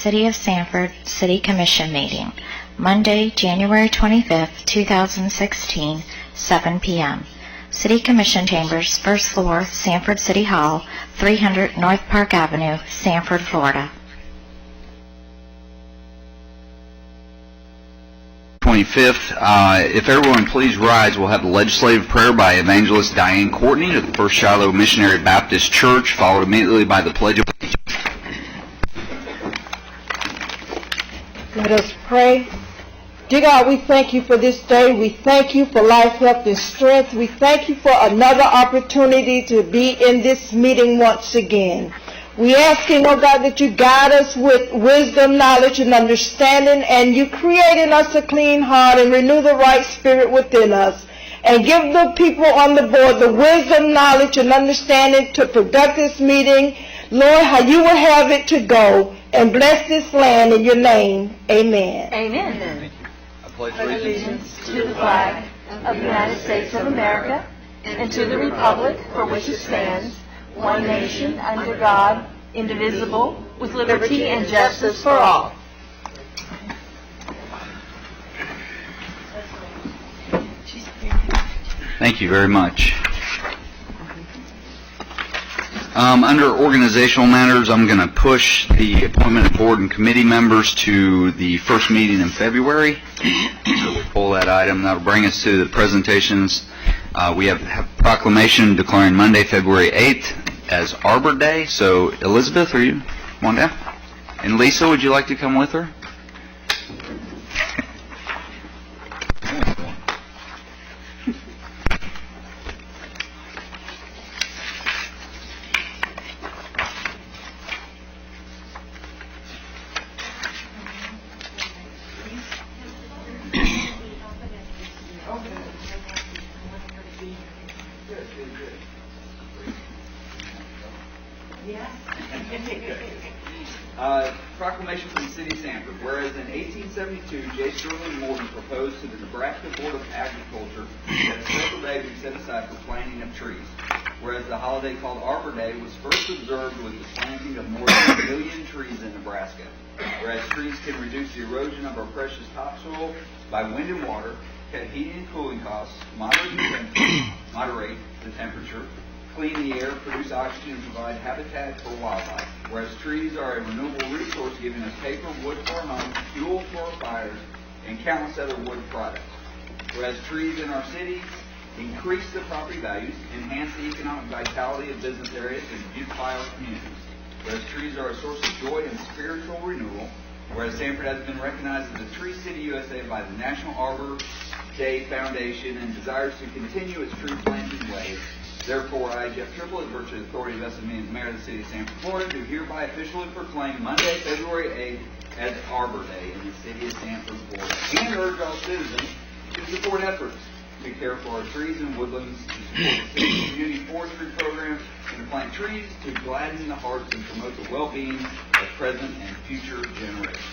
City of Sanford City Commission meeting, Monday, January 25th, 2016, 7 p.m. City Commission Chambers, first floor, Sanford City Hall, 300 North Park Avenue, Sanford, Florida. 25th. If everyone please rise, we'll have the legislative prayer by Evangelist Diane Courtney of the First Shiloh Missionary Baptist Church, followed immediately by the Pledge of Allegiance. Let us pray. Dear God, we thank you for this day. We thank you for life, health, and strength. We thank you for another opportunity to be in this meeting once again. We asking, oh God, that you guide us with wisdom, knowledge, and understanding, and you create in us a clean heart and renew the right spirit within us. And give the people on the board the wisdom, knowledge, and understanding to conduct this meeting, Lord, how you will have it to go. And bless this land in your name. Amen. Amen. I pledge Allegiance to the flag of the United States of America and to the republic for which it stands, one nation, under God, indivisible, with liberty and justice for all. Thank you very much. Under organizational matters, I'm going to push the appointment of board and committee members to the first meeting in February. So we'll pull that item. That'll bring us to the presentations. We have proclamation declaring Monday, February 8th as Arbor Day. So, Elizabeth, are you? Come on down. And Lisa, would you like to come with her? Proclamation from the City of Sanford. Whereas in 1872, J. Sterling Morton proposed to the Nebraska Board of Agriculture that a special day be set aside for planting of trees. Whereas the holiday called Arbor Day was first observed with the planting of more than 1 million trees in Nebraska. Whereas trees can reduce the erosion of our precious topsoil by wind and water, cut heating and cooling costs, moderate the temperature, clean the air, produce oxygen, and provide habitat for wildlife. Whereas trees are a renewable resource, giving us paper, wood for our homes, fuel for our fires, and countless other wood products. Whereas trees in our cities increase the property values, enhance the economic vitality of business areas, and beautify our communities. Whereas trees are a source of joy and spiritual renewal. Whereas Sanford has been recognized as a Tree City USA by the National Arbor Day Foundation and desires to continue its tree planting ways. Therefore, I, Jeff Triplett, in virtue of the authority vested in me as Mayor of the City of Sanford, Florida, do hereby officially proclaim Monday, February 8th as Arbor Day in the City of Sanford, Florida, and urge all citizens to support efforts to care for our trees and woodlands, to support the city's community forestry program, and to plant trees to gladden the hearts and promote the well-being of present and future generations.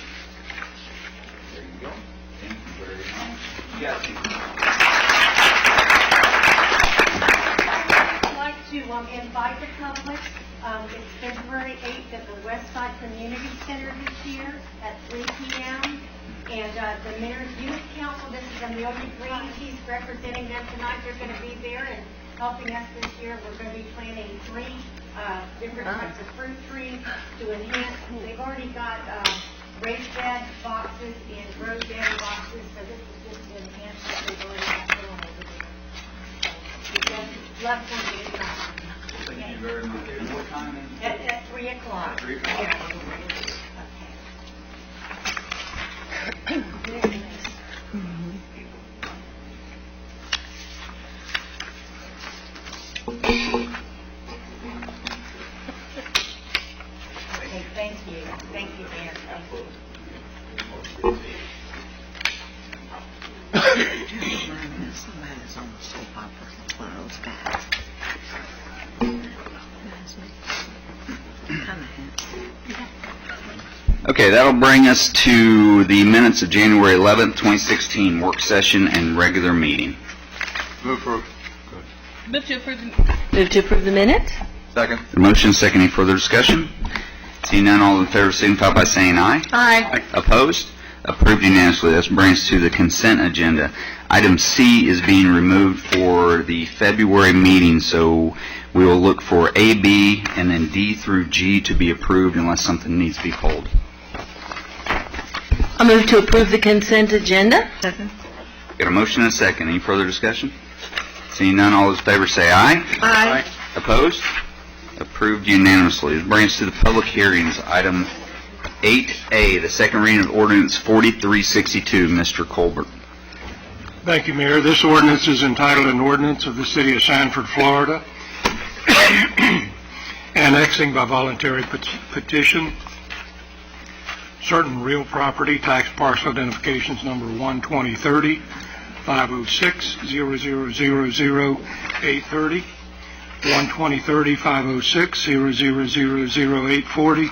There you go. Thank you very much. You guys can... To invite the public. It's February 8th at the Westside Community Center this year at 3 p.m. And the Mayor's Youth Council, this is Amelia Green, he's representing them tonight. They're going to be there and helping us this year. We're going to be planting 3 different types of fruit trees to enhance. They've already got raised bed boxes and rose bed boxes, so this is just to enhance what they've already got going over there. Love for you to come. Thank you very much. And what time is it? At 3 o'clock. At 3 o'clock. Yeah. Okay. Very nice. Okay, thank you. Thank you, Mayor. Somebody's on the soap opera. One of those guys. Okay, that'll bring us to the minutes of January 11th, 2016, work session and regular meeting. Move to approve the minutes. Second. The motion, second, any further discussion? Seeing none, all in favor signify by saying aye. Aye. Opposed? Approved unanimously. This brings us to the consent agenda. Item C is being removed for the February meeting, so we will look for A, B, and then D through G to be approved unless something needs to be pulled. I move to approve the consent agenda. Second. Got a motion and a second. Any further discussion? Seeing none, all those in favor say aye. Aye. Opposed? Approved unanimously. This brings us to the public hearings. Item 8A, the second reading of ordinance 4362. Mr. Colbert. Thank you, Mayor. This ordinance is entitled an ordinance of the City of Sanford, Florida, annexing by voluntary petition certain real property, tax parcel identifications number 12030, 506 0000 830, 12030 506 0000 840,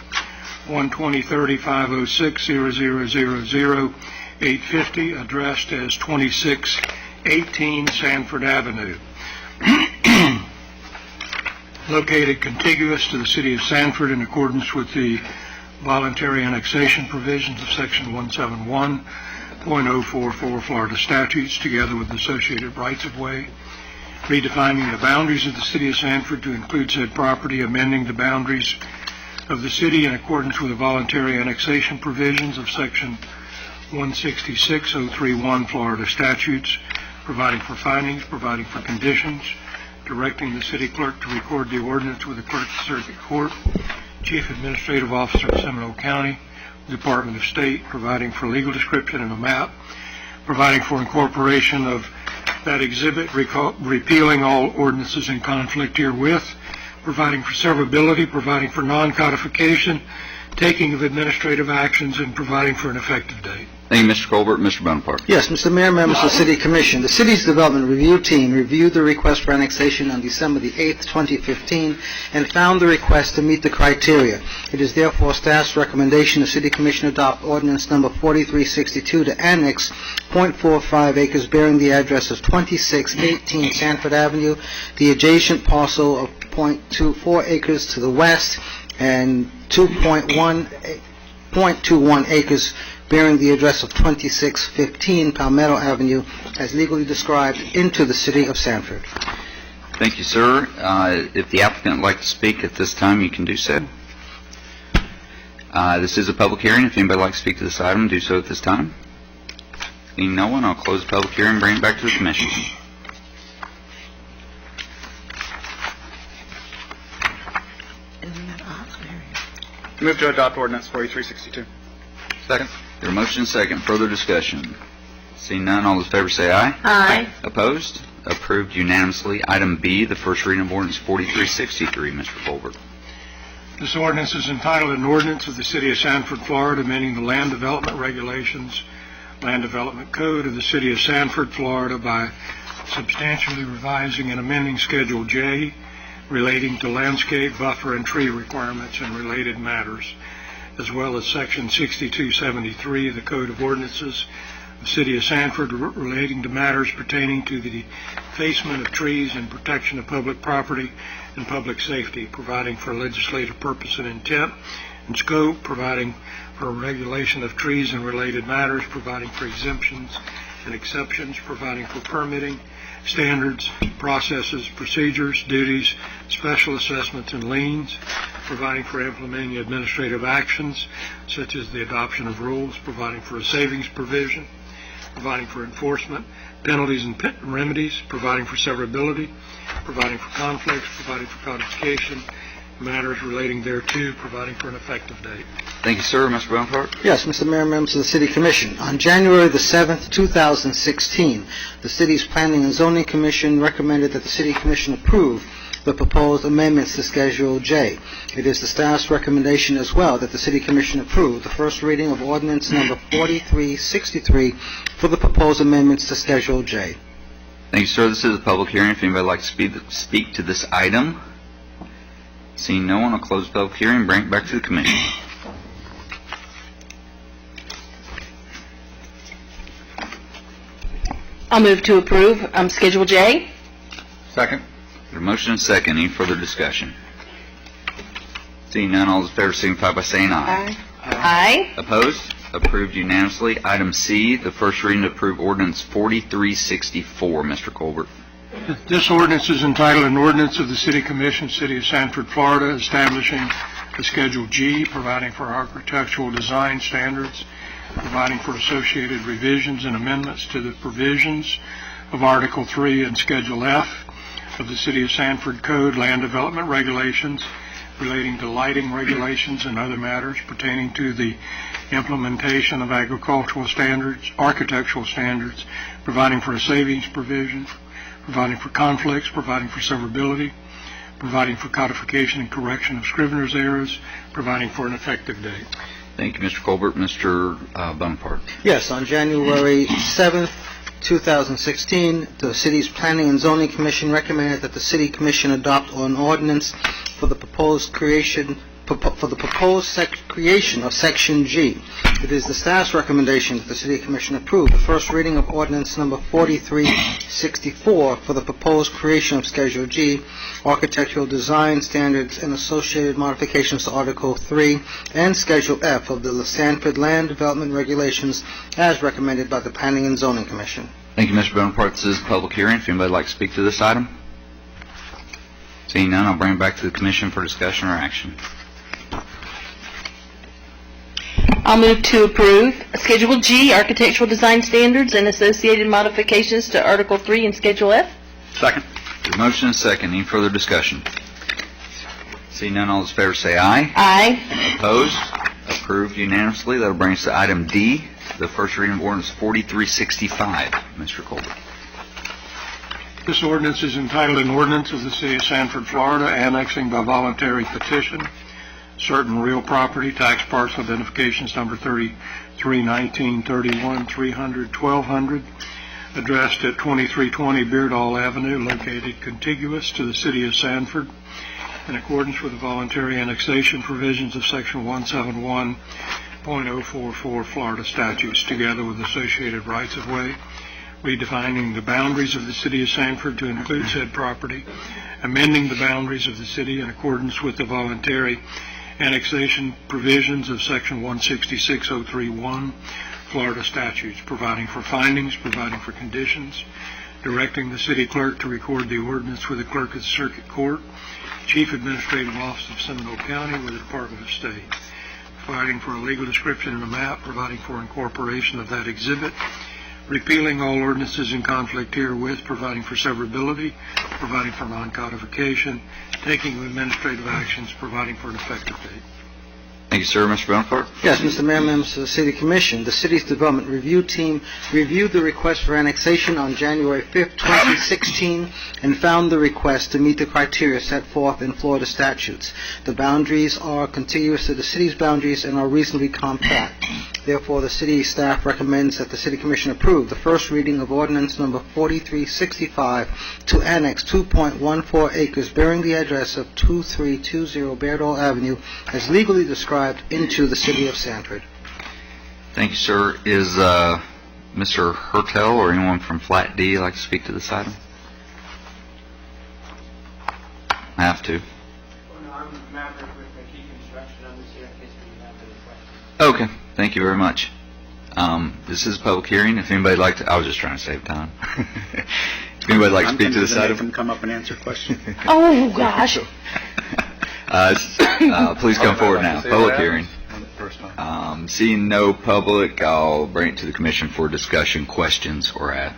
12030 506 0000 850, addressed as 2618 Sanford Avenue. Located contiguous to the City of Sanford in accordance with the voluntary annexation provisions of Section 171.044 Florida statutes, together with associated rights-of-way, redefining the boundaries of the City of Sanford to include said property, amending the boundaries of the city in accordance with the voluntary annexation provisions of Section 166.031 Florida statutes, providing for findings, providing for conditions, directing the city clerk to record the ordinance with the clerk of circuit court, Chief Administrative Officer of Seminole County, Department of State, providing for legal description and a map, providing for incorporation of that exhibit, repealing all ordinances in conflict herewith, providing for severability, providing for non-codification, taking of administrative actions, and providing for an effective date. Thank you, Mr. Colbert. Mr. Bonaparte. Yes, Mr. Mayor, members of the City Commission. The City's Development Review Team reviewed the request for annexation on December the 8th, 2015, and found the request to meet the criteria. It is therefore staff's recommendation the City Commission adopt ordinance number 4362 to annex .45 acres bearing the address of 2618 Sanford Avenue, the adjacent parcel of .24 acres to the west, and 2.21 acres bearing the address of 2615 Palmetto Avenue, as legally described, into the City of Sanford. Thank you, sir. If the applicant would like to speak at this time, you can do so. This is a public hearing. If anybody would like to speak to this item, do so at this time. Seeing no one, I'll close the public hearing and bring it back to the commission. Isn't that odd, Mary? Move to adopt ordinance 4362. Second. There are motion and second. Further discussion. Seeing none, all those in favor say aye. Aye. Opposed? Approved unanimously. Item B, the first reading of ordinance 4363. Mr. Colbert. This ordinance is entitled an ordinance of the City of Sanford, Florida, amending the land development regulations, land development code of the City of Sanford, Florida, by substantially revising and amending Schedule J relating to landscape, buffer, and tree requirements and related matters, as well as Section 6273 of the Code of Ordinances of the City of Sanford relating to matters pertaining to the defacement of trees and protection of public property and public safety, providing for legislative purpose and intent and scope, providing for regulation of trees and related matters, providing for exemptions and exceptions, providing for permitting, standards, processes, procedures, duties, special assessments, and liens, providing for implementing administrative actions, such as the adoption of rules, providing for a savings provision, providing for enforcement, penalties and remedies, providing for severability, providing for conflicts, providing for codification, matters relating thereto, providing for an effective date. Thank you, sir. Mr. Bonaparte. Yes, Mr. Mayor, members of the City Commission. On January the 7th, 2016, the City's Planning and Zoning Commission recommended that the City Commission approve the proposed amendments to Schedule J. It is the staff's recommendation as well that the City Commission approve the first reading of ordinance number 4363 for the proposed amendments to Schedule J. Thank you, sir. This is a public hearing. If anybody would like to speak to this item, seeing no one, I'll close the public hearing and bring it back to the commission. I'll move to approve Schedule J. Second. There's a motion and second. Any further discussion? Seeing none, all those in favor signify by saying aye. Aye. Opposed? Approved unanimously. Item C, the first reading to approve ordinance 4364. Mr. Colbert. This ordinance is entitled an ordinance of the City Commission, City of Sanford, Florida, establishing the Schedule G, providing for architectural design standards, providing for associated revisions and amendments to the provisions of Article 3 and Schedule F of the City of Sanford Code Land Development Regulations, relating to lighting regulations and other matters pertaining to the implementation of agricultural standards, architectural standards, providing for a savings provision, providing for conflicts, providing for severability, providing for codification and correction of scrivener's errors, providing for an effective date. Thank you, Mr. Colbert. Mr. Bonaparte. Yes, on January 7th, 2016, the city's Planning and Zoning Commission recommended that the City Commission adopt an ordinance for the proposed creation of Section G. It is the staff's recommendation that the City Commission approve the first reading of ordinance number 4364 for the proposed creation of Schedule G, architectural design standards and associated modifications to Article 3 and Schedule F of the Sanford Land Development Regulations as recommended by the Planning and Zoning Commission. Thank you, Mr. Bonaparte. This is a public hearing. If anybody would like to speak to this item. Seeing none, I'll bring it back to the Commission for discussion or action. I'll move to approve Schedule G, architectural design standards and associated modifications to Article 3 and Schedule F. Second. There's a motion and a second. Any further discussion? Seeing none, all those in favor say aye. Aye. Opposed? Approved unanimously. That'll bring us to item D, the first reading of ordinance 4365. Mr. Colbert. This ordinance is entitled an ordinance of the City of Sanford, Florida, annexing by voluntary petition certain real property, tax parcel identifications number 3319, 31, 300, 1200, addressed at 2320 Beardall Avenue, located contiguous to the City of Sanford, in accordance with the voluntary annexation provisions of Section 171.044 Florida statutes, together with associated rights-of-way, redefining the boundaries of the City of Sanford to include said property, amending the boundaries of the city in accordance with the voluntary annexation provisions of Section 166.031 Florida statutes, providing for findings, providing for conditions, directing the city clerk to record the ordinance with the clerk of the circuit court, chief administrative office of Seminole County with the Department of State, providing for a legal description and a map, providing for incorporation of that exhibit, repealing all ordinances in conflict herewith, providing for severability, providing for non-codification, taking administrative actions, providing for an effective date. Thank you, sir. Mr. Bonaparte. Yes, Mr. Mayor, members of the City Commission, the city's development review team reviewed the request for annexation on January 5th, 2016, and found the request to meet the criteria set forth in Florida statutes. The boundaries are contiguous to the city's boundaries and are reasonably compact. Therefore, the city staff recommends that the City Commission approve the first reading of ordinance number 4365 to annex 2.14 acres bearing the address of 2320 Beardall Avenue as legally described into the City of Sanford. Thank you, sir. Is Mr. Hertel or anyone from Flat D like to speak to this item? I have to. I'm a member with McKee Construction on this here in case we have any questions. Okay. Thank you very much. This is a public hearing. If anybody would like to, I was just trying to save time. If anybody would like to speak to this item, Come up and answer questions. Oh, gosh. Please come forward now. Public hearing. First one. Seeing no public, I'll bring it to the Commission for discussion, questions, or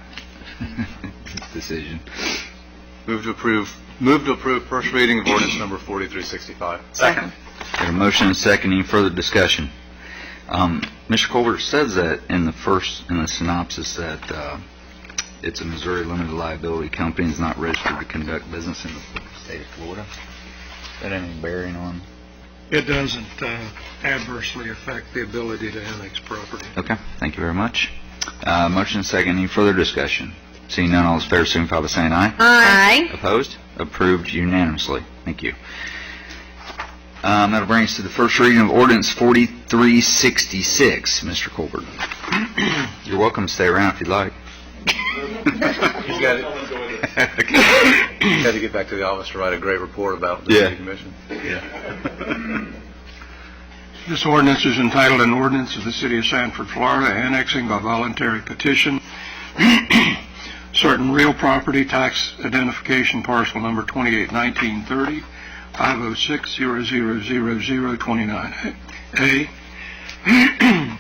decision. Move to approve first reading of ordinance number 4365. Second. Got a motion and a second. Any further discussion? Mr. Colbert says that in the synopsis that it's a Missouri limited liability company, is not registered to conduct business in the state of Florida. That any bearing on? It doesn't adversely affect the ability to annex property. Okay, thank you very much. Motion and second. Any further discussion? Seeing none, all is fair, signify by saying aye. Aye. Opposed? Approved unanimously. Thank you. That'll bring us to the first reading of ordinance 4366. Mr. Colbert. You're welcome to stay around if you'd like. He's got it. Had to get back to the office to write a great report about the city commission. This ordinance is entitled an ordinance of the City of Sanford, Florida, annexing by voluntary petition certain real property tax identification parcel number 281930 506-000029A.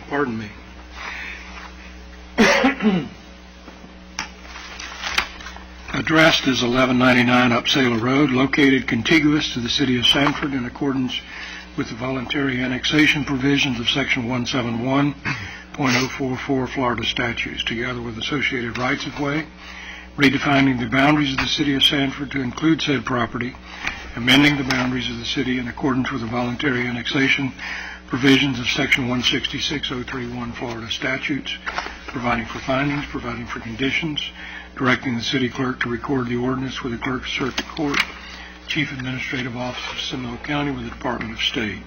Pardon me. Addressed as 1199 Upsail Road, located contiguous to the City of Sanford in accordance with the voluntary annexation provisions of Section 171.044 Florida statutes, together with associated rights-of-way, redefining the boundaries of the City of Sanford to include said property, amending the boundaries of the city in accordance with the voluntary annexation provisions of Section 166.031 Florida statutes, providing for findings, providing for conditions, directing the city clerk to record the ordinance with the clerk of circuit court, Chief Administrative Officer of Seminole County with the Department of State,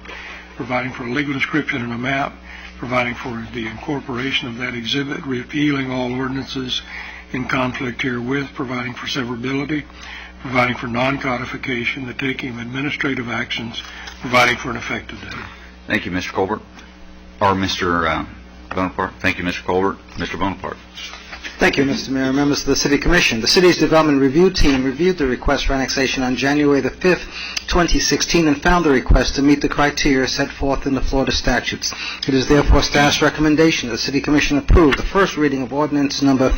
providing for a legal description and a map, providing for the incorporation of that exhibit, repealing all ordinances in conflict herewith, providing for severability, providing for non-codification, the taking of administrative actions, providing for an effective date. Thank you, Mr. Colbert. Or Mr. Bonaparte. Thank you, Mr. Colbert. Mr. Bonaparte. Thank you, Mr. Mayor, members of the City Commission. The city's development review team reviewed the request for annexation on January the 5th, 2016, and found the request to meet the criteria set forth in the Florida statutes. It is therefore staff's recommendation that the City Commission approve the first reading of ordinance number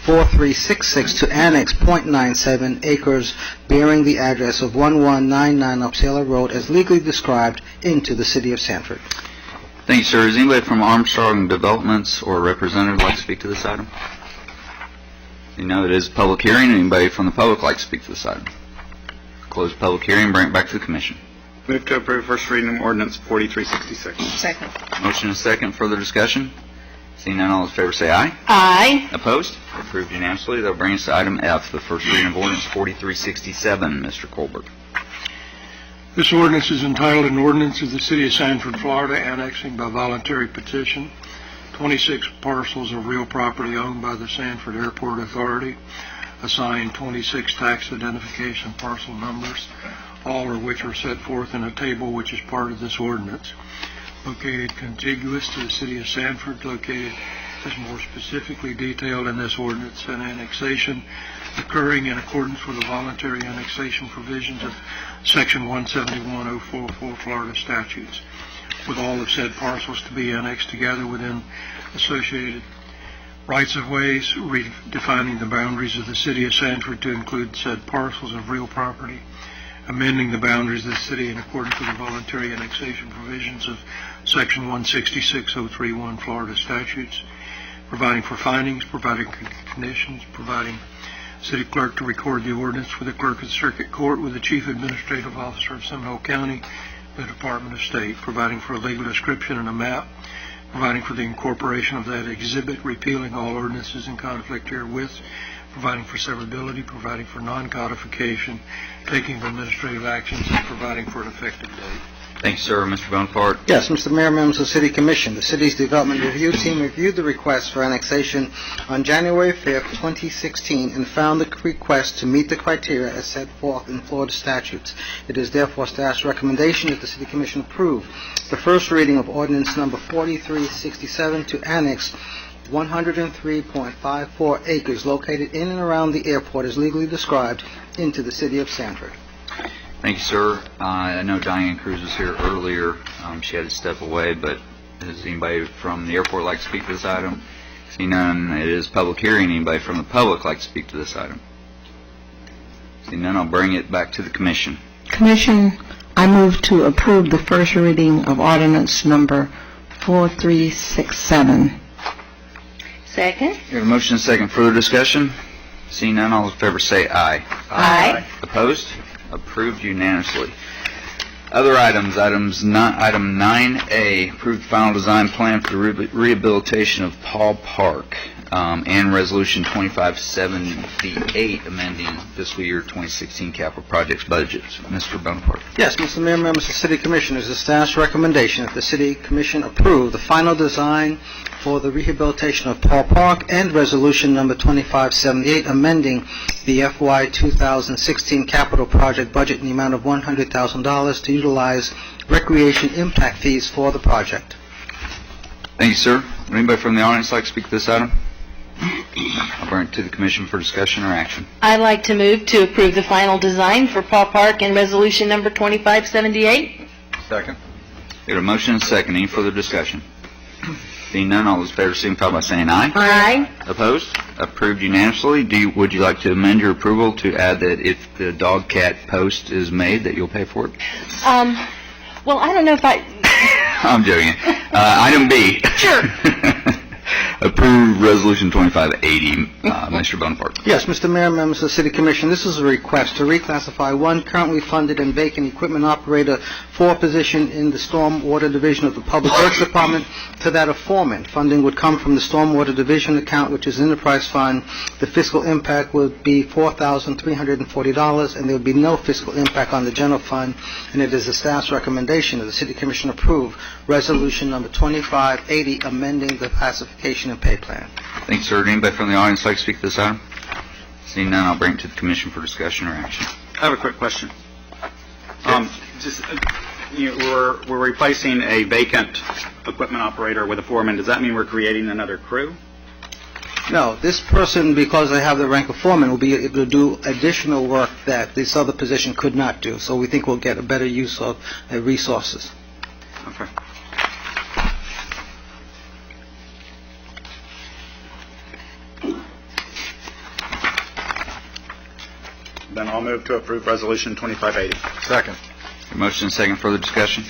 4366 to annex .97 acres bearing the address of 1199 Upsail Road as legally described into the City of Sanford. Thank you, sir. Is anybody from Armstrong Developments or a representative like to speak to this item? You know it is a public hearing. Anybody from the public like to speak to this item? Close the public hearing and bring it back to the commission. Move to approve first reading of ordinance 4366. Second. Motion is second. Further discussion? Seeing none, all in favor say aye. Aye. Opposed? Approved unanimously. That'll bring us to item F, the first reading of ordinance 4367. Mr. Colbert. This ordinance is entitled an ordinance of the City of Sanford, Florida, annexing by voluntary petition 26 parcels of real property owned by the Sanford Airport Authority, assigned 26 tax identification parcel numbers, all of which are set forth in a table which is part of this ordinance. Located contiguous to the City of Sanford, located as more specifically detailed in this ordinance, an annexation occurring in accordance with the voluntary annexation provisions of Section 171.044 Florida statutes, with all of said parcels to be annexed together within associated rights-of-ways, redefining the boundaries of the City of Sanford to include said parcels of real property, amending the boundaries of the city in accordance with the voluntary annexation provisions of Section 166.031 Florida statutes, providing for findings, providing conditions, providing city clerk to record the ordinance with the clerk of the circuit court with the Chief Administrative Officer of Seminole County, the Department of State, providing for a legal description and a map, providing for the incorporation of that exhibit, repealing all ordinances in conflict herewith, providing for severability, providing for non-codification, taking of administrative actions, and providing for an effective date. Thank you, sir. Mr. Bonaparte. Yes, Mr. Mayor, members of the City Commission, the city's development review team reviewed the request for annexation on January 5th, 2016, and found the request to meet the criteria as set forth in Florida statutes. It is therefore staff's recommendation that the City Commission approve the first reading of ordinance number 4367 to annex 103.54 acres located in and around the airport as legally described into the City of Sanford. Thank you, sir. I know Diane Cruz was here earlier. She had to step away, but does anybody from the airport like to speak to this item? See none. It is public hearing. Anybody from the public like to speak to this item? See none. I'll bring it back to the commission. Commission, I move to approve the first reading of ordinance number 4367. Second. You have a motion and a second. Further discussion? Seeing none, all in favor say aye. Aye. Opposed? Approved unanimously. Other items. Item 9A, approved final design plan for the rehabilitation of Paul Park. and Resolution 2578, amending fiscal year 2016 capital projects budgets. Mr. Bonaparte. Yes, Mr. Mayor, members of the City Commission, it is the staff's recommendation that the City Commission approve the final design for the rehabilitation of Paul Park and Resolution number 2578, amending the FY 2016 capital project budget in the amount of $100,000 to utilize recreation impact fees for the project. Thank you, sir. Would anybody from the audience like to speak to this item? I'll bring it to the commission for discussion or action. I'd like to move to approve the final design for Paul Park and Resolution number 2578. Second. We have a motion and a second. Any further discussion? Seeing none, all those in favor signify by saying aye. Aye. Opposed? Approved unanimously. Would you like to amend your approval to add that if the dog cat post is made, that you'll pay for it? Well, I don't know if I... I'm joking. Item B. Sure. Approve Resolution 2580. Mr. Bonaparte. Yes, Mr. Mayor, members of the City Commission, this is a request to reclassify one currently funded and vacant equipment operator for position in the Stormwater Division of the Public Works Department to that of foreman. Funding would come from the Stormwater Division account, which is an enterprise fund. The fiscal impact would be $4,340, and there would be no fiscal impact on the general fund, and it is the staff's recommendation that the City Commission approve Resolution number 2580, amending the classification and pay plan. Thanks, sir. Anybody from the audience like to speak to this item? Seeing none, I'll bring it to the commission for discussion or action. I have a quick question. We're replacing a vacant equipment operator with a foreman. Does that mean we're creating another crew? No, this person, because they have the rank of foreman, will be able to do additional work that this other position could not do. So we think we'll get a better use of the resources. Okay. Then I'll move to approve Resolution 2580. Second. A motion and second. Further discussion?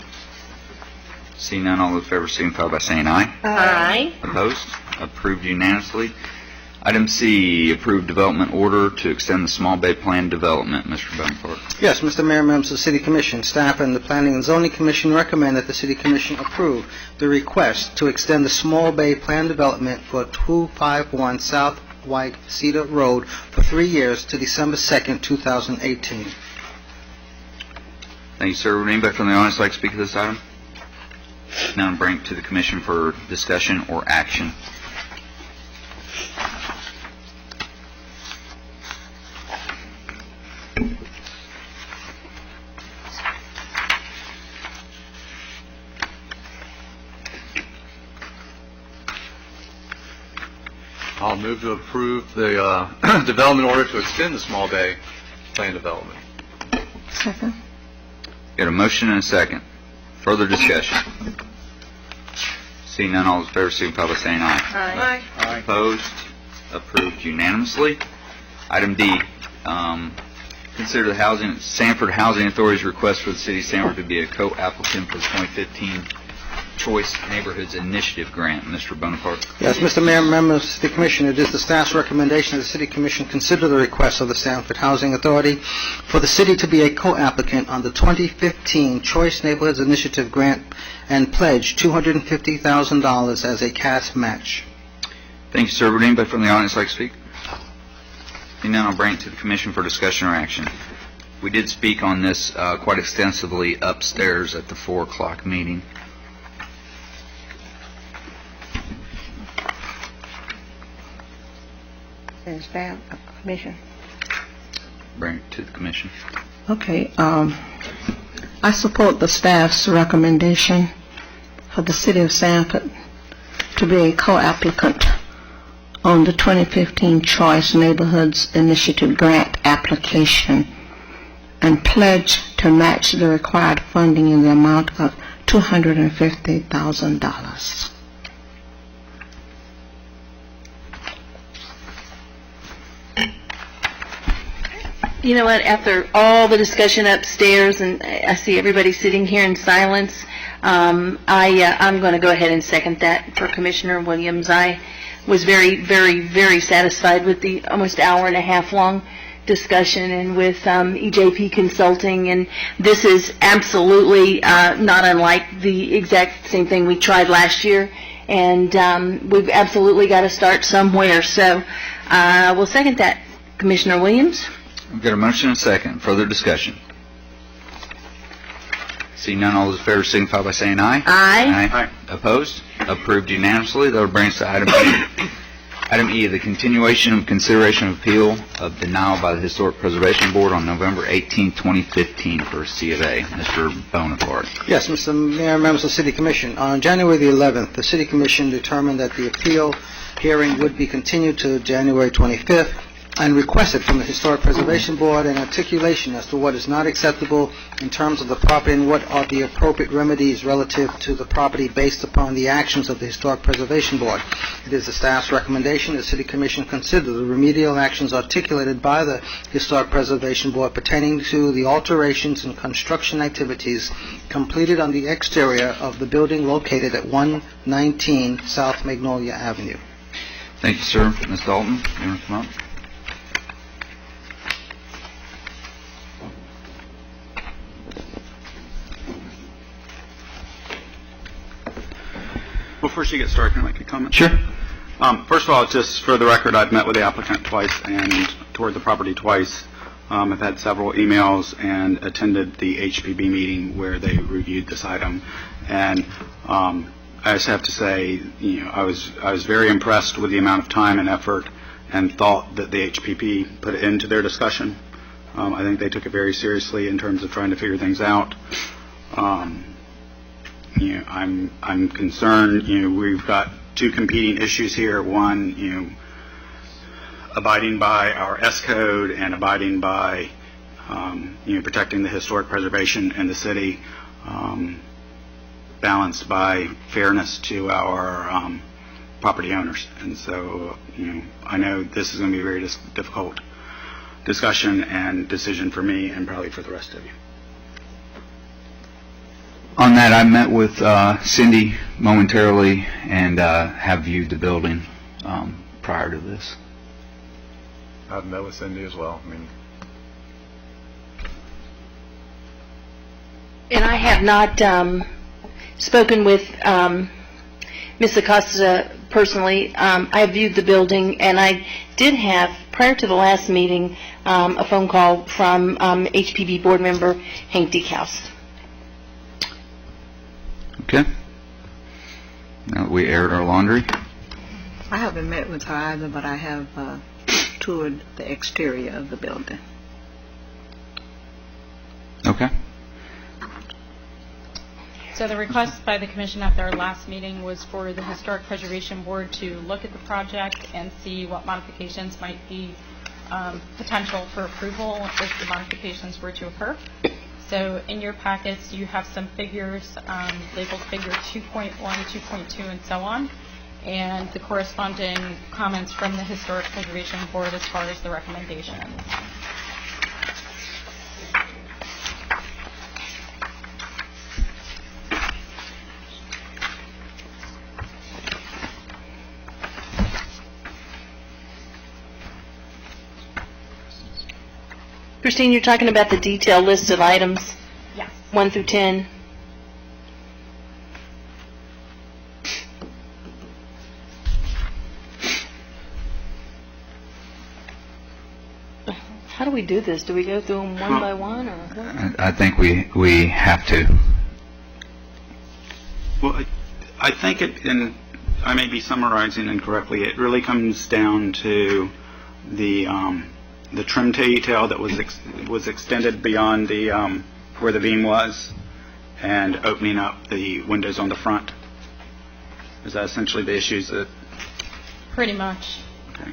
Seeing none, all those in favor signify by saying aye. Aye. Opposed? Approved unanimously. Item C, approved development order to extend the Small Bay Plan development. Mr. Bonaparte. Yes, Mr. Mayor, members of the City Commission, staff and the Planning and Zoning Commission recommend that the City Commission approve the request to extend the Small Bay Plan development for 251 South White Cedar Road for 3 years to December 2nd, 2018. Thank you, sir. Would anybody from the audience like to speak to this item? Now I'll bring it to the commission for discussion or action. I'll move to approve the development order to extend the Small Bay Plan development. Second. Got a motion and a second. Further discussion? Seeing none, all those in favor signify by saying aye. Aye. Aye. Opposed? Approved unanimously. Item D, consider the Sanford Housing Authority's request for the City of Sanford to be a co-applicant for the 2015 Choice Neighborhoods Initiative Grant. Mr. Bonaparte. Yes, Mr. Mayor, members of the Commission, it is the staff's recommendation that the City Commission consider the request of the Sanford Housing Authority for the city to be a co-applicant on the 2015 Choice Neighborhoods Initiative Grant and pledge $250,000 as a cash match. Thank you, sir. Would anybody from the audience like to speak? And then I'll bring it to the commission for discussion or action. We did speak on this quite extensively upstairs at the 4 o'clock meeting. Staff, Commission. Bring it to the commission. Okay, I support the staff's recommendation for the City of Sanford to be a co-applicant on the 2015 Choice Neighborhoods Initiative Grant application and pledge to match the required funding in the amount of $250,000. You know what, after all the discussion upstairs, and I see everybody sitting here in silence, I'm going to go ahead and second that for Commissioner Williams. I was very, very, very satisfied with the almost hour and a half long discussion and with EJP Consulting, and this is absolutely not unlike the exact same thing we tried last year, and we've absolutely got to start somewhere. So I will second that. Commissioner Williams? We've got a motion and a second. Further discussion? Seeing none, all those in favor signify by saying aye. Aye. Aye. Opposed? Approved unanimously. That will bring us to item E. Item E, the continuation of consideration of appeal of denial by the Historic Preservation Board on November 18, 2015 for C of A. Mr. Bonaparte. Yes, Mr. Mayor, members of the City Commission. On January the 11th, the City Commission determined that the appeal hearing would be continued to January 25th and requested from the Historic Preservation Board an articulation as to what is not acceptable in terms of the property and what are the appropriate remedies relative to the property based upon the actions of the Historic Preservation Board. It is the staff's recommendation the City Commission consider the remedial actions articulated by the Historic Preservation Board pertaining to the alterations and construction activities completed on the exterior of the building located at 119 South Magnolia Avenue. Thank you, sir. Ms. Dalton, you want to come up? Before she gets started, can I make a comment? Sure. First of all, just for the record, I've met with the applicant twice and toured the property twice. I've had several emails and attended the HPB meeting where they reviewed this item. And I just have to say, I was very impressed with the amount of time and effort and thought that the HPP put into their discussion. I think they took it very seriously in terms of trying to figure things out. I'm concerned. We've got two competing issues here. One, abiding by our S code and abiding by, protecting the historic preservation in the city, balanced by fairness to our property owners. And so, I know this is going to be a very difficult discussion and decision for me and probably for the rest of you. On that, I met with Cindy momentarily and have viewed the building prior to this. I've met with Cindy as well. And I have not spoken with Ms. Acosta personally. I have viewed the building, and I did have, prior to the last meeting, a phone call from HPB board member Hank Diekhaus. Okay. Now that we aired our laundry. I haven't met with her either, but I have toured the exterior of the building. Okay. So the request by the commission at their last meeting was for the Historic Preservation Board to look at the project and see what modifications might be potential for approval if the modifications were to occur. So in your packets, you have some figures labeled figure 2.1, 2.2, and so on, and the corresponding comments from the Historic Preservation Board as far as the recommendations. Christine, you're talking about the detailed list of items? Yes. 1 through 10? How do we do this? Do we go through them one by one, or what? I think we have to. Well, I think and I may be summarizing incorrectly, it really comes down to the trim detail that was extended beyond the where the beam was, and opening up the windows on the front. Is that essentially the issues that? Pretty much. Okay.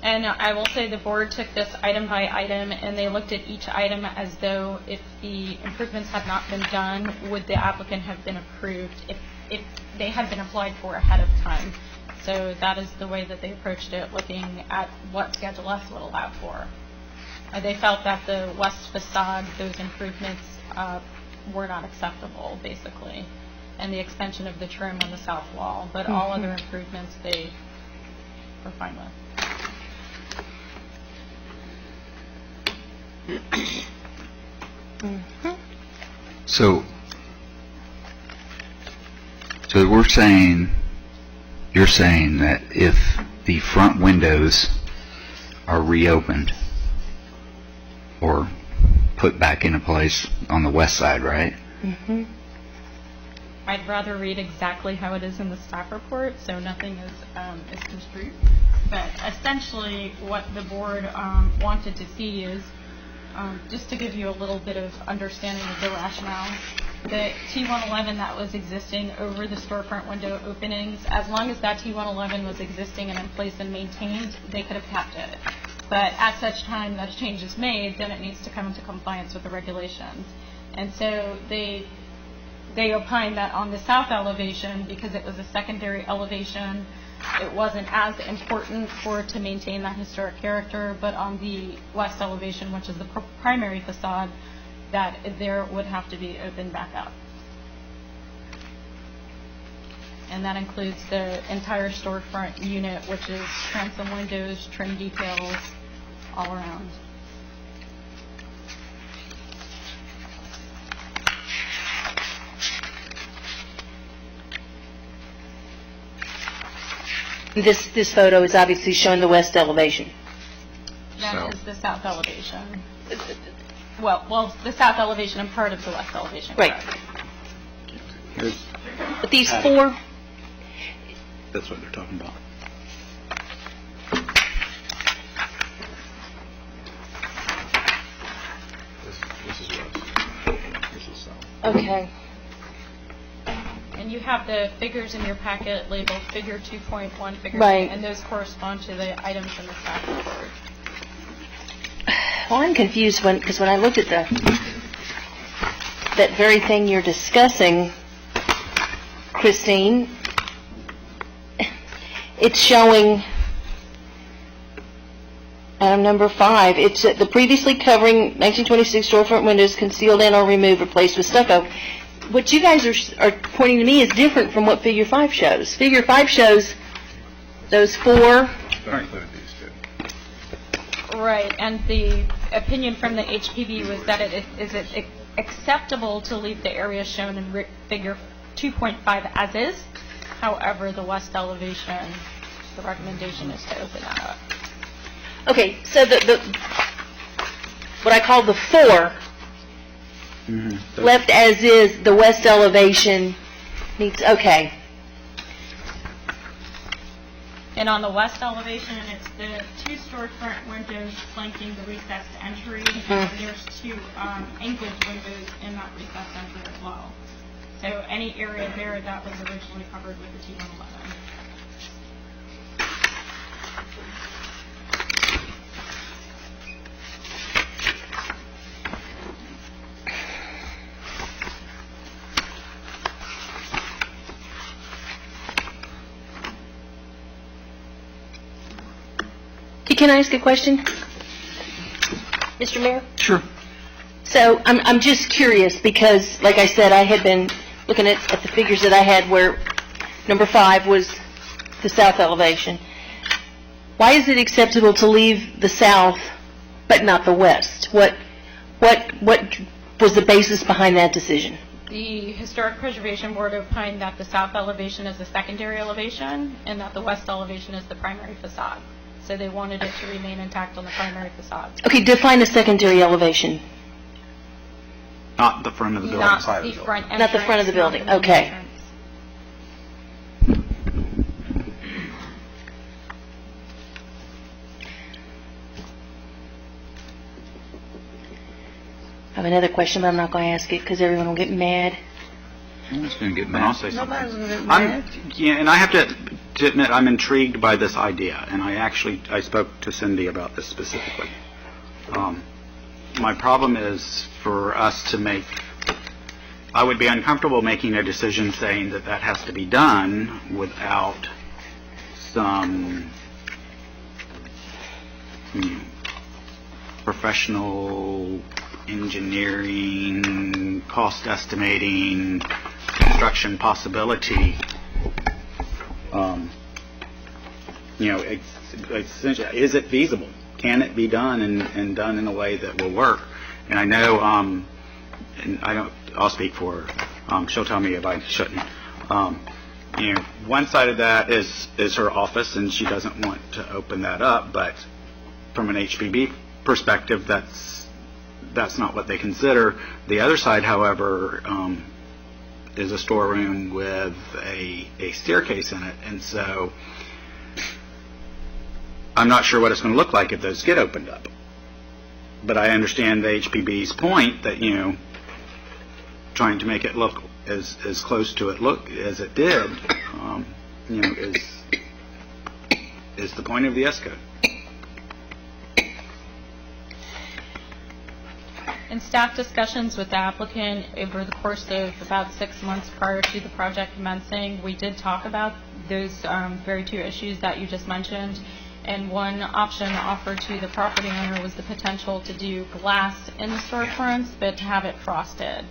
And I will say the board took this item by item, and they looked at each item as though if the improvements had not been done, would the applicant have been approved if they had been applied for ahead of time. So that is the way that they approached it, looking at what Schedule F would allow for. They felt that the west facade, those improvements were not acceptable, basically, and the extension of the trim on the south wall. But all other improvements they were fine with. So So you're saying that if the front windows are reopened or put back into place on the west side, right? Mm-hmm. I'd rather read exactly how it is in the staff report, so nothing is construed. But essentially, what the board wanted to see is, just to give you a little bit of understanding of the rationale, the T111 that was existing over the storefront window openings, as long as that T111 was existing and in place and maintained, they could have kept it. But at such time that a change is made, then it needs to come into compliance with the regulations. And so they opined that on the south elevation, because it was a secondary elevation, it wasn't as important for it to maintain that historic character, but on the west elevation, which is the primary facade, that there would have to be opened back up. And that includes the entire storefront unit, which is transom windows, trim details, all around. This photo is obviously showing the west elevation. That is the south elevation. Well, the south elevation and part of the west elevation. Right. Here's, But these four, that's what they're talking about. This is west. This is south. okay. And you have the figures in your packet labeled figure 2.1, figure Right. 2, and those correspond to the items in the staff report. Well, I'm confused because when I looked at that very thing you're discussing, Christine, it's showing item number 5. It's the previously covering 1926 storefront windows concealed and or removed, replaced with stucco. What you guys are pointing to me is different from what Figure 5 shows. Figure 5 shows those four. Right, and the opinion from the HPB was that it is acceptable to leave the area shown in figure 2.5 as is. However, the west elevation, the recommendation is to open that up. Okay, so the what I call the 4 left as is, the west elevation needs, okay. And on the west elevation, it's the 2 storefront windows flanking the recessed entry, and there's 2 angled windows in that recessed entry as well. So any area there that was originally covered with the T111. Can I ask a question? Mr. Mayor? Sure. So I'm just curious because, like I said, I had been looking at the figures that I had where number 5 was the south elevation. Why is it acceptable to leave the south but not the west? What was the basis behind that decision? The Historic Preservation Board opined that the south elevation is the secondary elevation and that the west elevation is the primary facade. So they wanted it to remain intact on the primary facade. Okay, define a secondary elevation. Not the front of the building. Not the front entrance. Not the front of the building, okay. entrance. I have another question, but I'm not going to ask it because everyone will get mad. I'm just going to get And I'll mad. say something. And I have to admit, I'm intrigued by this idea, and I spoke to Cindy about this specifically. My problem is for us to make, I would be uncomfortable making a decision saying that that has to be done without some professional engineering, cost estimating, construction possibility. Essentially, is it feasible? Can it be done and done in a way that will work? And I know, and I'll speak for her. She'll tell me if I shouldn't. one side of that is her office, and she doesn't want to open that up, but from an HPB perspective, that's not what they consider. The other side, however, is a storeroom with a staircase in it, and so I'm not sure what it's going to look like if those get opened up. But I understand the HPB's point that, trying to make it look as close to it look as it did, is the point of the S code. In staff discussions with the applicant over the course of about 6 months prior to the project commencing, we did talk about those very two issues that you just mentioned. And one option offered to the property owner was the potential to do glass in the storefronts, but to have it frosted.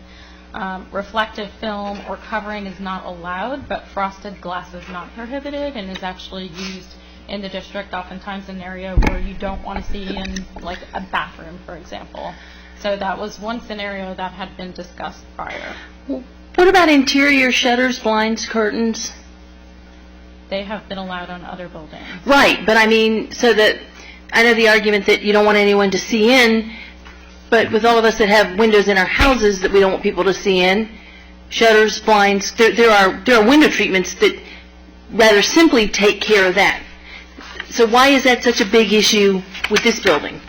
Reflective film or covering is not allowed, but frosted glass is not prohibited and is actually used in the district oftentimes in an area where you don't want to see in, like, a bathroom, for example. So that was one scenario that had been discussed prior. What about interior shutters, blinds, curtains? They have been allowed on other buildings. Right, but I mean, so that, I know the argument that you don't want anyone to see in, but with all of us that have windows in our houses that we don't want people to see in, shutters, blinds, there are window treatments that rather simply take care of that. So why is that such a big issue with this building?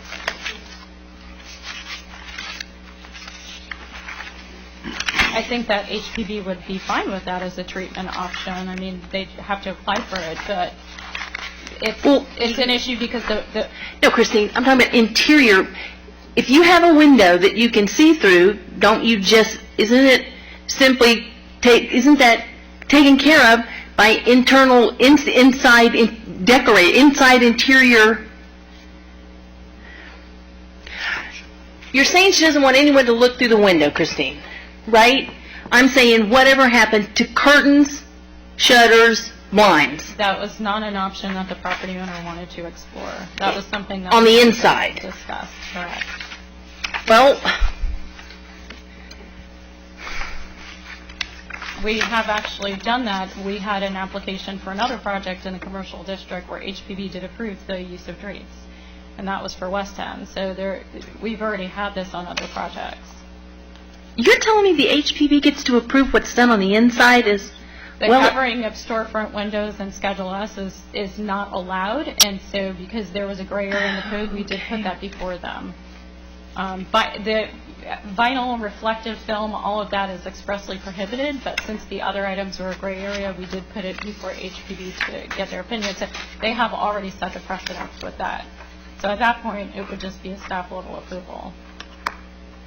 I think that HPB would be fine with that as a treatment option. I mean, they'd have to apply for it, but it's an issue because the... No, Christine, I'm talking about interior. If you have a window that you can see through, don't you just, isn't that taken care of by inside interior? You're saying she doesn't want anyone to look through the window, Christine, right? I'm saying whatever happened to curtains, shutters, blinds. That was not an option that the property owner wanted to explore. That was something that on the was inside. Discussed, correct. Well, we have actually done that. We had an application for another project in a commercial district where HPB did approve the use of drapes, and that was for West End. So we've already had this on other projects. you're telling me the HPB gets to approve what's done on the inside is... The covering of storefront windows and Schedule S is not allowed, and so because there was a gray area in the code, we did put that before them. But the vinyl, reflective film, all of that is expressly prohibited, but since the other items were a gray area, we did put it before HPB to get their opinion. So they have already set the precedence with that. So at that point, it would just be a staff level approval.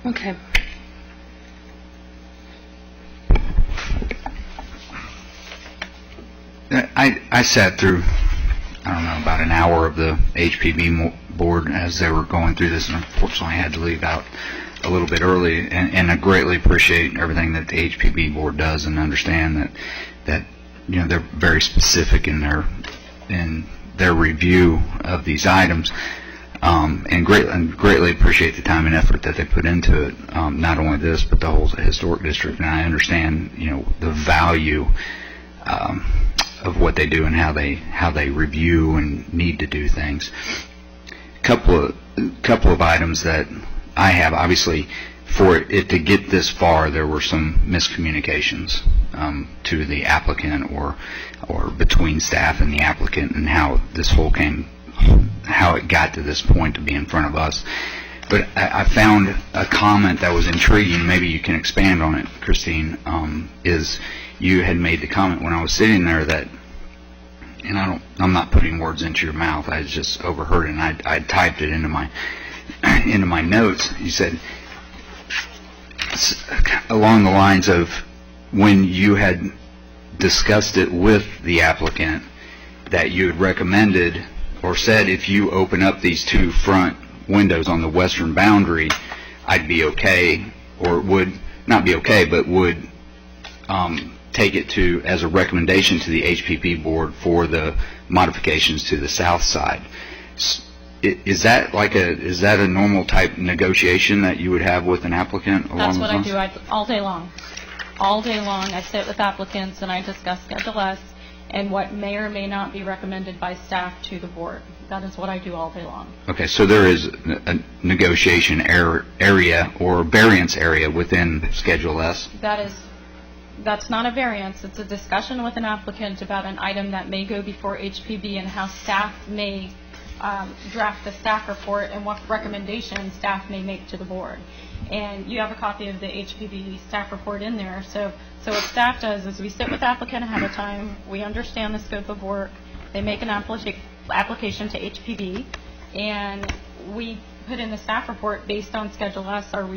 Okay. I sat through, I don't know, about an hour of the HPB board as they were going through this, and unfortunately I had to leave out a little bit early, and I greatly appreciate everything that the HPB board does, and understand that you know, they're very specific in their review of these items, and greatly appreciate the time and effort that they put into it, not only this, but the whole historic district, and I understand, you know, the value of what they do and how they review and need to do things. Couple of items that I have, obviously, for it to get this far, there were some miscommunications to the applicant or between staff and the applicant, and how this how it got to this point to be in front of us. But I found a comment that was intriguing. Maybe you can expand on it, Christine. Is you had made the comment when I was sitting there that, and I'm not putting words into your mouth, I just overheard it, and I typed it into my notes. You said along the lines of, when you had discussed it with the applicant, that you had recommended or said, if you open up these two front windows on the western boundary, I'd be okay, or would not be okay, but would take it as a recommendation to the HPP board for the modifications to the south side. Is that a normal type negotiation that you would have with an applicant? That's what I do all day long. all day long. I sit with applicants and I discuss Schedule S and what may or may not be recommended by staff to the board. That is what I do all day long. Okay, so there is a negotiation area or variance area within Schedule S? That's not a variance. It's a discussion with an applicant about an item that may go before HPB and how staff may draft the staff report and what recommendations staff may make to the board. And you have a copy of the HPB staff report in there. So what staff does is we sit with the applicant ahead of time. We understand the scope of work. They make an application to HPB, and we put in the staff report based on Schedule S, or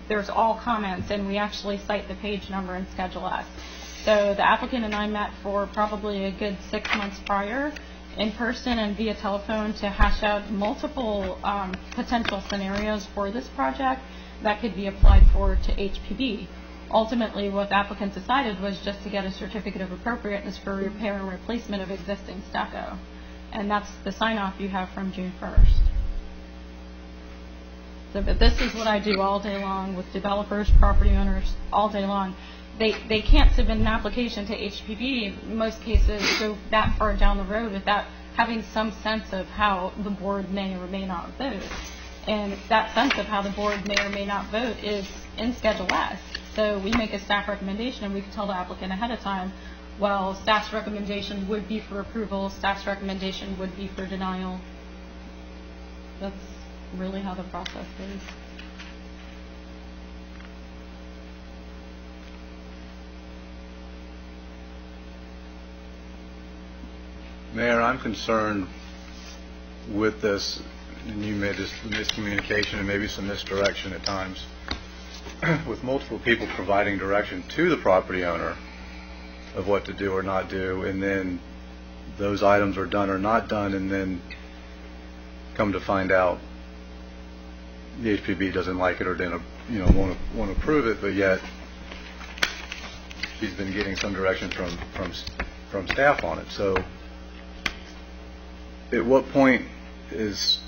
there's all comments, and we actually cite the page number in Schedule S. So the applicant and I met for probably a good 6 months prior, in person and via telephone, to hash out multiple potential scenarios for this project that could be applied for to HPB. Ultimately, what the applicant decided was just to get a certificate of appropriateness for repair and replacement of existing stucco. And that's the sign-off you have from June 1st. So, but this is what I do all day long with developers, property owners, all day long. They can't submit an application to HPB, in most cases, go that far down the road without having some sense of how the board may or may not vote. And that sense of how the board may or may not vote is in Schedule S. So we make a staff recommendation, and we can tell the applicant ahead of time, well, staff's recommendation would be for approval, staff's recommendation would be for denial. That's really how the process goes. Mayor, I'm concerned with this, and you made this miscommunication and maybe some misdirection at times, with multiple people providing direction to the property owner of what to do or not do, and then those items are done or not done, and then come to find out the HPB doesn't like it or didn't, won't approve it, but yet she's been getting some direction from staff on it. So at what point is,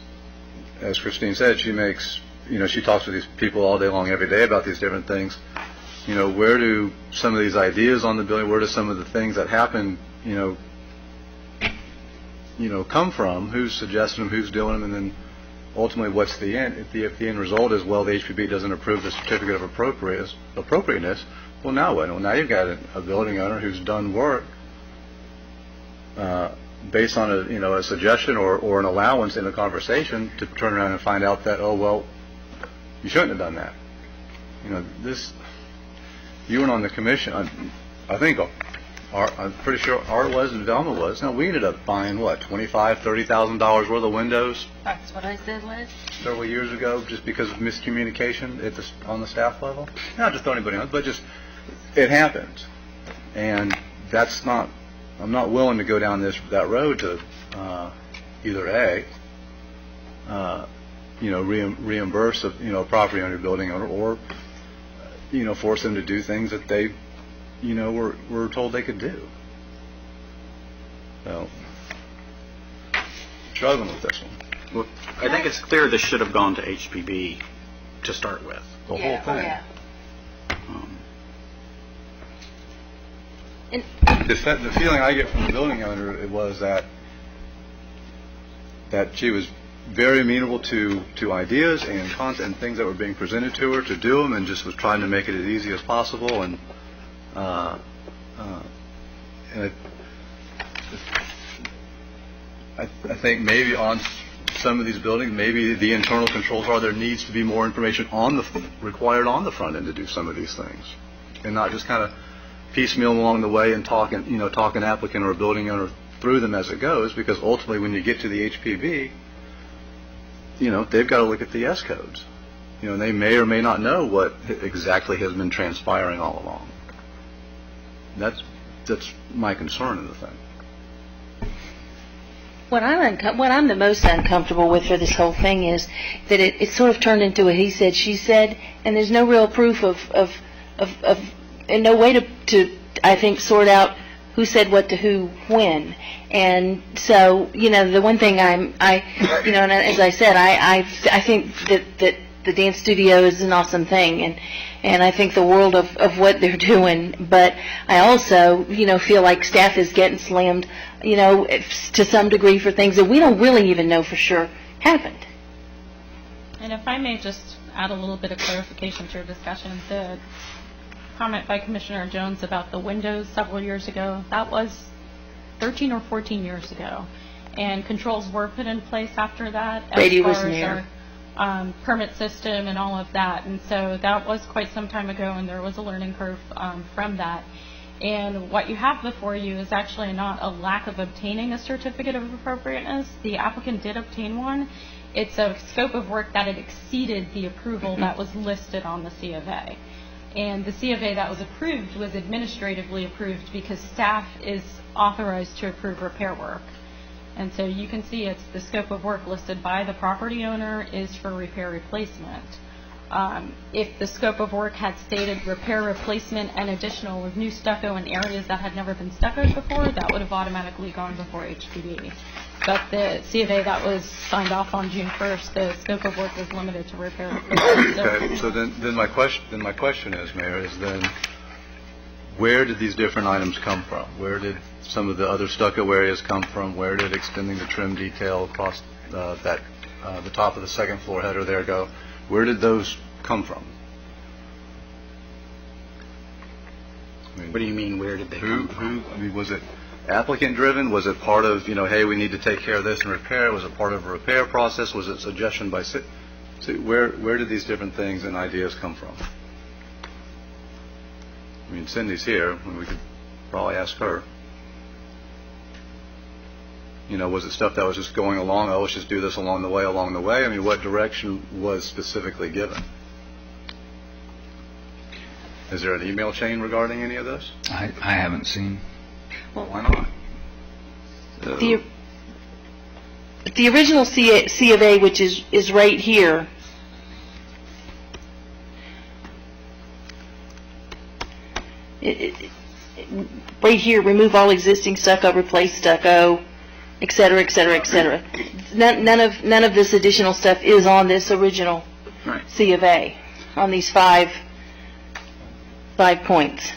as Christine said, she makes, she talks with these people all day long, every day about these different things. Where do some of these ideas on the building, where do some of the things that happen, come from? Who's suggesting them, who's doing them, and then ultimately what's the end? If the end result is, well, the HPB doesn't approve the certificate of appropriateness, well, now what? Well, now you've got a building owner who's done work based on a suggestion or an allowance in a conversation to turn around and find out that, oh, well, you shouldn't have done that. You weren't on the commission. I think I'm pretty sure Art was and Velma was. Now, we ended up buying, what, $25,000, $30,000 worth of windows? That's what I said, Liz. Several years ago, just because of miscommunication on the staff level. Not just throwing anybody on, but just, it happens. And that's not, I'm not willing to go down that road to either reimburse a property owner, building owner, or force them to do things that they were told they could do. So, struggling with this one. Well, I think it's clear this should have gone to HPB to start with. The whole thing. Yeah. The feeling I get from the building owner was that she was very amenable to ideas and content and things that were being presented to her to do them, and just was trying to make it as easy as possible. And I think maybe on some of these buildings, maybe the internal controls are there needs to be more information required on the front end to do some of these things, and not just kind of piecemeal along the way and talking applicant or a building owner through them as it goes, because ultimately when you get to the HPB, they've got to look at the S codes. And they may or may not know what exactly has been transpiring all along. That's my concern in the thing. What I'm the most uncomfortable with for this whole thing is that it sort of turned into a he said, she said, and there's no real proof of and no way to I think sort out who said what to who when. And so, the one thing and as I said, I think that the dance studio is an awesome thing, and I think the world of what they're doing. But I also, feel like staff is getting slammed, to some degree for things that we don't really even know for sure happened. And if I may just add a little bit of clarification to your discussion, the comment by Commissioner Jones about the windows several years ago, that was 13 or 14 years ago. And controls were put in place after that Brady as far was as mayor. our permit system and all of that. And so that was quite some time ago, and there was a learning curve from that. And what you have before you is actually not a lack of obtaining a certificate of appropriateness. The applicant did obtain one. It's a scope of work that had exceeded the approval that was listed on the C of A. And the C of A that was approved was administratively approved because staff is authorized to approve repair work. And so you can see it's the scope of work listed by the property owner is for repair replacement. If the scope of work had stated repair replacement and additional with new stucco in areas that had never been stuccoed before, that would have automatically gone before HPD. But the C of A that was signed off on June 1st, the scope of work was limited to repair replacement. Okay, so then my question is, Mayor, is then where did these different items come from? Where did some of the other stucco areas come from? Where did extending the trim detail across the top of the second floor header there go? Where did those come from? What do you mean, where did they come from? I mean, was it applicant driven? Was it part of, hey, we need to take care of this and repair? Was it part of a repair process? Was it suggestion by where did these different things and ideas come from? I mean, Cindy's here. We could probably ask her. Was it stuff that was just going along, let's just do this along the way? I mean, what direction was specifically given? Is there an email chain regarding any of this? I haven't seen. Well, why not? The original C of A, which is right here, right here, remove all existing stucco, replace stucco, et cetera, et cetera, et cetera. None of this additional stuff is on this original C of A, on these five points.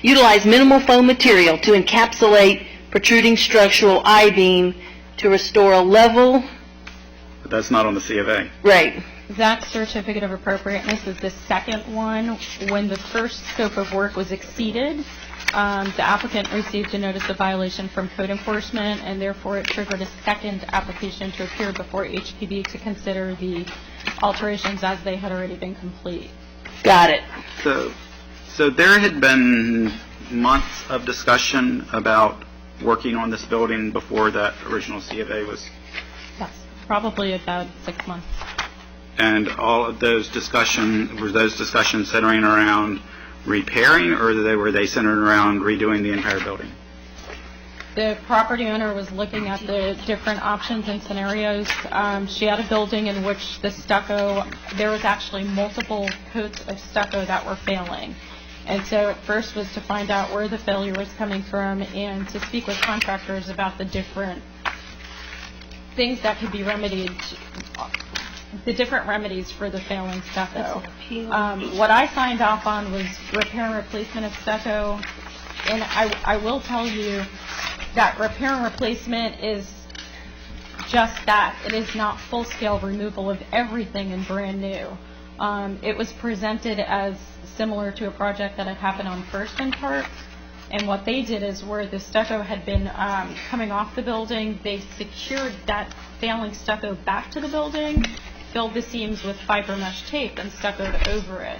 Utilize minimal foam material to encapsulate protruding structural I-beam to restore a level. But that's not on the C of A. Right. That certificate of appropriateness is the second one. When the first scope of work was exceeded, the applicant received a notice of violation from code enforcement, and therefore it triggered a second application to appear before HPB to consider the alterations as they had already been complete. Got it. So there had been months of discussion about working on this building before that original C of A was... Yes, probably about 6 months. And all of those discussions centering around repairing, or were they centered around redoing the entire building? The property owner was looking at the different options and scenarios. She had a building in which the stucco, there was actually multiple coats of stucco that were failing. And so at first was to find out where the failure was coming from and to speak with contractors about the different things that could be remedied, the different remedies for the failing stucco. What I signed off on was repair and replacement of stucco, and I will tell you that repair and replacement is just that. It is not full-scale removal of everything and brand new. It was presented as similar to a project that had happened on First and Park, and what they did is where the stucco had been coming off the building, they secured that failing stucco back to the building, filled the seams with fiber mesh tape, and stuccoed over it.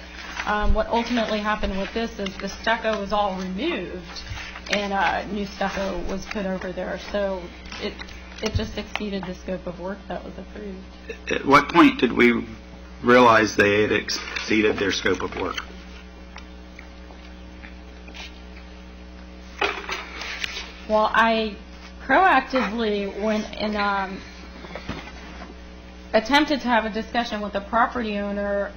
What ultimately happened with this is the stucco was all removed, and new stucco was put over there. So it just exceeded the scope of work that was approved. At what point did we realize they had exceeded their scope of work? Well, I proactively went and attempted to have a discussion with the property owner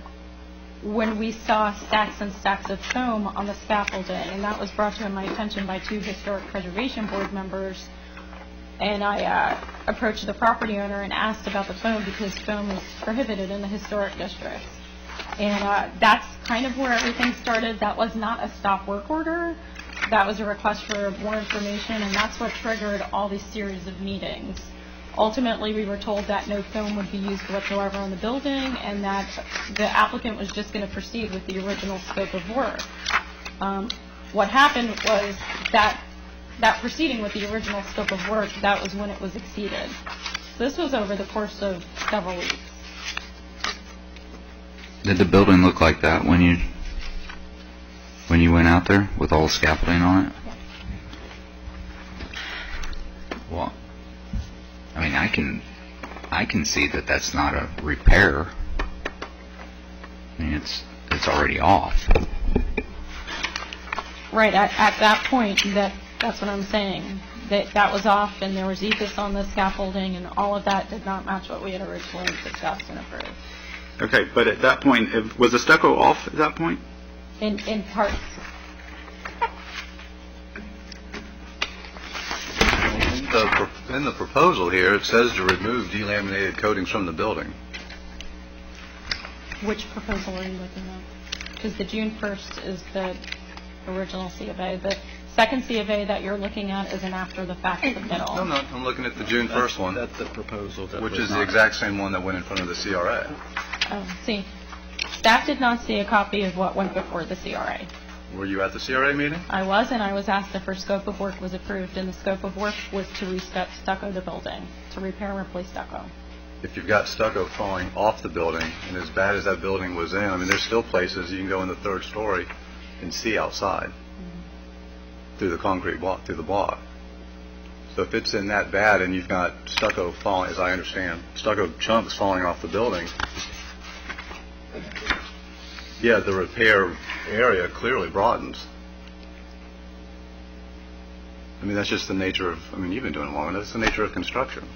when we saw stacks and stacks of foam on the scaffolding, and that was brought to my attention by two historic preservation board members And I approached the property owner and asked about the foam because foam is prohibited in the historic districts. And that's kind of where everything started. That was not a stop work order. That was a request for more information, and that's what triggered all these series of meetings. Ultimately, we were told that no foam would be used whatsoever on the building, and that the applicant was just going to proceed with the original scope of work. What happened was that proceeding with the original scope of work, that was when it was exceeded. So this was over the course of several weeks. Did the building look like that when you went out there with all the scaffolding on it? Yeah. Well, I mean, I can see that that's not a repair. I mean, it's already off. Right, at that point, that's what I'm saying. That was off, and there was ethos on the scaffolding, and all of that did not match what we had originally discussed and approved. Okay, but at that point, was the stucco off at that point? In parts. In the proposal here, it says to remove delaminated coatings from the building. Which proposal are you looking at? Because the June 1st is the original C of A. The second C of A that you're looking at is an after-the-fact submittal. No, I'm looking at the June 1st one. That's the proposal. Which is the exact same one that went in front of the CRA. See, staff did not see a copy of what went before the CRA. Were you at the CRA meeting? I was, and I was asked if her scope of work was approved, and the scope of work was to stucco the building, to repair and replace stucco. If you've got stucco falling off the building, and as bad as that building was in, I mean, there's still places you can go in the third story and see outside through the concrete block, through the block. So if it's in that bad and you've got stucco falling, as I understand, stucco chunks falling off the building, yeah, the repair area clearly broadens. I mean, that's just the nature of, I mean, you've been doing it long enough, that's the nature of construction.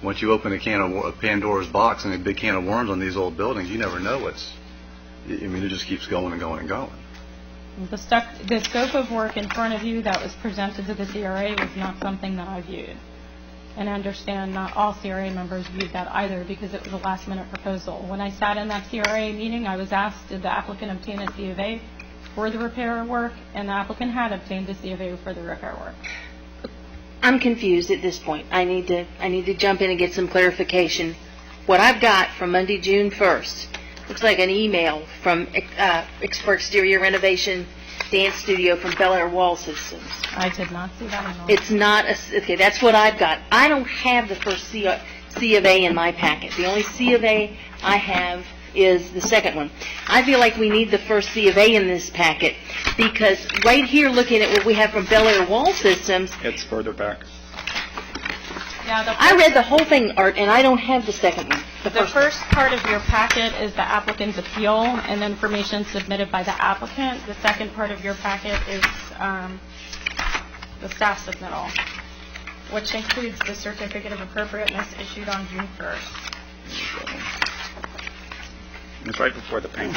Once you open a Pandora's box and a big can of worms on these old buildings, you never know I mean, it just keeps going and going and going. The scope of work in front of you that was presented to the CRA was not something that I viewed. And I understand not all CRA members viewed that either because it was a last-minute proposal. When I sat in that CRA meeting, I was asked, did the applicant obtain a C of A for the repair work? And the applicant had obtained a C of A for the repair work. I'm confused at this point. I need to jump in and get some clarification. What I've got from Monday, June 1st, looks like an email from for exterior renovation dance studio from Bel Air Wall Systems. I did not see that at all. It's not okay, that's what I've got. I don't have the first C of A in my packet. The only C of A I have is the second one. I feel like we need the first C of A in this packet because right here, looking at what we have from Bel Air Wall Systems, It's further back. Yeah, I read the whole thing, Art, and I don't have the second one. The first part of your packet is the applicant's appeal and the information submitted by the applicant. The second part of your packet is the staff submittal, which includes the certificate of appropriateness issued on June 1st. It's right before the paint.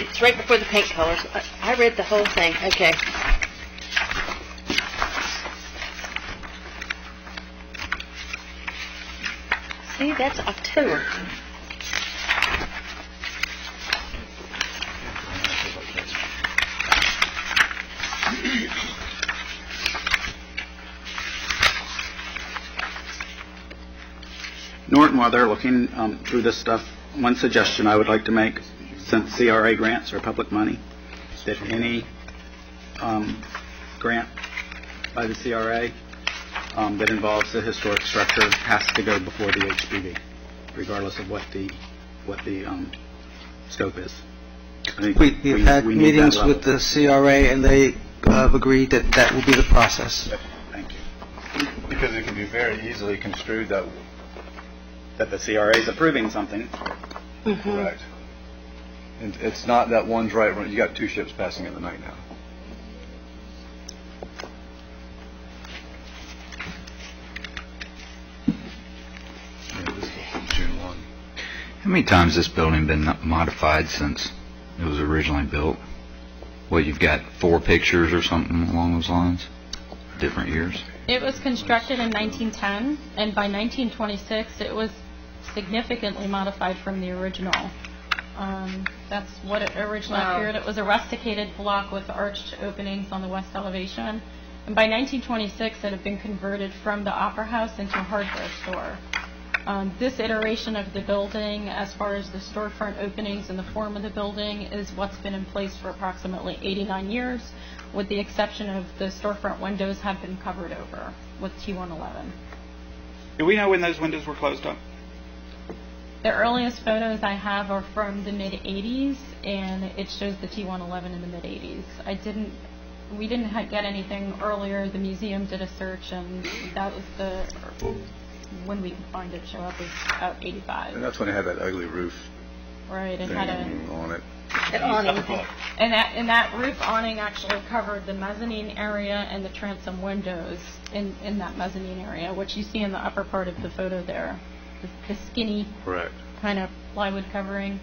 It's right before the paint colors. I read the whole thing. Okay. See, that's October. Norton, while they're looking through this stuff, one suggestion I would like to make, since CRA grants are public money, that any grant by the CRA that involves the historic structure has to go before the HPV, regardless of what the scope is. I think We've had we need that meetings level. with the CRA, and they have agreed that that will be the process. Thank you. Because it can be very easily construed that That the CRA is approving something. correct. And it's not that one's right, you got two ships passing in the night now. Yeah, this is June 1. How many times has this building been modified since it was originally built? Well, you've got 4 pictures or something along those lines? Different years? It was constructed in 1910, and by 1926, it was significantly modified from the original. That's what it originally appeared. It was a rusticated block with arched openings on the west elevation. And by 1926, it had been converted from the Opera House into a hardware store. This iteration of the building, as far as the storefront openings and the form of the building, is what's been in place for approximately 89 years, with the exception of the storefront windows have been covered over with T111. Do we know when those windows were closed up? The earliest photos I have are from the mid-'80s, and it shows the T111 in the mid-'80s. We didn't get anything earlier. The museum did a search, and that was when we could find it show up was about 85. And that's when it had that ugly roof Right, it thing had on it. An awning. and that roof awning actually covered the mezzanine area and the transom windows in that mezzanine area, which you see in the upper part of the photo there. The skinny Correct. kind of plywood covering.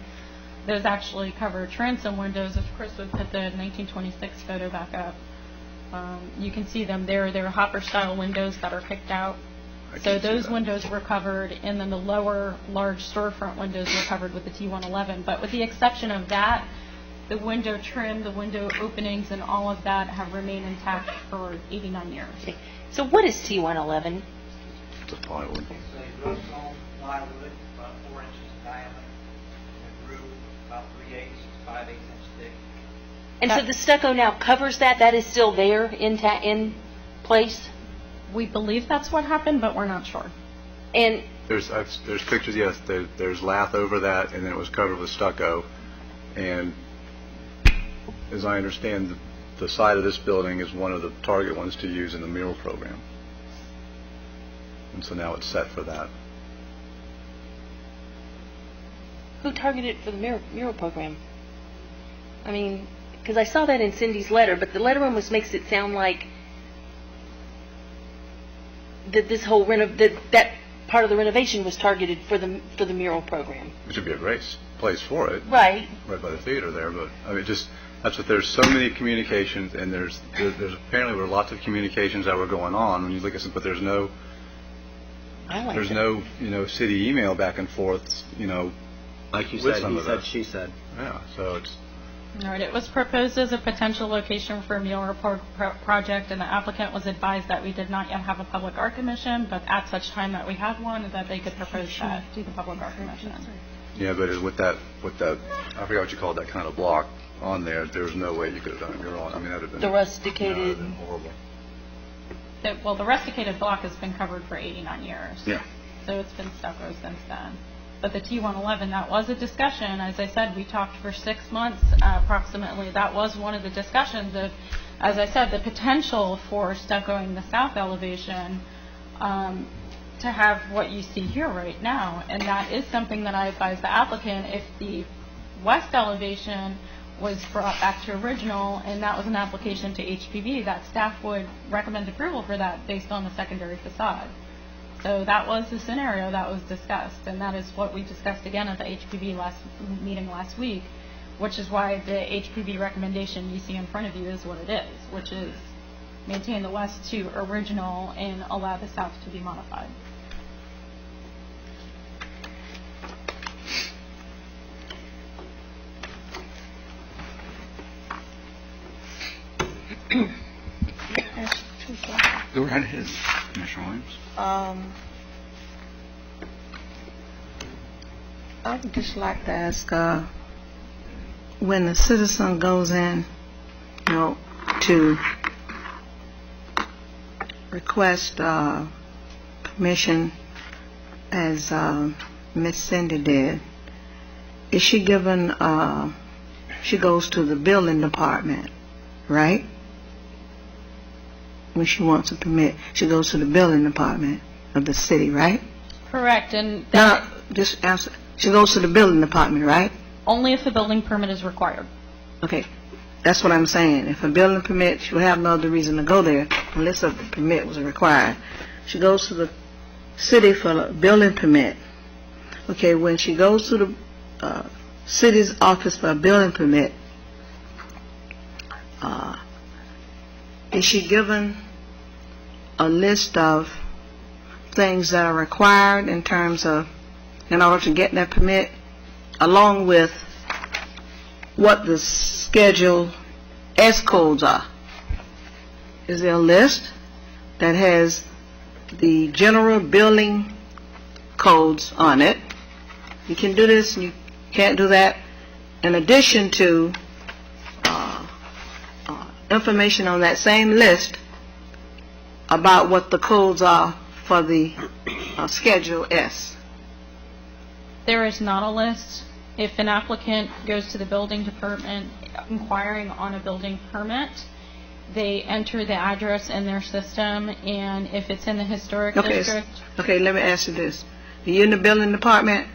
Those actually cover transom windows. Of course, we put the 1926 photo back up. You can see them there. They're hopper-style windows that are kicked out. So those windows were covered, and then the lower large storefront windows were covered with the T111. But with the exception of that, the window trim, the window openings, and all of that have remained intact for 89 years. So what is T111? It's a plywood. It's a rough stone plywood, about 4 inches in diameter, and a roof about 3/8 to 5/8 inch thick. And so the stucco now covers that? That is still there in place? We believe that's what happened, but we're not sure. And There's pictures, yes, there's lath over that, and then it was covered with stucco. And as I understand, the side of this building is one of the target ones to use in the mural program. And so now it's set for that. who targeted it for the mural program? I mean, because I saw that in Cindy's letter, but the letter almost makes it sound like that this whole that part of the renovation was targeted for the mural program. Which would be a great place for it. Right. Right by the theater there, but I mean, that's what there's so many communications, and there's apparently there were lots of communications that were going on when you look at it, but there's no city email back and forth, like you with said, some he of said, that. she said. Yeah, so it's All right, it was proposed as a potential location for a mural project, and the applicant was advised that we did not yet have a public art commission, but at such time that we had one, that they could propose that to the public art commission. yeah, but with that I forgot what you called that kind of block on there. There was no way you could have done a mural. I mean, that would have been The rusticated. that would have been horrible. Well, the rusticated block has been covered for 89 years. Yeah. So it's been stucco since then. But the T111, that was a discussion. As I said, we talked for 6 months approximately. That was one of the discussions of, as I said, the potential for stuccoing the south elevation to have what you see here right now. And that is something that I advised the applicant. If the west elevation was brought back to original, and that was an application to HPV, that staff would recommend approval for that based on the secondary facade. So that was the scenario that was discussed, and that is what we discussed again at the HPV meeting last week, which is why the HPV recommendation you see in front of you is what it is, which is maintain the west to original and allow the south to be modified. Go right ahead, Commissioner Williams. I would just like to ask, when a citizen goes in, to request permission, as Miss Cindy did, is she given? She goes to the building department, right? When she wants a permit, she goes to the building department of the city, right? Correct, and No, just answer. She goes to the building department, right? only if a building permit is required. Okay, that's what I'm saying. If a building permit, she would have no other reason to go there unless a permit was required. She goes to the city for a building permit. Okay, when she goes to the city's office for a building permit, is she given a list of things that are required in terms of, in order to get that permit, along with what the Schedule S codes are? Is there a list that has the general building codes on it? You can do this and you can't do that. In addition to information on that same list about what the codes are for the Schedule S. There is not a list. If an applicant goes to the building department inquiring on a building permit, they enter the address in their system, and if it's in the historic district... Okay, let me ask you this. Are you in the building department?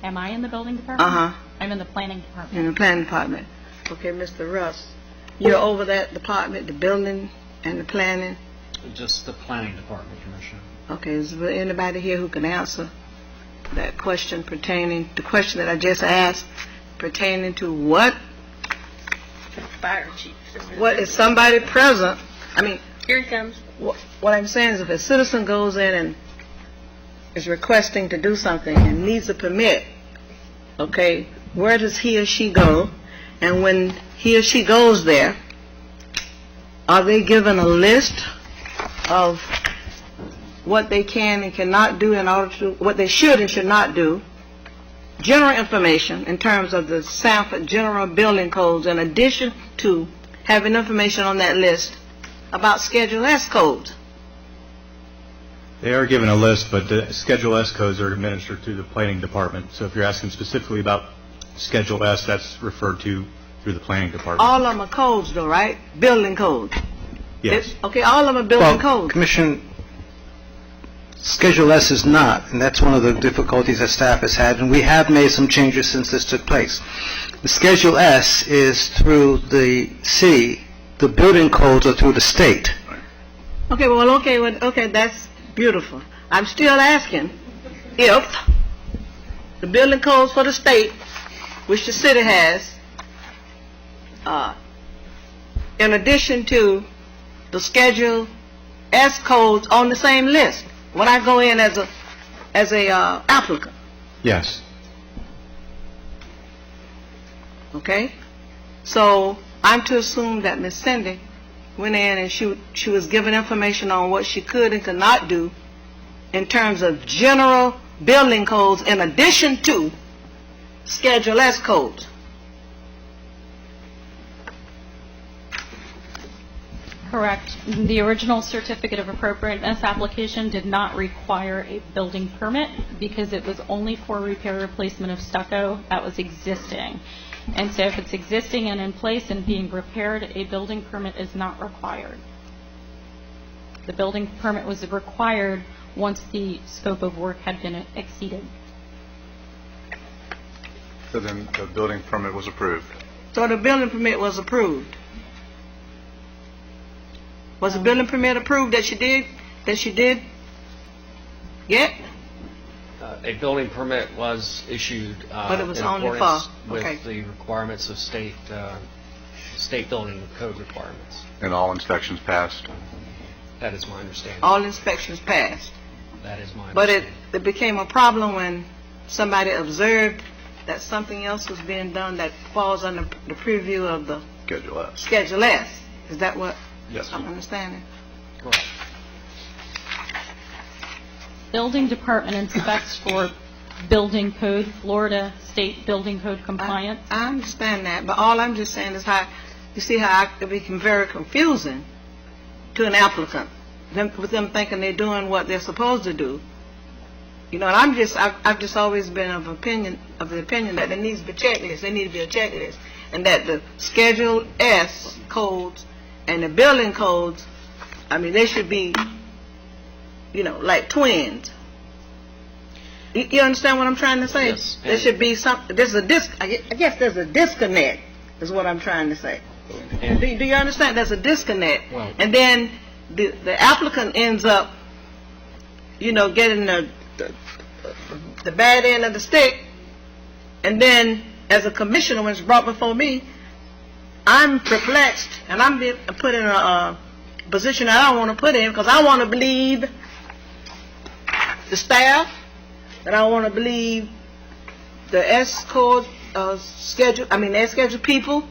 Am I in the building department? Uh-huh. I'm in the planning department. In the planning department. Okay, Mr. Russ, you're over that department, the building and the planning? Just the planning department, Commissioner. Okay, is there anybody here who can answer that question pertaining, the question that I just asked, pertaining to what? Fire chief. What is somebody present? I mean, Here he comes. what I'm saying is if a citizen goes in and is requesting to do something and needs a permit, okay, where does he or she go? And when he or she goes there, are they given a list of what they can and cannot do in order to, what they should and should not do? General information in terms of the Sanford general building codes, in addition to having information on that list about Schedule S codes. They are given a list, but the Schedule S codes are administered through the planning department. So if you're asking specifically about Schedule S, that's referred to through the planning department. All of them are codes though, right? Building codes. Yes. Okay, all of them are building codes. Commission, Schedule S is not, and that's one of the difficulties that staff has had, and we have made some changes since this took place. The Schedule S is through the city. The building codes are through the state. Okay, that's beautiful. I'm still asking if the building codes for the state, which the city has, in addition to the Schedule S codes on the same list, when I go in as a applicant, Yes. okay? So I'm to assume that Miss Cindy went in and she was given information on what she could and could not do in terms of general building codes in addition to Schedule S codes. Correct. The original certificate of appropriateness application did not require a building permit because it was only for repair replacement of stucco that was existing. And so if it's existing and in place and being repaired, a building permit is not required. The building permit was required once the scope of work had been exceeded. So then the building permit was approved. So the building permit was approved. Was the building permit approved that she did get? A building permit was issued But it was in only accordance for- with okay. the requirements of state building code requirements. And all inspections passed. That is my understanding. All inspections passed. That is my But understanding. it became a problem when somebody observed that something else was being done that falls under the preview of the Schedule S. Schedule S. Is that what Yes. I'm understanding? Correct. Building department inspects for building code, Florida state building code compliance. I understand that, but all I'm just saying is how, you see how it became very confusing to an applicant, with them thinking they're doing what they're supposed to do. You know, and I've just always been of the opinion that there needs to be a checklist. There needs to be a checklist, and that the Schedule S codes and the building codes, I mean, they should be, you know, like twins. You understand what I'm trying to say? Yes. There should be something. I guess there's a disconnect, is what I'm trying to say. And- Do you understand? There's a disconnect. Well- And then the applicant ends up, you know, getting the bad end of the stick. And then, as a commissioner, when it's brought before me, I'm perplexed, and I'm being put in a position that I don't want to put in, because I want to believe the staff, and I want to believe the S-code schedule people,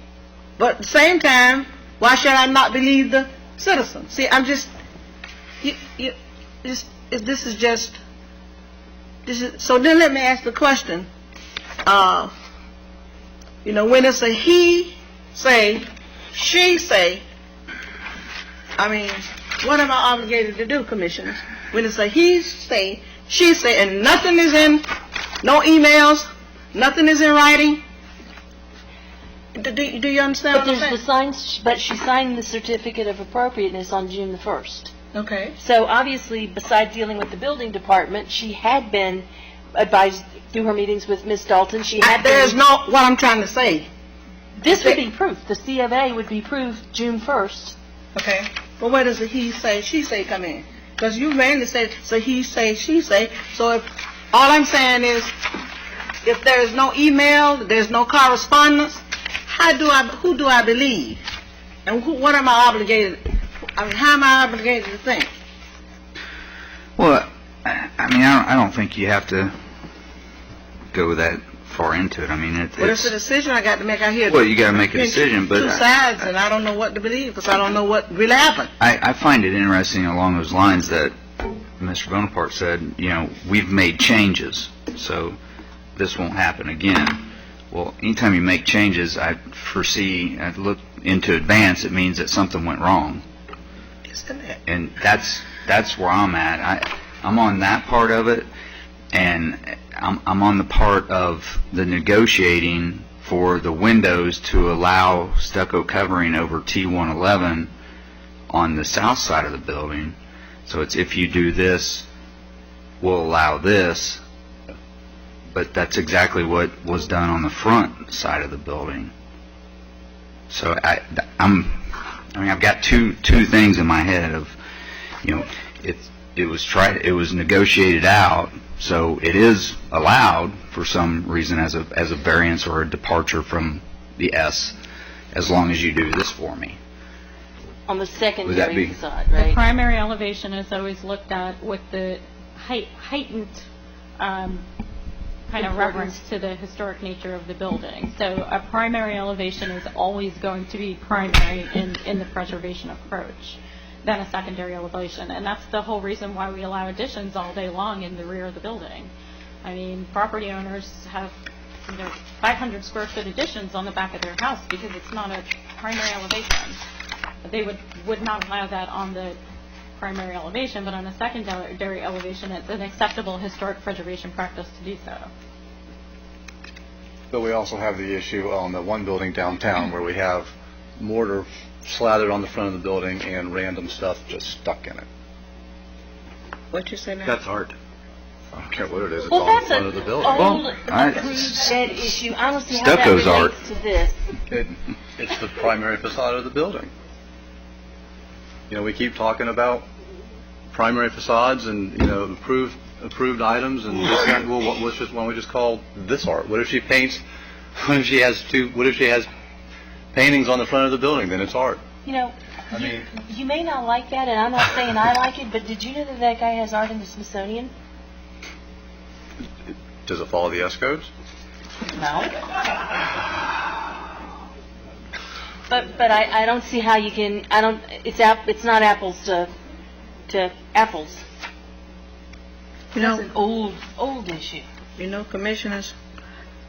but at the same time, why should I not believe the citizens? See, I'm just, so then let me ask the question, when it's a he say, she say, I mean, what am I obligated to do, commissioners? When it's a he say, she say, and nothing is in, no emails, nothing is in writing. Do you understand what I'm saying? But she signed the certificate of appropriateness on June the 1st. Okay. So obviously, besides dealing with the building department, she had been advised through her meetings with Ms. Dalton. There's no, what I'm trying to say. This would be proof. The C of A would be proof June 1st. Okay. Well, where does the he say, she say come in? Because you mainly said, so he say, she say. So if, all I'm saying is, if there is no email, there's no correspondence, who do I believe? And what am I obligated, how am I obligated to think? Well, I don't think you have to go that far into it. I mean, It's a decision I got to make out here. Well, you got to make a decision, but two sides, and I don't know what to believe because I don't know what really happened. I find it interesting along those lines that Mr. Bonaparte said, we've made changes, so this won't happen again. Well, anytime you make changes, I look into advance, it means that something went wrong. And that's where I'm at. I'm on that part of it, and I'm on the part of the negotiating for the windows to allow stucco covering over T111 on the south side of the building. So it's, if you do this, we'll allow this. But that's exactly what was done on the front side of the building. So I've got two things in my head of, it was negotiated out, so it is allowed for some reason as a variance or a departure from the S, as long as you do this for me. On the secondary facade, The right? primary elevation is always looked at with the heightened kind of reference to the historic nature of the building. So a primary elevation is always going to be primary in the preservation approach than a secondary elevation. And that's the whole reason why we allow additions all day long in the rear of the building. I mean, property owners have 500 square foot additions on the back of their house because it's not a primary elevation. They would not allow that on the primary elevation, but on a secondary elevation, it's an acceptable historic preservation practice to do so. But we also have the issue on the one building downtown where we have mortar slathered on the front of the building and random stuff just stuck in it. What you say now? That's art. I don't care what it is, it's Well, on the that's front of the building. old approved bed issue. I don't see how that Stucco's relates art. to this. It's the primary facade of the building. We keep talking about primary facades and, approved items and this, that. Well, why don't we just call this art? What if she paints, what if she has paintings on the front of the building? Then it's art. You may not like that, and I'm not saying I like it, but did you know that guy has art in the Smithsonian? Does it follow the S codes? No. But I don't see how you can, it's not apples to apples. That's an old issue. Commissioners,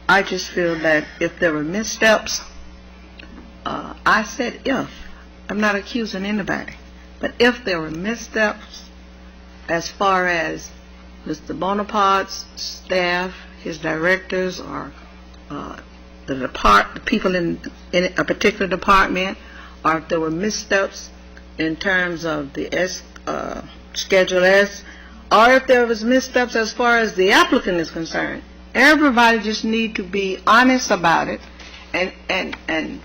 I just feel that if there were missteps, I said if, I'm not accusing anybody, but if there were missteps as far as Mr. Bonaparte's staff, his directors, or the people in a particular department, or if there were missteps in terms of the Schedule S, or if there was missteps as far as the applicant is concerned, everybody just need to be honest about it and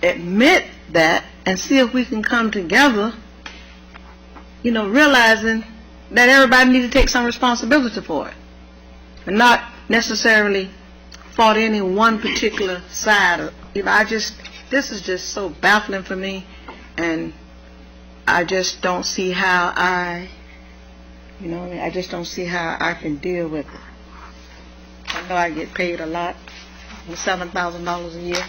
admit that and see if we can come together, realizing that everybody needs to take some responsibility for it and not necessarily fault any one particular side. This is just so baffling for me, and I just don't see how I just don't see how I can deal with it. I know I get paid a lot, $7,000 a year,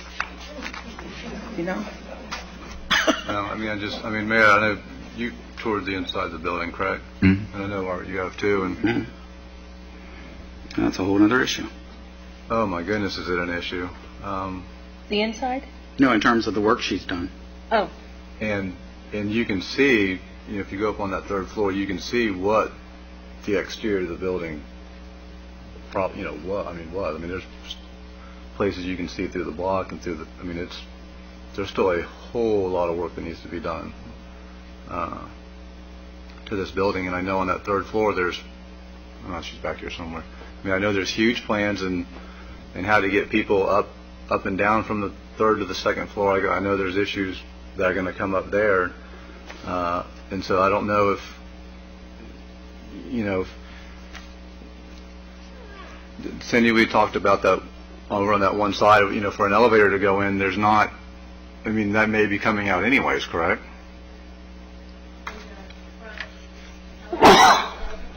No, Mayor, I know you toured the inside of the building, correct? Mm-hmm. And I know, Art, you have too, and That's a whole other issue. oh my goodness, is it an issue? The inside? No, in terms of the work she's done. Oh. And you can see, if you go up on that third floor, you can see what the exterior of the building was. There's places you can see through the block and through the, there's still a whole lot of work that needs to be done to this building. And I know on that third floor she's back here somewhere. I know there's huge plans and how to get people up and down from the third to the second floor. I know there's issues that are going to come up there. And so I don't know if Cindy, we talked about that over on that one side, for an elevator to go in, there's not, that may be coming out anyways, correct?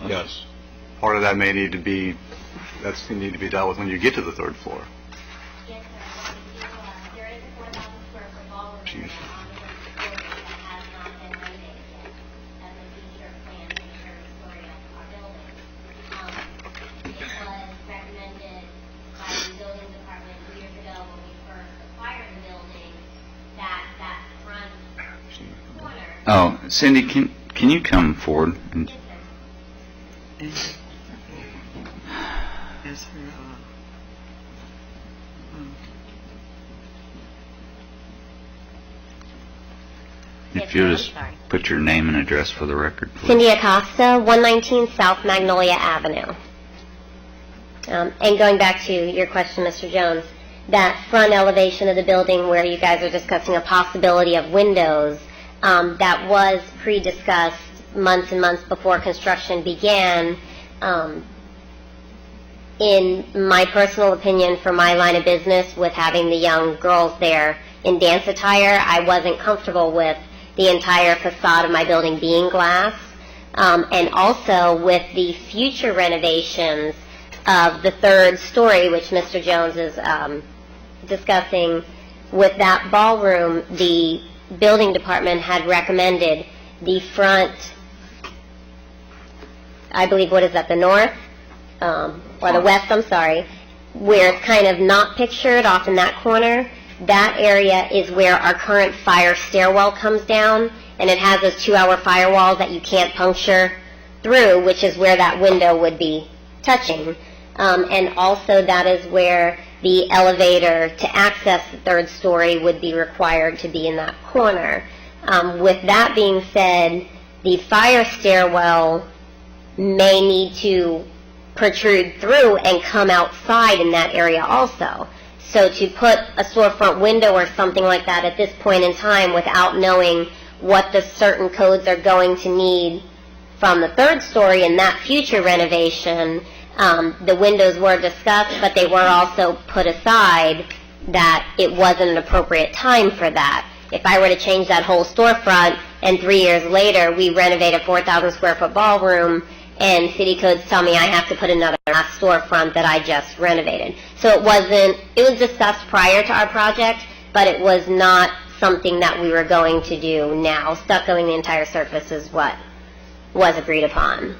Yes. Part of that may need to be, need to be dealt with when you get to the third floor. Yes, sir. There is a 4,000 square foot ballroom on the third story that has not been renovated yet. That's a future plan for the third story of our building. It was recommended by the building department years ago when we first acquired the building that front corner. Oh, Cindy, can you come forward? Yes, sir. If you'll just put your name and address for the record, please. Cindy Acosta, 119 South Magnolia Avenue. And going back to your question, Mr. Jones, that front elevation of the building where you guys are discussing a possibility of windows, that was pre-discussed months and months before construction began. In my personal opinion, for my line of business, with having the young girls there in dance attire, I wasn't comfortable with the entire facade of my building being glass. And also with the future renovations of the third story, which Mr. Jones is discussing, with that ballroom, the building department had recommended the front, I believe, what is that, the north? Or the west, I'm sorry, where it's kind of not pictured off in that corner. That area is where our current fire stairwell comes down, and it has those 2-hour firewalls that you can't puncture through, which is where that window would be touching. And also that is where the elevator to access the third story would be required to be in that corner. With that being said, the fire stairwell may need to protrude through and come outside in that area also. So to put a storefront window or something like that at this point in time without knowing what the certain codes are going to need from the third story in that future renovation, the windows were discussed, but they were also put aside that it wasn't an appropriate time for that. If I were to change that whole storefront and 3 years later we renovate a 4,000 square foot ballroom and city codes tell me I have to put another storefront that I just renovated. So it was discussed prior to our project, but it was not something that we were going to do now. Stuccoing the entire surface is what was agreed upon.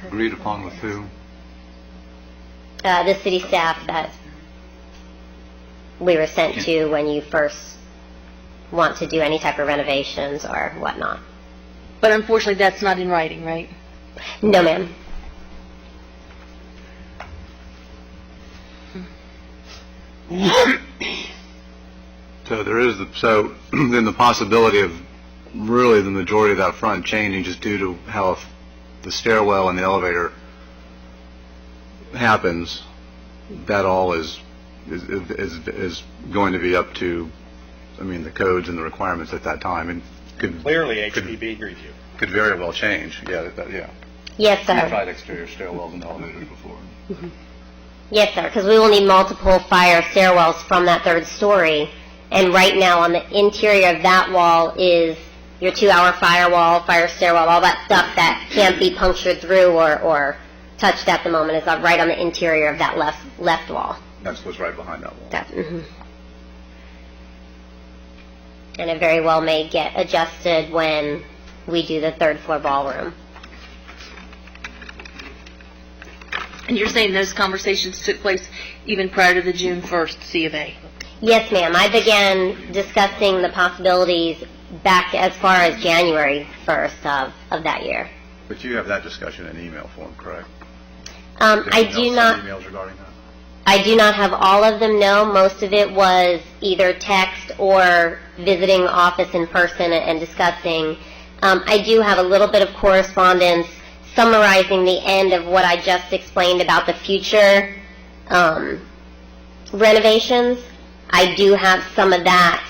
Agreed upon with who? The city staff that we were sent to when you first want to do any type of renovations or whatnot. But unfortunately, that's not in writing, right? No, ma'am. So there is then the possibility of really the majority of that front changing just due to how the stairwell and the elevator happens. That all is going to be up to, the codes and the requirements at that time, and Clearly, HPB agreed to you. could very well change. Yeah, yeah. Yes, sir. We've tried exterior stairwells and elevators before. Yes, sir, because we will need multiple fire stairwells from that third story And right now on the interior of that wall is your 2-hour firewall, fire stairwell, all that stuff that can't be punctured through or touched at the moment is right on the interior of that left wall. That's what's right behind that wall. And it very well may get adjusted when we do the 3rd floor ballroom. And you're saying those conversations took place even prior to the June 1st C of A? Yes, ma'am. I began discussing the possibilities back as far as January 1st of that year. But you have that discussion in email form, correct? I do not. Emails regarding that? I do not have all of them, no. Most of it was either text or visiting office in person and discussing. I do have a little bit of correspondence summarizing the end of what I just explained about the future renovations. I do have some of that.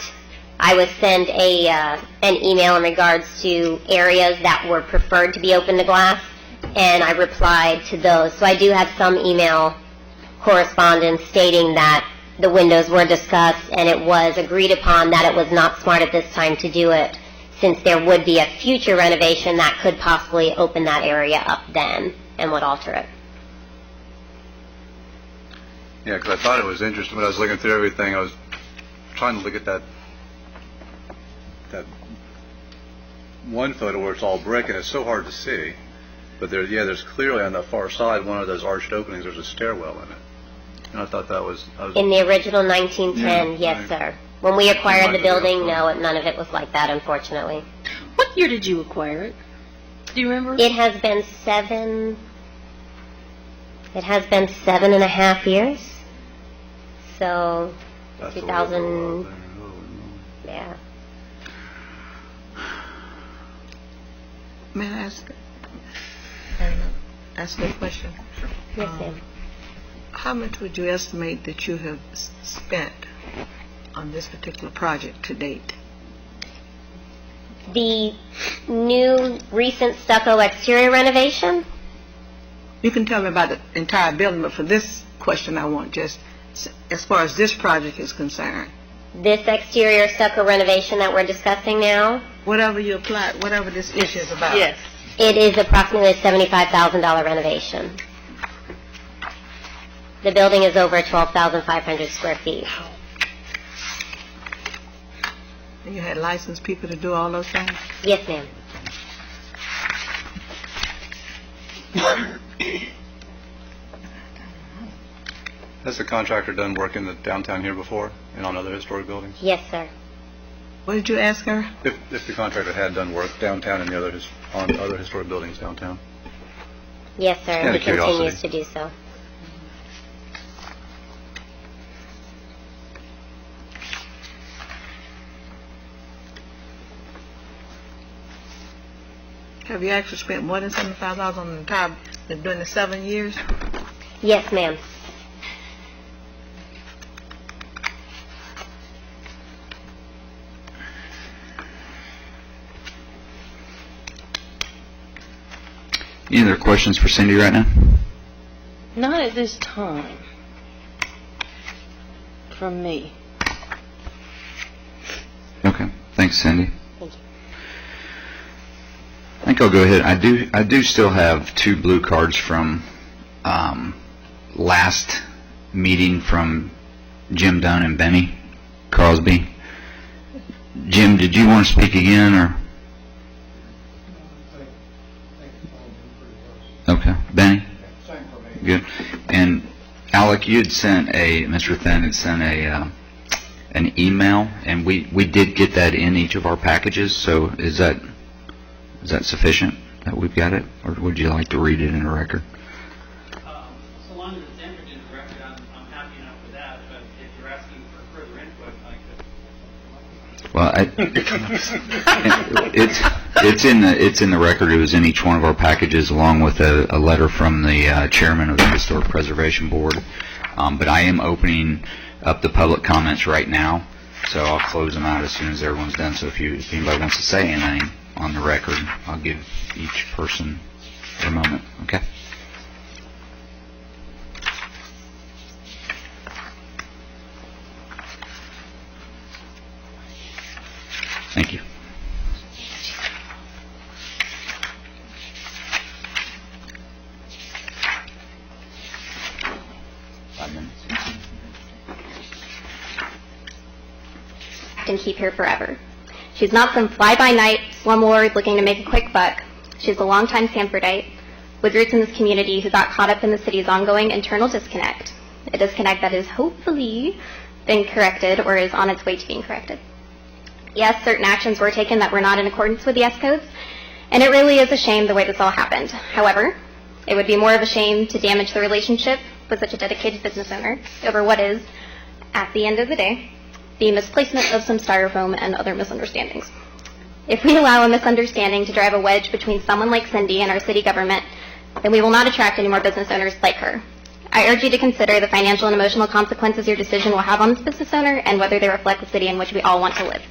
I was sent an email in regards to areas that were preferred to be open to glass, and I replied to those. So I do have some email correspondence stating that the windows were discussed and it was agreed upon that it was not smart at this time to do it, since there would be a future renovation that could possibly open that area up then and would alter it. Yeah, because I thought it was interesting when I was looking through everything. I was trying to look at that one photo where it's all brick, and it's so hard to see. But there's clearly on the far side, one of those arched openings, there's a stairwell in it. And I thought that was... In the original 1910, yes, right. sir. When we acquired the building, no, none of it was like that, unfortunately. What year did you acquire it? Do you remember? It has been 7.5 years. So, That's 2000, yeah. May I ask a question? Yes, ma'am. How much would you estimate that you have spent on this particular project to date? The new recent stucco exterior renovation? You can tell me about the entire building, but for this question I want just as far as this project is concerned. This exterior stucco renovation that we're discussing now? Whatever you apply, whatever this issue is about. Yes. It is approximately a $75,000 renovation. The building is over 12,500 square feet. And you had licensed people to do all those things? Yes, ma'am. Has the contractor done work in the downtown here before and on other historic buildings? Yes, sir. What did you ask her? If the contractor had done work downtown and on other historic buildings downtown? Yes, sir, and Out he of curiosity. continues to do so. Have you actually spent more than $75,000 on the entire during the 7 years? Yes, ma'am. Any other questions for Cindy right now? Not at this time. From me. Okay. Thanks, Cindy. Thank you. I think I'll go ahead. I do still have 2 blue cards from last meeting from Jim Dunn and Benny Crosby. Jim, did you want to speak again, or? Okay. Benny? Good. And Alec, you had sent Mr. Thin had sent an email, and we did get that in each of our packages, so is that sufficient that we've got it, or would you like to read it in the record? So long as it's entered in the record, I'm happy enough with that, but if you're asking for further input, Well, it's in the record. It was in each one of our packages, along with a letter from the chairman of the Historic Preservation Board. But I am opening up the public comments right now, so I'll close them out as soon as everyone's done. So if anybody wants to say anything on the record, I'll give each person a moment. Okay. and keep here forever. She's not some fly-by-night slumlord looking to make a quick buck. She's a longtime Sanfordite with roots in this community who got caught up in the city's ongoing internal disconnect, a disconnect that has hopefully been corrected or is on its way to being corrected. Yes, certain actions were taken that were not in accordance with the S codes, and it really is a shame the way this all happened. However, it would be more of a shame to damage the relationship with such a dedicated business owner over what is, at the end of the day, the misplacement of some styrofoam and other misunderstandings. If we allow a misunderstanding to drive a wedge between someone like Cindy and our city government, then we will not attract any more business owners like her. I urge you to consider the financial and emotional consequences your decision will have on this business owner and whether they reflect the city in which we all want to live.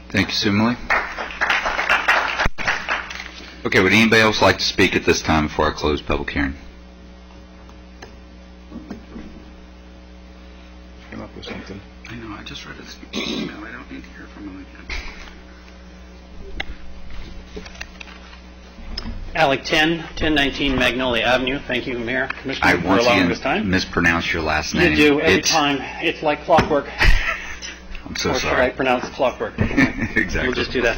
Thank you, Sumali. Okay, would anybody else like to speak at this time before I close public hearing? Came up with something. I know, I just read his email. I don't need to hear from him again. Alec 1019 Magnolia Avenue. Thank you, Mayor, I Commissioner, for once allowing again this time. mispronounce your last name. You do every time. It's like clockwork. I'm so or should sorry. I pronounce clockwork? Exactly. We'll just do that.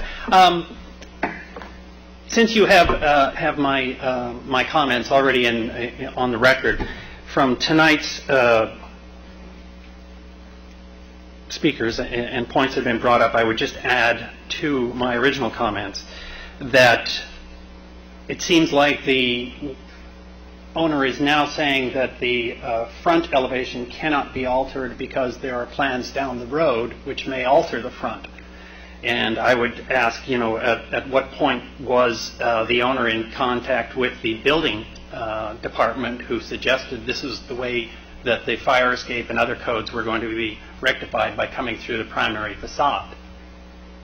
Since you have my comments already on the record from tonight's speakers and points that have been brought up, I would just add to my original comments that it seems like the owner is now saying that the front elevation cannot be altered because there are plans down the road which may alter the front. And I would ask, at what point was the owner in contact with the building department who suggested this is the way that the fire escape and other codes were going to be rectified by coming through the primary facade?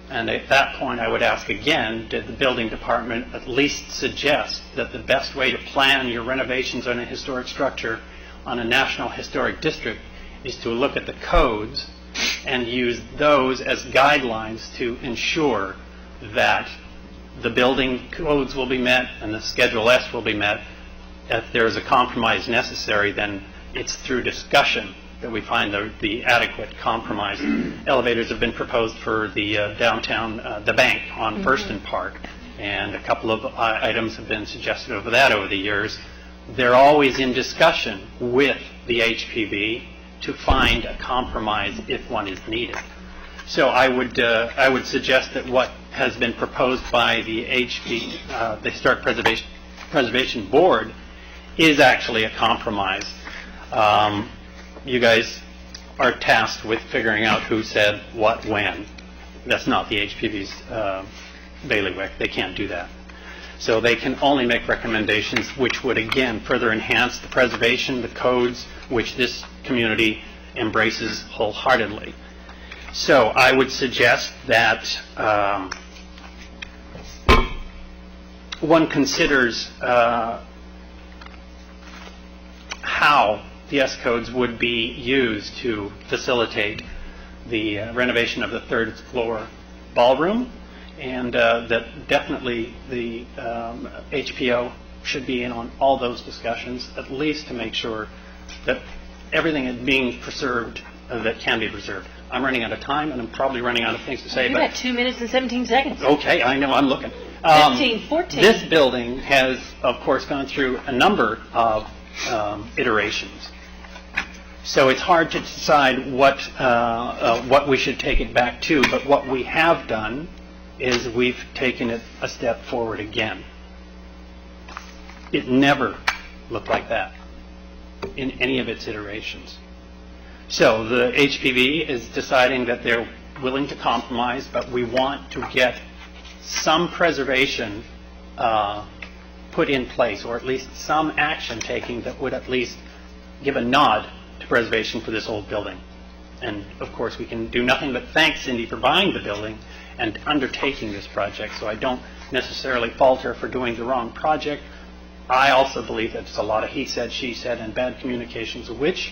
And at that point, I would ask again, did the building department at least suggest that the best way to plan your renovations on a historic structure on a national historic district is to look at the codes and use those as guidelines to ensure that the building codes will be met and the Schedule S will be met. If there is a compromise necessary, then it's through discussion that we find the adequate compromise. Elevators have been proposed for the downtown, the bank on First and Park, and a couple of items have been suggested over the years. They're always in discussion with the HPB to find a compromise if one is needed. So I would suggest that what has been proposed by the the Historic Preservation Board is actually a compromise. You guys are tasked with figuring out who said what when. That's not the HPB's bailiwick. They can't do that. So they can only make recommendations which would, again, further enhance the preservation, the codes, which this community embraces wholeheartedly. So I would suggest that one considers how the S codes would be used to facilitate the renovation of the third floor ballroom, and that definitely the HPO should be in on all those discussions, at least to make sure that everything is being preserved that can be preserved. I'm running out of time, and I'm probably running out of things to say. You got 2 minutes and 17 seconds. Okay, I know, I'm looking. 14. This building has, of course, gone through a number of iterations. So it's hard to decide what we should take it back to, but what we have done is we've taken it a step forward again. It never looked like that in any of its iterations. So the HPV is deciding that they're willing to compromise, but we want to get some preservation put in place, or at least some action taking that would at least give a nod to preservation for this old building. And of course we can do nothing but thank Cindy for buying the building and undertaking this project, so I don't necessarily fault her for doing the wrong project. I also believe that it's a lot of he said, she said, and bad communications, which,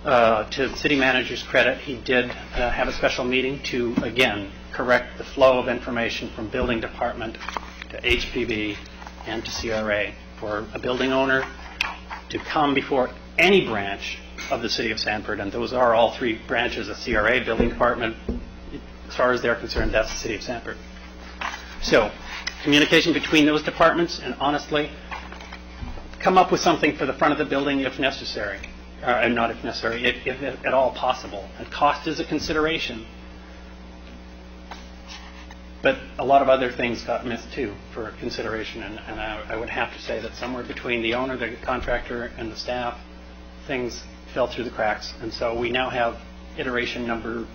to the city manager's credit, he did have a special meeting to, again, correct the flow of information from building department to HPB and to CRA. For a building owner to come before any branch of the City of Sanford, and those are all three branches, a CRA, Building Department. As far as they're concerned, that's the City of Sanford. So, communication between those departments, and honestly, come up with something for the front of the building if necessary, and not if necessary, if at all possible. And cost is a consideration. But a lot of other things got missed too for consideration, and I would have to say that somewhere between the owner, the contractor, and the staff, things fell through the cracks. And so we now have iteration number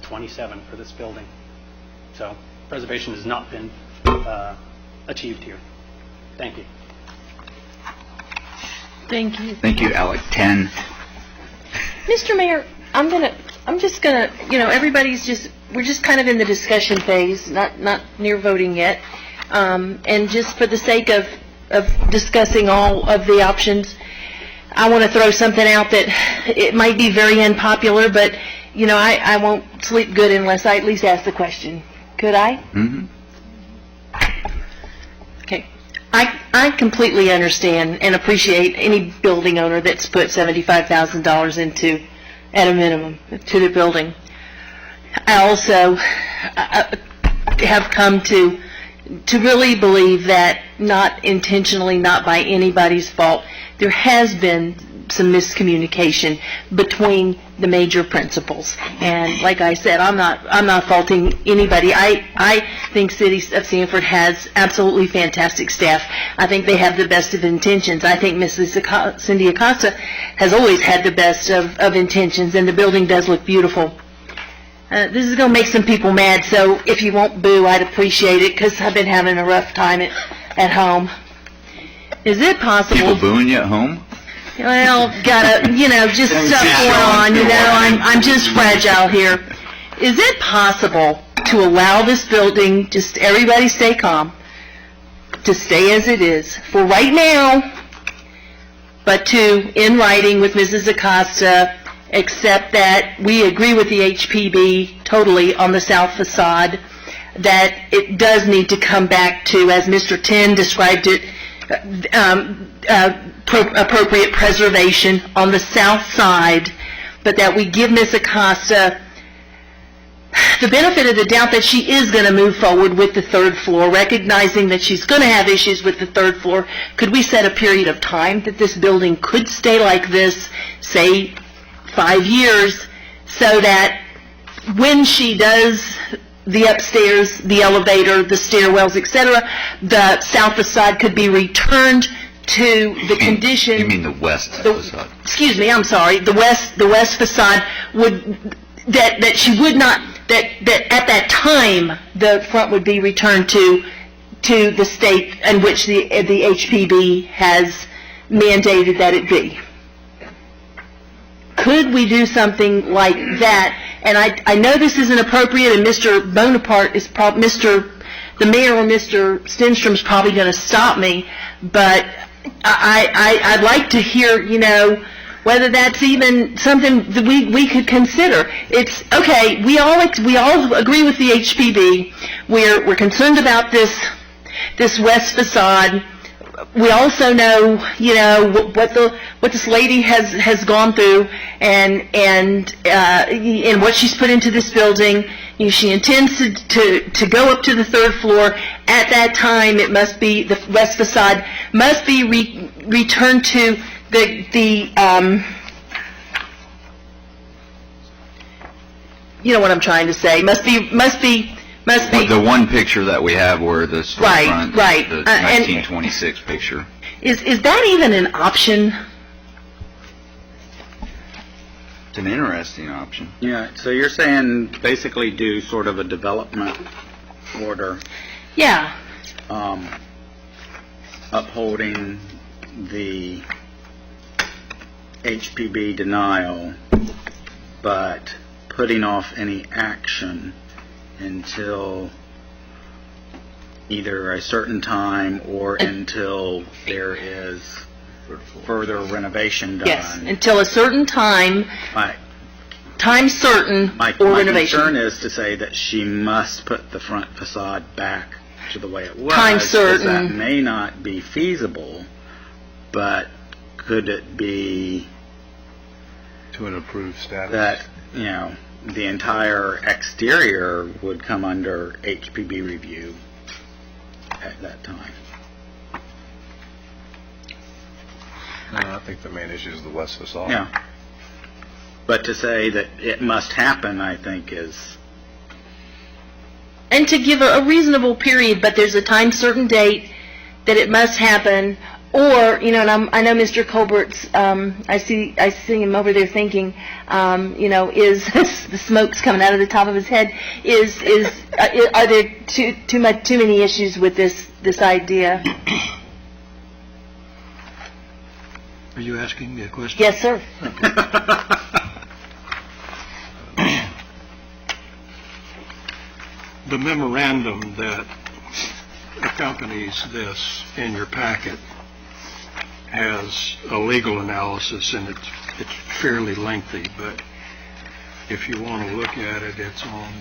27 for this building. So preservation has not been achieved here. Thank you. Thank you. Thank you, Alec. 10. Mr. Mayor, I'm just gonna, we're just kind of in the discussion phase, not near voting yet. And just for the sake of discussing all of the options, I want to throw something out that it might be very unpopular, but, I won't sleep good unless I at least ask the question. Could I? Mm-hmm. Okay. I completely understand and appreciate any building owner that's put $75,000 into, at a minimum, to the building. I also have come to really believe that, not intentionally, not by anybody's fault, there has been some miscommunication between the major principals. And like I said, I'm not faulting anybody. I think City of Sanford has absolutely fantastic staff. I think they have the best of intentions. I think Mrs. Cindy Acosta has always had the best of intentions, and the building does look beautiful. This is going to make some people mad, so if you won't boo, I'd appreciate it, because I've been having a rough time at home. Is it possible... People booing you at home? Well, just stuff going on, I'm just fragile here. Is it possible to allow this building, just everybody stay calm, to stay as it is for right now, but to, in writing with Mrs. Acosta, accept that we agree with the HPB totally on the south facade, that it does need to come back to, as Mr. Tin described it, appropriate preservation on the south side, but that we give Ms. Acosta the benefit of the doubt that she is going to move forward with the third floor, recognizing that she's going to have issues with the third floor. Could we set a period of time that this building could stay like this, say 5 years, so that when she does the upstairs, the elevator, the stairwells, etc., the south facade could be returned to the condition... You mean the west facade? Excuse me, I'm sorry. The west facade would... That she would not... That at that time, the front would be returned to the state in which the HPB has mandated that it be. Could we do something like that? And I know this isn't appropriate, and Mr. Bonaparte is the mayor or Mr. Stenstrom's probably going to stop me, but I'd like to hear, whether that's even something that we could consider. It's okay. We all agree with the HPB. We're concerned about this west facade. We also know, what this lady has gone through, and what she's put into this building. She intends to go up to the third floor. At that time, it must be the west facade must be returned to the you know what I'm trying to say. Must be. The one picture that we have where the storefront, right. The 1926 picture. Is that even an option? It's an interesting option. Yeah, so you're saying basically do sort of a development order. Yeah. Upholding the HPB denial, but putting off any action until either a certain time or until there is further renovation done. Yes, until a certain time, Right. time certain, My or renovation. concern is to say that she must put the front facade back to the way it was. Time 'cause certain. That may not be feasible, but could it be To an approved status. that, the entire exterior would come under HPB review at that time? No, I think the main issue is the west facade. Yeah. But to say that it must happen, I think, is... And to give a reasonable period, but there's a time certain date that it must happen, or, and I know Mr. Colbert's, I see him over there thinking, is the smoke's coming out of the top of his head, are there too many issues with this idea? Are you asking me a question? Yes, sir. The memorandum that accompanies this in your packet has a legal analysis, and it's fairly lengthy, but if you want to look at it, it's on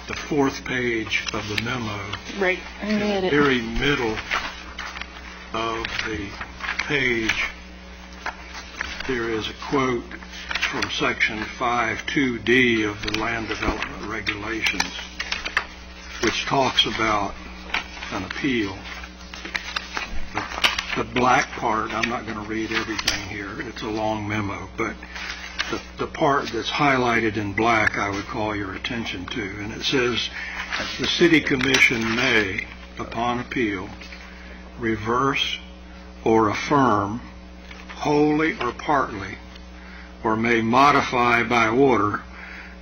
the fourth page of the memo. Right. In the very middle of the page, there is a quote from Section 5.2D of the Land Development Regulations, which talks about an appeal. The black part, I'm not going to read everything here, it's a long memo, but the part that's highlighted in black I would call your attention to, and it says, the City Commission may, upon appeal, reverse or affirm, wholly or partly, or may modify by order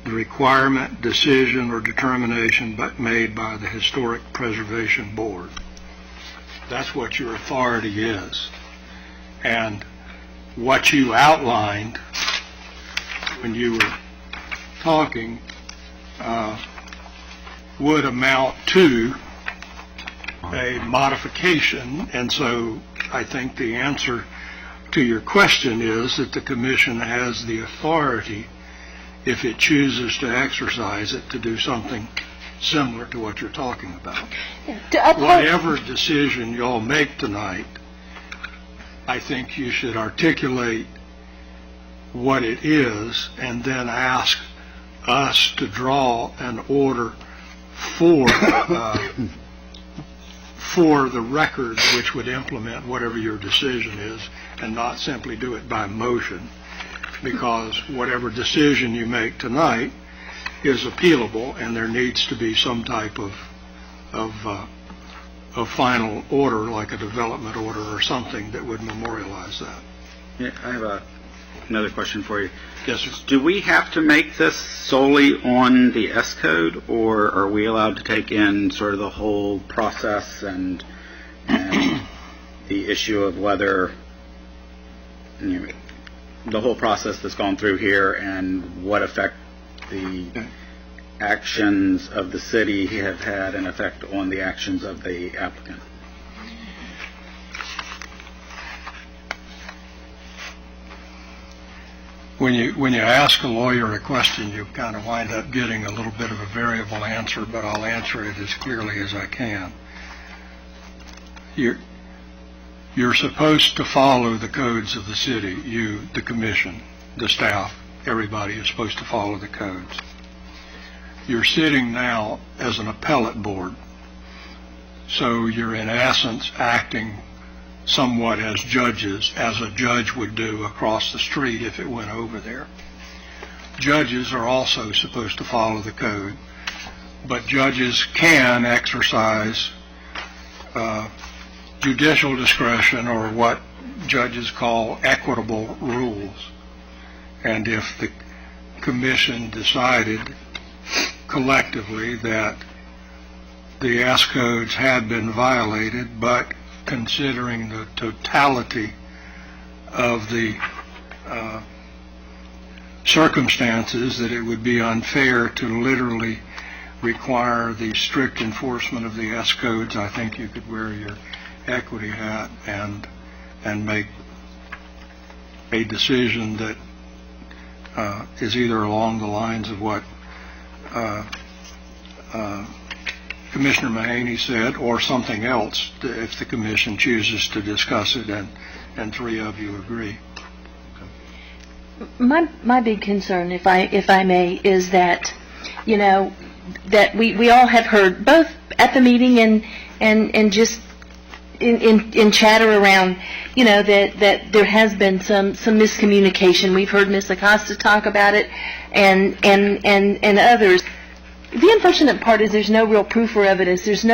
the requirement, decision, or determination made by the Historic Preservation Board. That's what your authority is. And what you outlined when you were talking would amount to a modification, and so I think the answer to your question is that the Commission has the authority, if it chooses to exercise it, to do something similar to what you're talking about. Whatever decision y'all make tonight, I think you should articulate what it is and then ask us to draw an order for the record which would implement whatever your decision is, and not simply do it by motion, because whatever decision you make tonight is appealable, and there needs to be some type of final order, like a development order or something that would memorialize that. Yeah, I have another question for you. Yes, sir. Do we have to make this solely on the S code, or are we allowed to take in sort of the whole process and the issue of whether the whole process that's gone through here and what effect the actions of the city have had an effect on the actions of the applicant? When you ask a lawyer a question, you kind of wind up getting a little bit of a variable answer, but I'll answer it as clearly as I can. You're supposed to follow the codes of the city. You, the commission, the staff, everybody is supposed to follow the codes. You're sitting now as an appellate board, so you're in essence acting somewhat as judges, as a judge would do across the street if it went over there. Judges are also supposed to follow the code, but judges can exercise judicial discretion, or what judges call equitable rules. And if the commission decided collectively that the S codes had been violated, but considering the totality of the circumstances, that it would be unfair to literally require the strict enforcement of the S codes, I think you could wear your equity hat and make a decision that is either along the lines of what Commissioner Mahaney said, or something else, if the commission chooses to discuss it and three of you agree. My big concern, if I may, is that, you know, that we all have heard, both at the meeting and just in chatter around, you know, that there has been some miscommunication. We've heard Ms. Acosta talk about it and others. The unfortunate part is there's no real proof or evidence. There's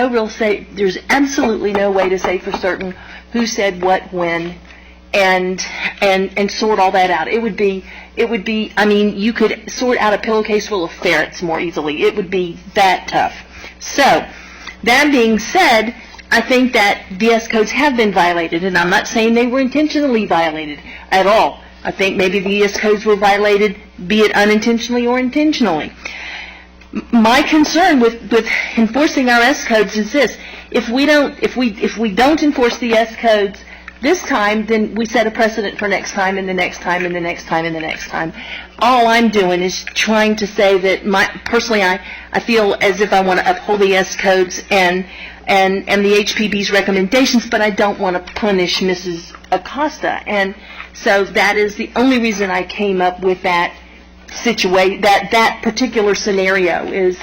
absolutely no way to say for certain who said what when and sort all that out. It would be, I mean, you could sort out a pillowcase full of ferrets more easily. It would be that tough. So, that being said, I think that VS codes have been violated, and I'm not saying they were intentionally violated at all. I think maybe VS codes were violated, be it unintentionally or intentionally. My concern with enforcing our S codes is this: if we don't enforce the S codes this time, then we set a precedent for next time and the next time and the next time and the next time. All I'm doing is trying to say that personally I feel as if I want to uphold the S codes and the HPB's recommendations, but I don't want to punish Mrs. Acosta. And so that is the only reason I came up with that situation, that particular scenario is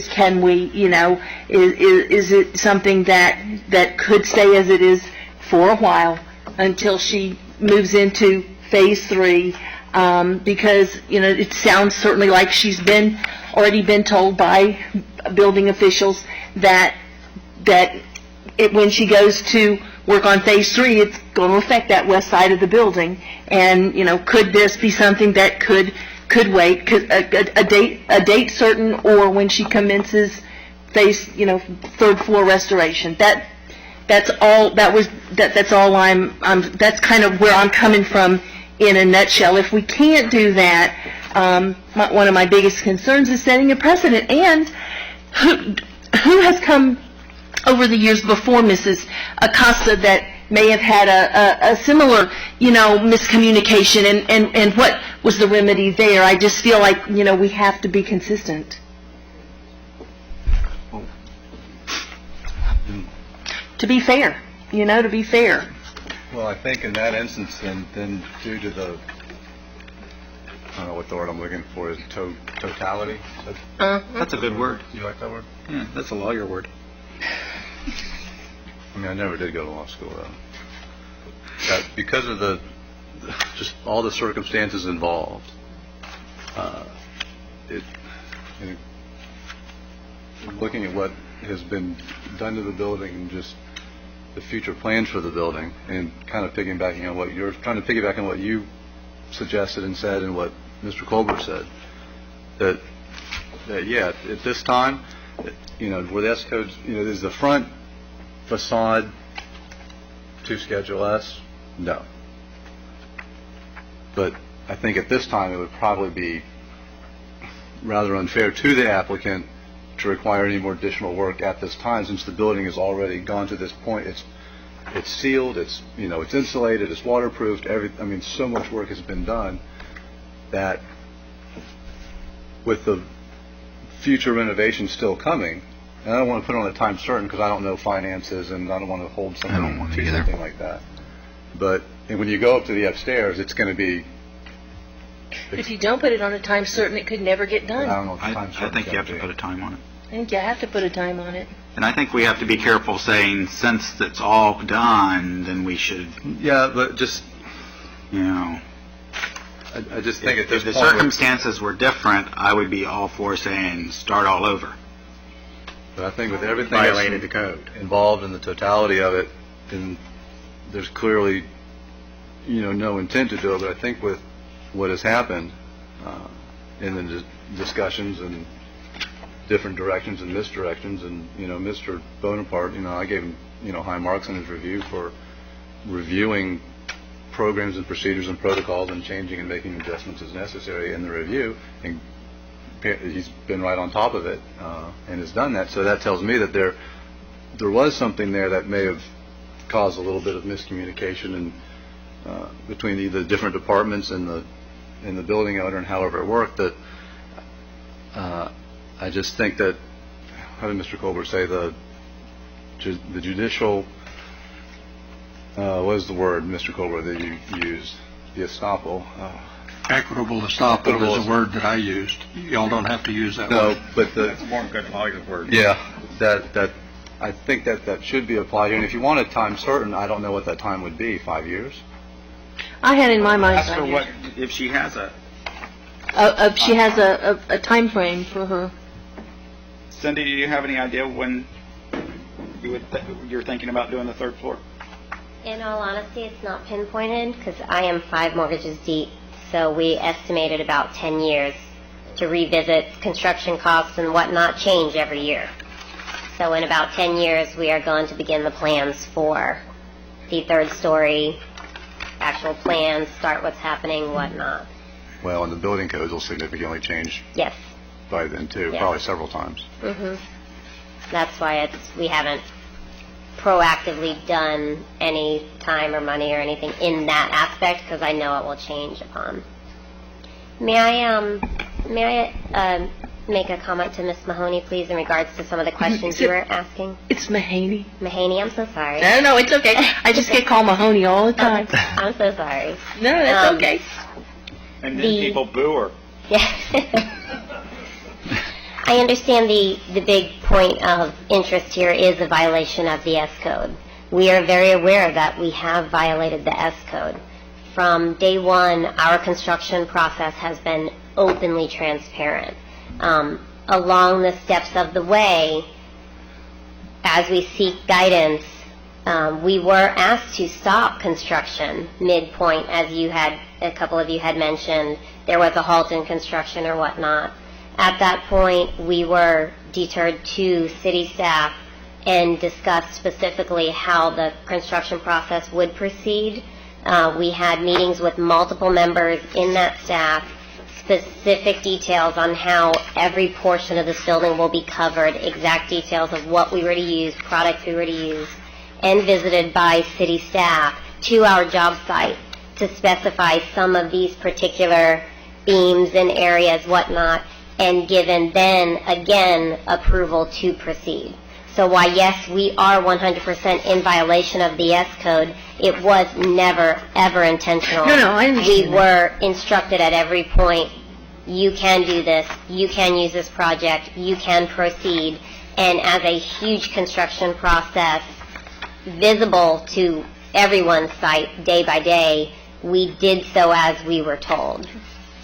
can we, you know, is it something that could stay as it is for a while until she moves into phase 3, because, you know, it sounds certainly like she's already been told by building officials that when she goes to work on phase 3, it's going to affect that west side of the building. And, you know, could this be something that could wait, a date certain, or when she commences phase, you know, 3rd floor restoration? That's all that's kind of where I'm coming from in a nutshell. If we can't do that, one of my biggest concerns is setting a precedent. And who has come over the years before Mrs. Acosta that may have had a similar, you know, miscommunication, and what was the remedy there? I just feel like, you know, we have to be consistent. To be fair, you know, to be fair. Well, I think in that instance, then due to the, I don't know what the word I'm looking for is, totality? That's a good word. You like that word? Yeah, that's a lawyer word. I mean, I never did go to law school, though. That because of just all the circumstances involved, looking at what has been done to the building and just the future plans for the building, and kind of piggybacking on what you're trying to piggyback on what you suggested and said and what Mr. Colbert said, that yeah, at this time, you know, where the S codes, you know, there's the front facade to Schedule S, no. But I think at this time it would probably be rather unfair to the applicant to require any more additional work at this time, since the building has already gone to this point. It's sealed, it's, you know, it's insulated, it's waterproofed. I mean, so much work has been done that with the future renovation still coming, and I don't want to put on a time certain because I don't know finances and I don't want to hold something to something like that. But when you go up to the upstairs, it's going to be. If you don't put it on a time certain, it could never get done. I don't know if the time certain. I think you have to put a time on it. I think you have to put a time on it. And I think we have to be careful saying, since it's all done, then we should. Yeah, but just, you know. I just think at this point, if point, the circumstances were different, I would be all for saying start all over. But I think with everything Violated the code involved in the totality of it, and there's clearly, you know, no intent to do it. But I think with what has happened in the discussions and different directions and misdirections, and, you know, Mr. Bonaparte, you know, I gave him, you know, high marks in his review for reviewing programs and procedures and protocols and changing and making adjustments as necessary in the review, and he's been right on top of it and has done that. So that tells me that there was something there that may have caused a little bit of miscommunication and between the different departments and the building owner, and however it worked. That I just think that how did Mr. Colbert say, the judicial, what is the word, Mr. Colbert, that you used? The estoppel. Equitable estoppel is a word that I used. Y'all don't have to use that word. No, but That's a more good positive word. yeah, that I think that should be applied here. And if you want a time certain, I don't know what that time would be, 5 years? I had in my mind, Ask her what, if she has a, she has a time frame for her. Cindy, do you have any idea when you're thinking about doing the third floor? In all honesty, it's not pinpointed because I am 5 mortgages deep. So we estimated about 10 years to revisit construction costs and whatnot change every year. So in about 10 years, we are going to begin the plans for the third story, actual plans, start what's happening, whatnot. Well, and the building codes will significantly change Yes. by then too, Yes. probably several times. That's why we haven't proactively done any time or money or anything in that aspect because I know it will change upon. May I make a comment to Ms. Mahoney, please, in regards to some of the questions you were asking? It's Mahaney. Mahaney, I'm so sorry. No, it's okay. I just get called Mahoney all the time. I'm so sorry. No, that's okay. And then people boo her. Yeah. I understand the big point of interest here is a violation of the S Code. We are very aware that we have violated the S Code. From day one, our construction process has been openly transparent. Along the steps of the way, as we seek guidance, we were asked to stop construction midpoint, as a couple of you had mentioned. There was a halt in construction or whatnot. At that point, we were deterred to city staff and discussed specifically how the construction process would proceed. We had meetings with multiple members in that staff, specific details on how every portion of this building will be covered, exact details of what we were to use, products we were to use, and visited by city staff to our job site to specify some of these particular beams and areas, whatnot, and given then, again, approval to proceed. So while, yes, we are 100% in violation of the S Code, it was never, ever intentional. No, I understand. We were instructed at every point, you can do this, you can use this project, you can proceed. And as a huge construction process, visible to everyone's site day by day, we did so as we were told.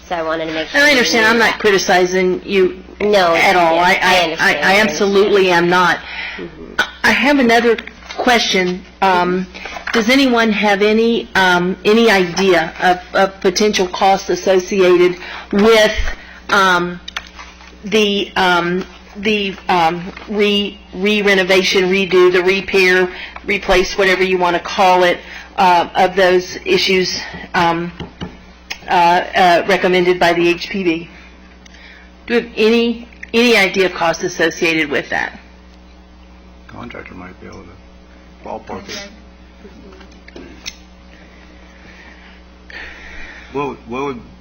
So I wanted to make sure. I understand. I'm not criticizing you at all. Yes, I understand. I absolutely am not. I have another question. Does anyone have any idea of potential costs associated with the re-renovation, redo, the repair, replace, whatever you want to call it, of those issues recommended by the HPB? Do you have any idea of costs associated with that? Contractor might be able to ballpark it. What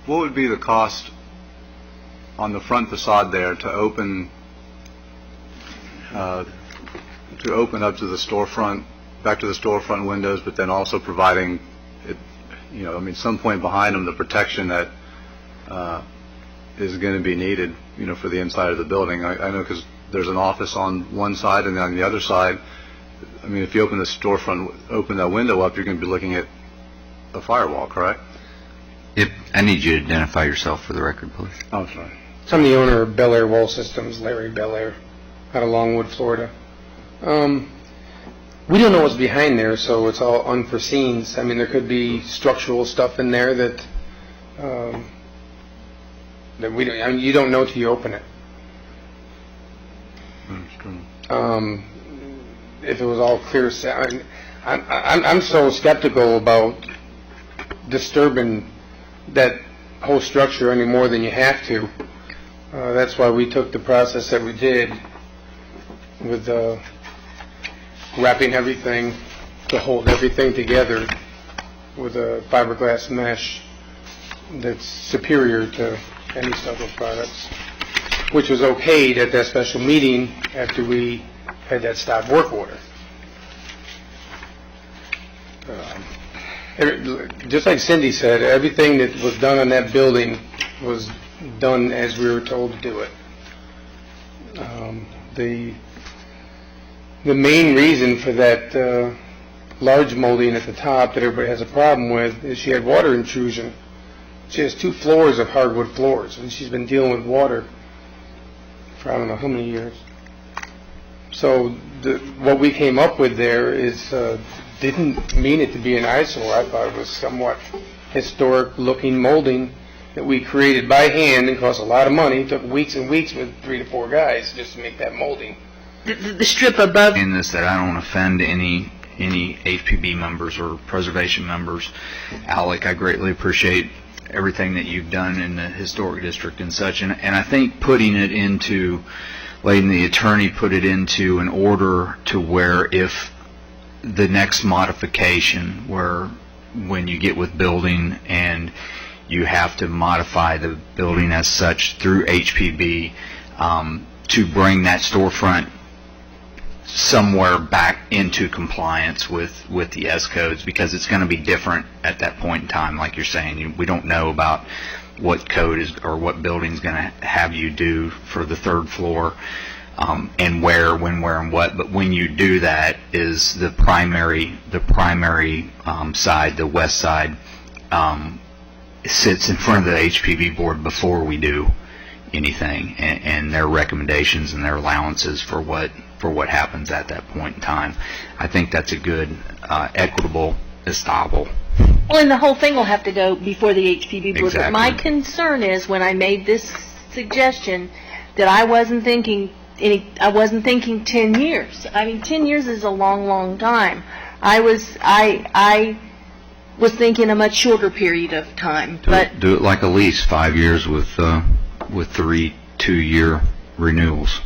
would be the cost on the front facade there to open up to the storefront, back to the storefront windows, but then also providing it, some point behind them, the protection that is going to be needed, for the inside of the building. I know because there's an office on one side, and on the other side, if you open the storefront, open that window up, you're going to be looking at a firewall, correct? I need you to identify yourself for the record, please. Oh, sorry. So I'm the owner of Bel Air Wall Systems, Larry Bel Air, out of Longwood, Florida. We don't know what's behind there, so it's all unforeseen. There could be structural stuff in there that we don't. You don't know till you open it. If it was all clear, I'm so skeptical about disturbing that whole structure any more than you have to. That's why we took the process that we did with wrapping everything to hold everything together with a fiberglass mesh that's superior to any stucco products. which was okayed at that special meeting after we had that stop work order. Just like Cindy said, everything that was done on that building was done as we were told to do it. The main reason for that large molding at the top that everybody has a problem with is she had water intrusion. She has 2 floors of hardwood floors, and she's been dealing with water for I don't know how many years. So what we came up with there is didn't mean it to be an eyesore. I thought it was somewhat historic-looking molding that we created by hand and cost a lot of money. It took weeks and weeks with 3 to 4 guys just to make that molding. The strip above. In this, that I don't want to offend any HPB members or preservation members. Alec, I greatly appreciate everything that you've done in the historic district and such, and I think putting it into, letting the attorney put it into an order to where if the next modification, where when you get with building and you have to modify the building as such through HPB, to bring that storefront somewhere back into compliance with the S codes, because it's going to be different at that point in time. Like you're saying, we don't know about what code is or what building's going to have you do for the 3rd floor, and where, when, where, and what. But when you do that, is the primary side, the west side, sits in front of the HPB board before we do anything, and their recommendations and their allowances for what happens at that point in time. I think that's a good equitable estoppel. Well, and the whole thing will have to go before the HPB board. Exactly. But my concern is when I made this suggestion that I wasn't thinking 10 years. I mean, 10 years is a long, long time. I was thinking a much shorter period of time. But Do it like a lease, 5 years with 3 2-year renewals.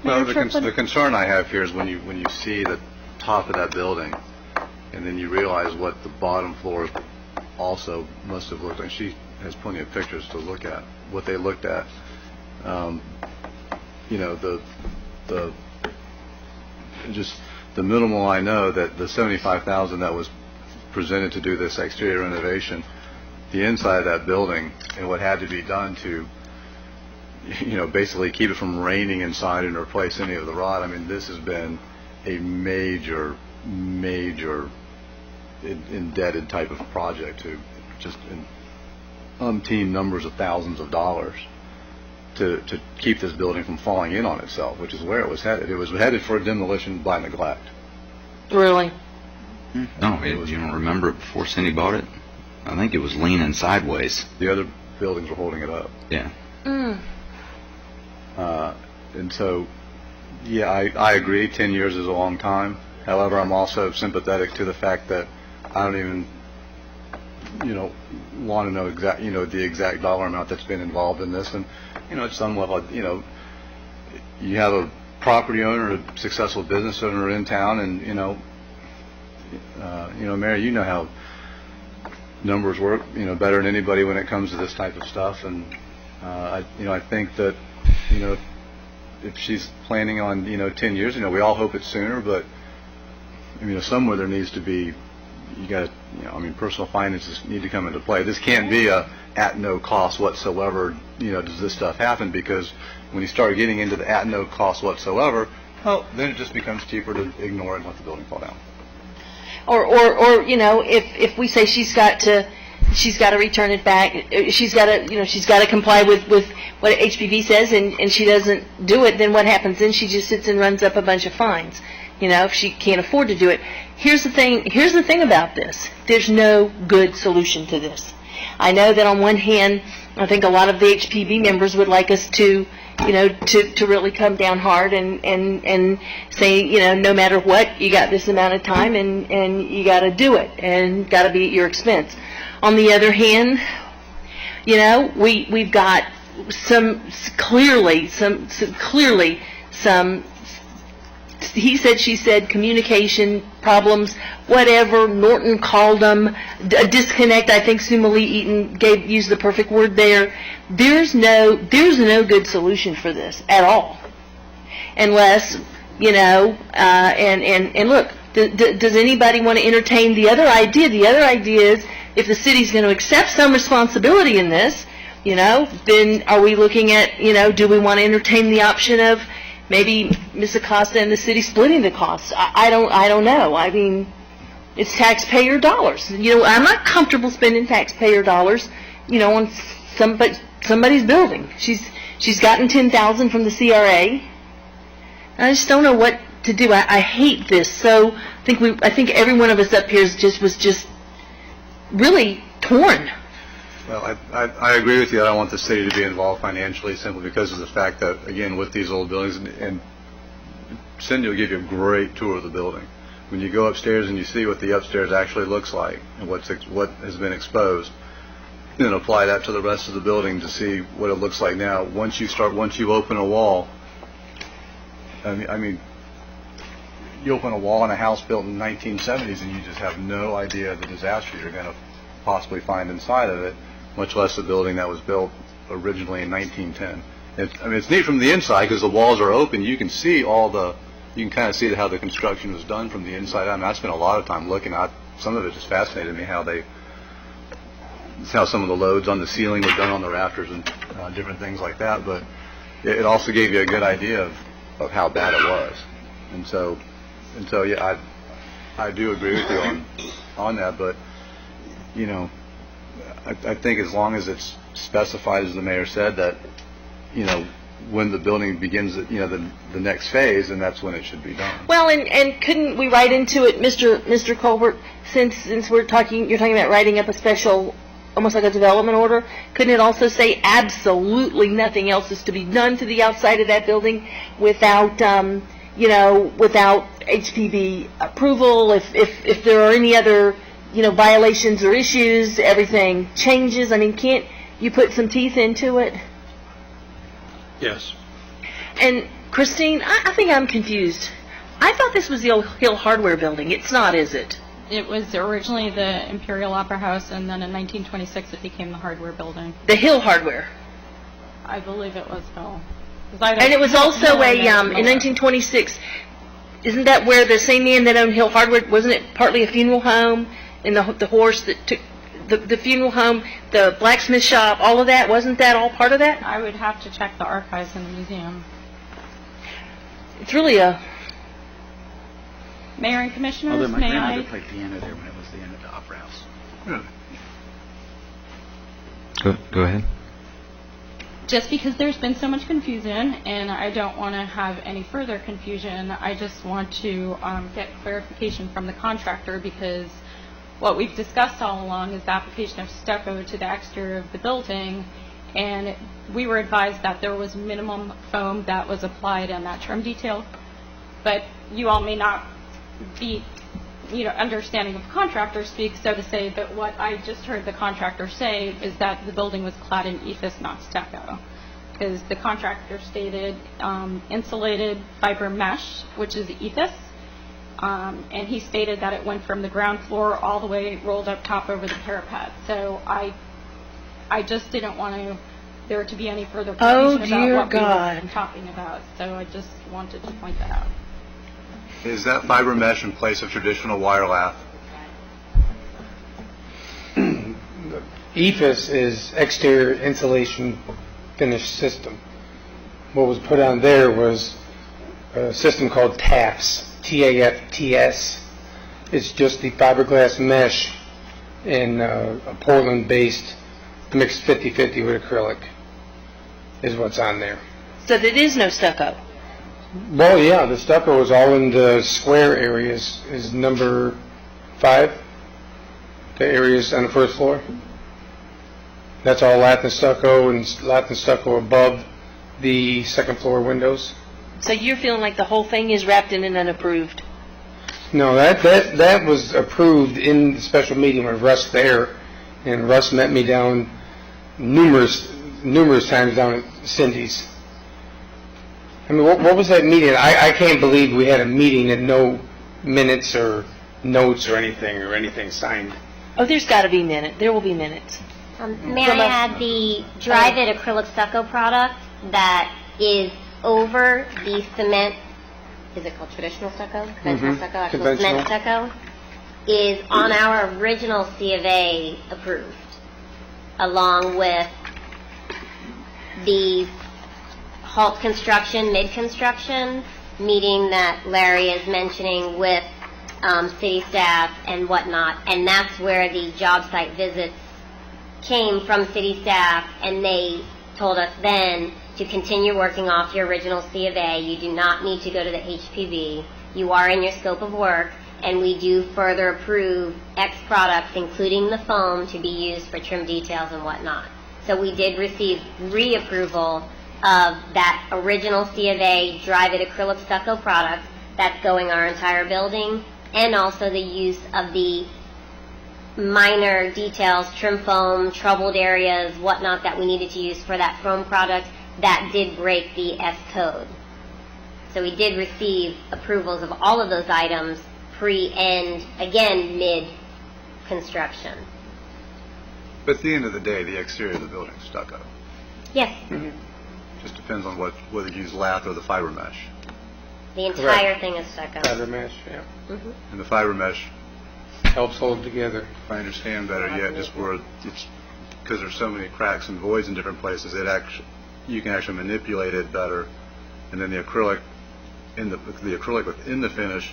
Well, the concern I have here is when you see the top of that building, and then you realize what the bottom floor also must have looked like. She has plenty of pictures to look at, what they looked at. Just the minimal, I know that the $75,000 that was presented to do this exterior renovation, the inside of that building and what had to be done to, basically keep it from raining inside and replace any of the rot. I mean, this has been a major indebted type of project to just umpteen numbers of thousands of dollars to keep this building from falling in on itself, which is where it was headed. It was headed for demolition by neglect. really, No, you don't remember it before Cindy bought it? I think it was leaning sideways. The other buildings were holding it up. Yeah. And so, yeah, I agree, 10 years is a long time. However, I'm also sympathetic to the fact that I don't even, want to know the exact dollar amount that's been involved in this. And, at some level, you have a property owner, a successful business owner in town, and, Mary, you know how numbers work, better than anybody when it comes to this type of stuff. And, I think that, if she's planning on, 10 years, we all hope it's sooner, but, somewhere there needs to be, personal finances need to come into play. This can't be at no cost whatsoever, does this stuff happen, because when you start getting into the at no cost whatsoever, well, then it just becomes cheaper to ignore it and let the building fall down. or if we say she's got to return it back, she's got to comply with what HPV says, and she doesn't do it, then what happens? Then she just sits and runs up a bunch of fines, if she can't afford to do it. Here's the thing about this. There's no good solution to this. I know that on one hand, I think a lot of the HPV members would like us to really come down hard and say, no matter what, you got this amount of time and you got to do it, and got to be at your expense. On the other hand, we've got some he said, she said, communication problems, whatever. Norton called them a disconnect. I think Sumali Eaton used the perfect word there. There's no good solution for this at all, unless and look. Does anybody want to entertain the other idea? The other idea is, if the city's going to accept some responsibility in this, then are we looking at, do we want to entertain the option of maybe Ms. Acosta and the city splitting the costs? I don't know. I mean, it's taxpayer dollars. I'm not comfortable spending taxpayer dollars, on somebody's building. She's gotten $10,000 from the CRA. I just don't know what to do. I hate this. So I think every one of us up here was just really torn. Well, I agree with you. I don't want the city to be involved financially, simply because of the fact that, again, with these old buildings, and Cindy will give you a great tour of the building. When you go upstairs and you see what the upstairs actually looks like and what has been exposed, then apply that to the rest of the building to see what it looks like now. Once you open a wall, I mean, you open a wall in a house built in the 1970s and you just have no idea the disaster you're going to possibly find inside of it, much less a building that was built originally in 1910. It's neat from the inside because the walls are open. You can see you can kind of see how the construction was done from the inside out. I spent a lot of time looking at some of it. Just fascinated me how some of the loads on the ceiling were done on the rafters and different things like that. But it also gave you a good idea of how bad it was. And so yeah, I do agree with you on that. But I think as long as it's specified, as the mayor said, that when the building begins, the next phase, and that's when it should be done. Well, and couldn't we write into it, Mr. Colbert, since you're talking about writing up a special, almost like a development order, couldn't it also say absolutely nothing else is to be done to the outside of that building without without HPB approval? If there are any other violations or issues, everything changes. I mean, can't you put some teeth into it? Yes. And Christine, I think I'm confused. I thought this was the old Hill Hardware building. It's not, is it? It was originally the Imperial Opera House, and then in 1926 it became the Hardware Building. The Hill Hardware. I believe it was Hill. And it was also in 1926. Isn't that where the same man that owned Hill Hardware, wasn't it partly a funeral home? And the horse that took the funeral home, the blacksmith shop, all of that, wasn't that all part of that? I would have to check the archives in the museum. It's really a... Mayor and Commissioners, my may grandmother I? played piano there when it was the end of the Opera House. Really? Go ahead. Just because there's been so much confusion, and I don't want to have any further confusion, I just want to get clarification from the contractor, because what we've discussed all along is the application of stucco to the exterior of the building, and we were advised that there was minimum foam that was applied in that trim detail, but you all may not be understanding of contractor speak, so to say, but what I just heard the contractor say is that the building was clad in ethos, not stucco, because the contractor stated insulated fiber mesh, which is ethos, and he stated that it went from the ground floor all the way rolled up top over the parapet. So I just didn't want there to be any further confusion about what we were talking about, so I just wanted to point that out. Is that fiber mesh in place of traditional wire lath? EFIS is exterior insulation finish system. What was put on there was a system called TAFTS, T-A-F-T-S. It's just the fiberglass mesh in a Portland-based mixed 50-50 with acrylic is what's on there. So there is no stucco? Well, yeah, the stucco is all in the square areas, is number 5, the areas on the first floor. That's all lath and stucco above the second floor windows. So you're feeling like the whole thing is wrapped in an unapproved? No, that was approved in the special meeting with Russ there, and Russ met me down numerous times down at Cindy's. I mean, what was that meeting? I can't believe we had a meeting and no minutes or notes or anything signed. Oh, there's got to be minutes. There will be minutes. May I add the Drive It acrylic stucco product that is over the cement, is it called traditional stucco? Conventional stucco? Actual cement stucco, is on our original C of A approved, along with the halt construction, mid-construction meeting that Larry is mentioning with city staff and whatnot, and that's where the job site visits came from city staff, and they told us then to continue working off your original C of A. You do not need to go to the HPV. You are in your scope of work, and we do further approve X products, including the foam, to be used for trim details and whatnot. So we did receive reapproval of that original C of A Drive It acrylic stucco product that's going our entire building, and also the use of the minor details, trim foam, troubled areas, whatnot, that we needed to use for that foam product that did break the S code. So we did receive approvals of all of those items pre and, again, mid-construction. But at the end of the day, the exterior of the building is stucco. Yes. Just depends on whether you use lath or the fiber mesh. The entire thing is stucco. Fiber mesh, yeah. And the fiber mesh Helps hold together. If I understand better yet, just where it's because there's so many cracks and voids in different places, you can actually manipulate it better, and then the acrylic within the finish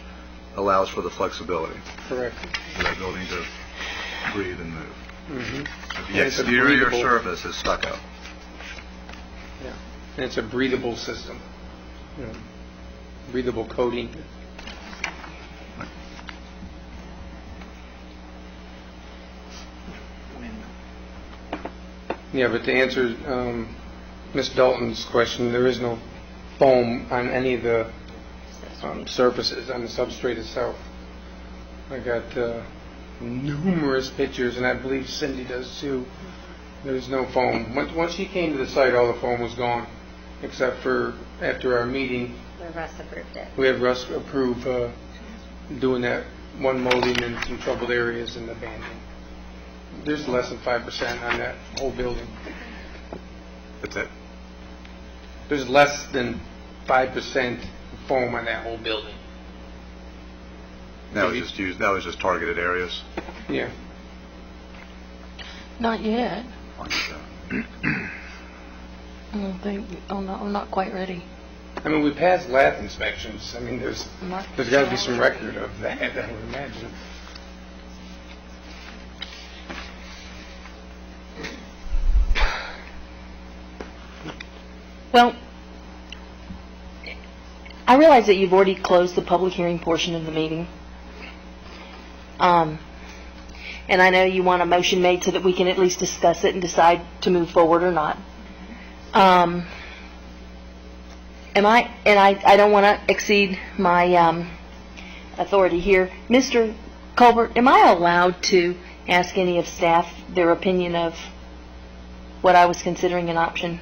allows for the flexibility. Correct. For that building to breathe and move. Mm-hmm. The exterior surface is stucco. Yeah, and it's a breathable system. Breathable coating. Yeah, but to answer Ms. Dalton's question, there is no foam on any of the surfaces on the substrate itself. I got numerous pictures, and I believe Cindy does too. There's no foam. Once she came to the site, all the foam was gone, except for after our meeting. Russ approved it. We had Russ approve doing that one molding and some troubled areas in the banding. There's less than 5% on that whole building. What's that? There's less than 5% foam on that whole building. That was just targeted areas. Yeah. Not yet. I don't think. I'm not quite ready. I mean, we passed lath inspections. I mean, there's got to be some record of that, I would imagine. Well, I realize that you've already closed the public hearing portion of the meeting. And I know you want a motion made so that we can at least discuss it and decide to move forward or not. I don't want to exceed my authority here. Mr. Colbert, am I allowed to ask any of staff their opinion of what I was considering an option?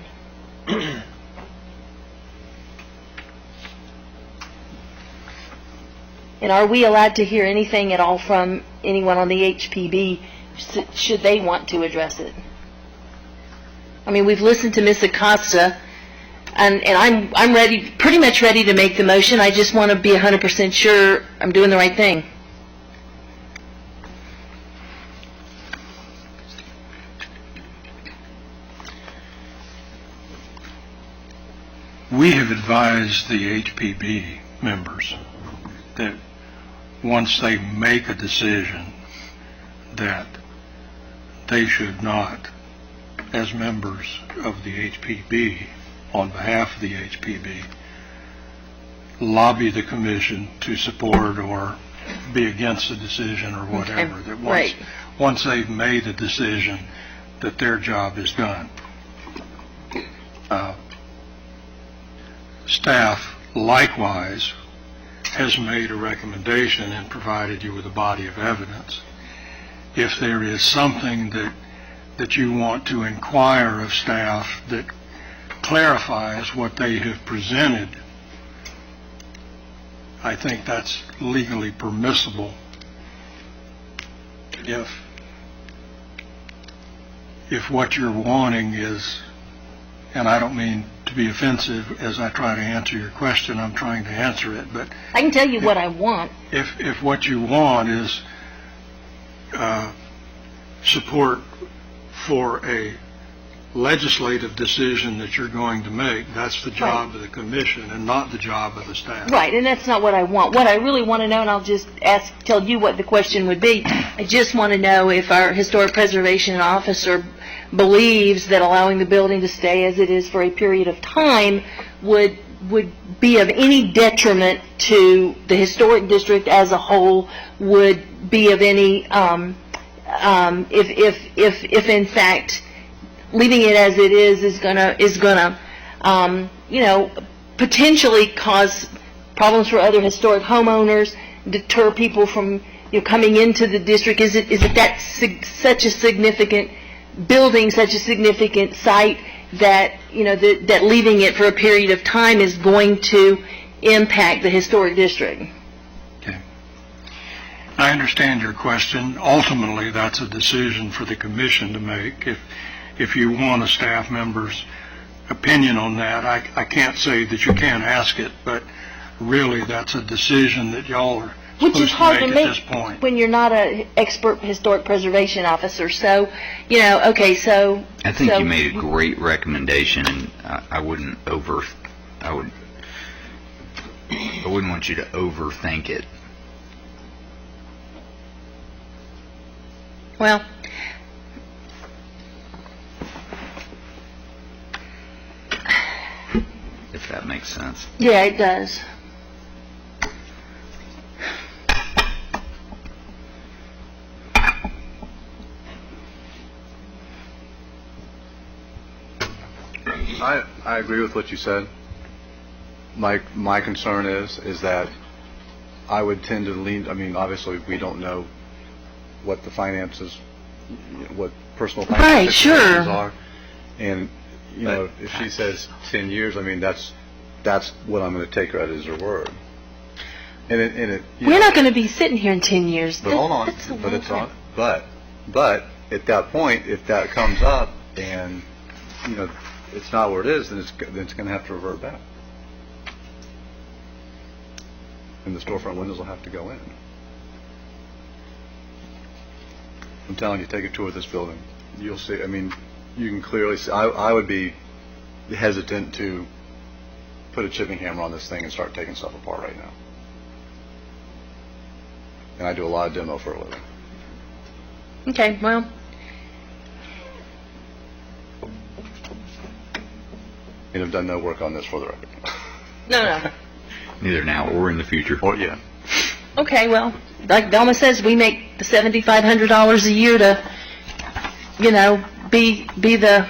And are we allowed to hear anything at all from anyone on the HPB should they want to address it? I mean, we've listened to Ms. Acosta, and I'm ready, pretty much ready to make the motion. I just want to be 100% sure I'm doing the right thing. We have advised the HPB members that once they make a decision that they should not, as members of the HPB, on behalf of the HPB, lobby the commission to support or be against the decision or whatever. That once they've made a decision, that their job is done. Staff, likewise, has made a recommendation and provided you with a body of evidence. If there is something that you want to inquire of staff that clarifies what they have presented I think that's legally permissible. If what you're wanting is, and I don't mean to be offensive as I try to answer your question, I'm trying to answer it, but I can tell you what I want. if what you want is support for a legislative decision that you're going to make, that's the job of the commission and not the job of the staff. Right, and that's not what I want. What I really want to know, and I'll just tell you what the question would be. I just want to know if our historic preservation officer believes that allowing the building to stay as it is for a period of time would be of any detriment to the historic district as a whole, would be of any, if in fact leaving it as it is gonna potentially cause problems for other historic homeowners, deter people from coming into the district. Is it that such a significant building, such a significant site that that leaving it for a period of time is going to impact the historic district? Okay. I understand your question. Ultimately, that's a decision for the commission to make. If you want a staff member's opinion on that, I can't say that you can't ask it, but really that's a decision that y'all are Which is hard to at make this point. when you're not an expert historic preservation officer. So, okay, so... I think you made a great recommendation, and I wouldn't want you to overthink it. Well... if that makes sense. Yeah, it does. I agree with what you said. My concern is that I would tend to lean, obviously we don't know what the finances, what personal financial situations are. And, if she says 10 years, that's what I'm going to take her at as her word. And we're not going to be sitting here in 10 years. But hold on. But it's on. But at that point, if that comes up and, it's not where it is, then it's going to have to revert back. And the storefront windows will have to go in. I'm telling you, take a tour of this building. You'll see, you can clearly see, I would be hesitant to put a chipping hammer on this thing and start taking stuff apart right now. And I do a lot of demo for a living. Okay, well... and have done no work on this for the record. No. Neither now or in the future. Or, yeah. Okay, well, like Velma says, we make the $7,500 a year to, be the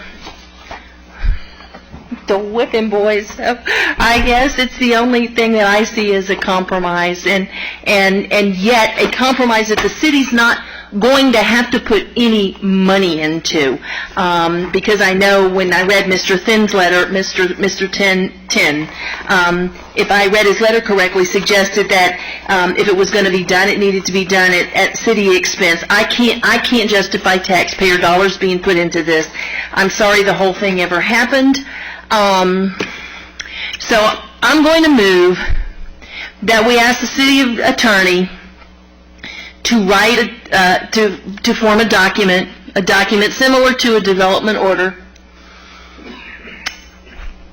whipping boys. So I guess it's the only thing that I see as a compromise, and yet a compromise that the city's not going to have to put any money into, because I know when I read Mr. Thin's letter, Mr. Tin, if I read his letter correctly, suggested that if it was going to be done, it needed to be done at city expense. I can't justify taxpayer dollars being put into this. I'm sorry the whole thing ever happened. So I'm going to move that we ask the city attorney to write to form a document similar to a development order,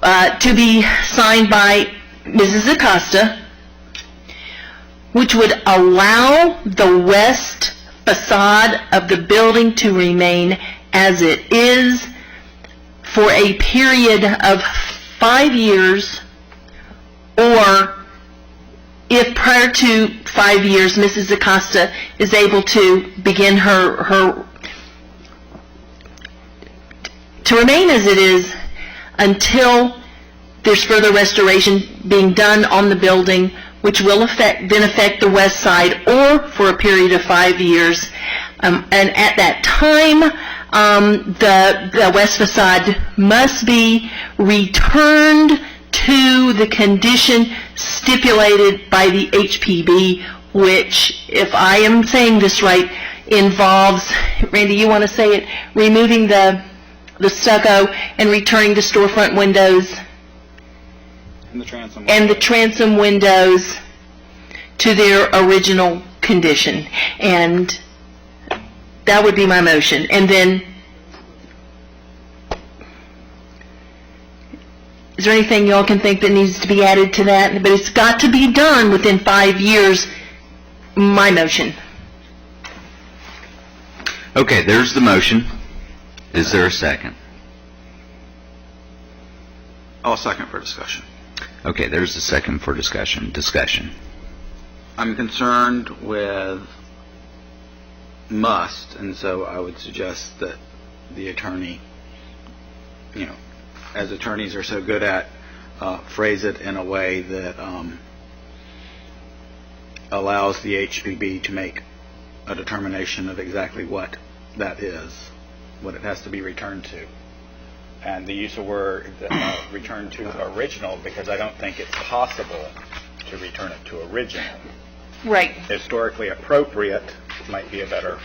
to be signed by Mrs. Acosta, which would allow the west facade of the building to remain as it is for a period of 5 years, or if prior to 5 years Mrs. Acosta is able to begin to remain as it is until there's further restoration being done on the building, which will affect the west side, or for a period of 5 years. And at that time, the west facade must be returned to the condition stipulated by the HPB, which, if I am saying this right, involves, Randy, you want to say it, removing the stucco and returning the storefront windows And the transom windows to their original condition. And that would be my motion. And then, is there anything y'all can think that needs to be added to that? But it's got to be done within 5 years, my motion. Okay, there's the motion. Is there a second? I'll second for discussion. Okay, there's the second for discussion. Discussion. I'm concerned with must, and so I would suggest that the attorney, as attorneys are so good at, phrase it in a way that allows the HPB to make a determination of exactly what that is, what it has to be returned to. And the use of word return to original, because I don't think it's possible to return it to original. Right. Historically appropriate might be a better.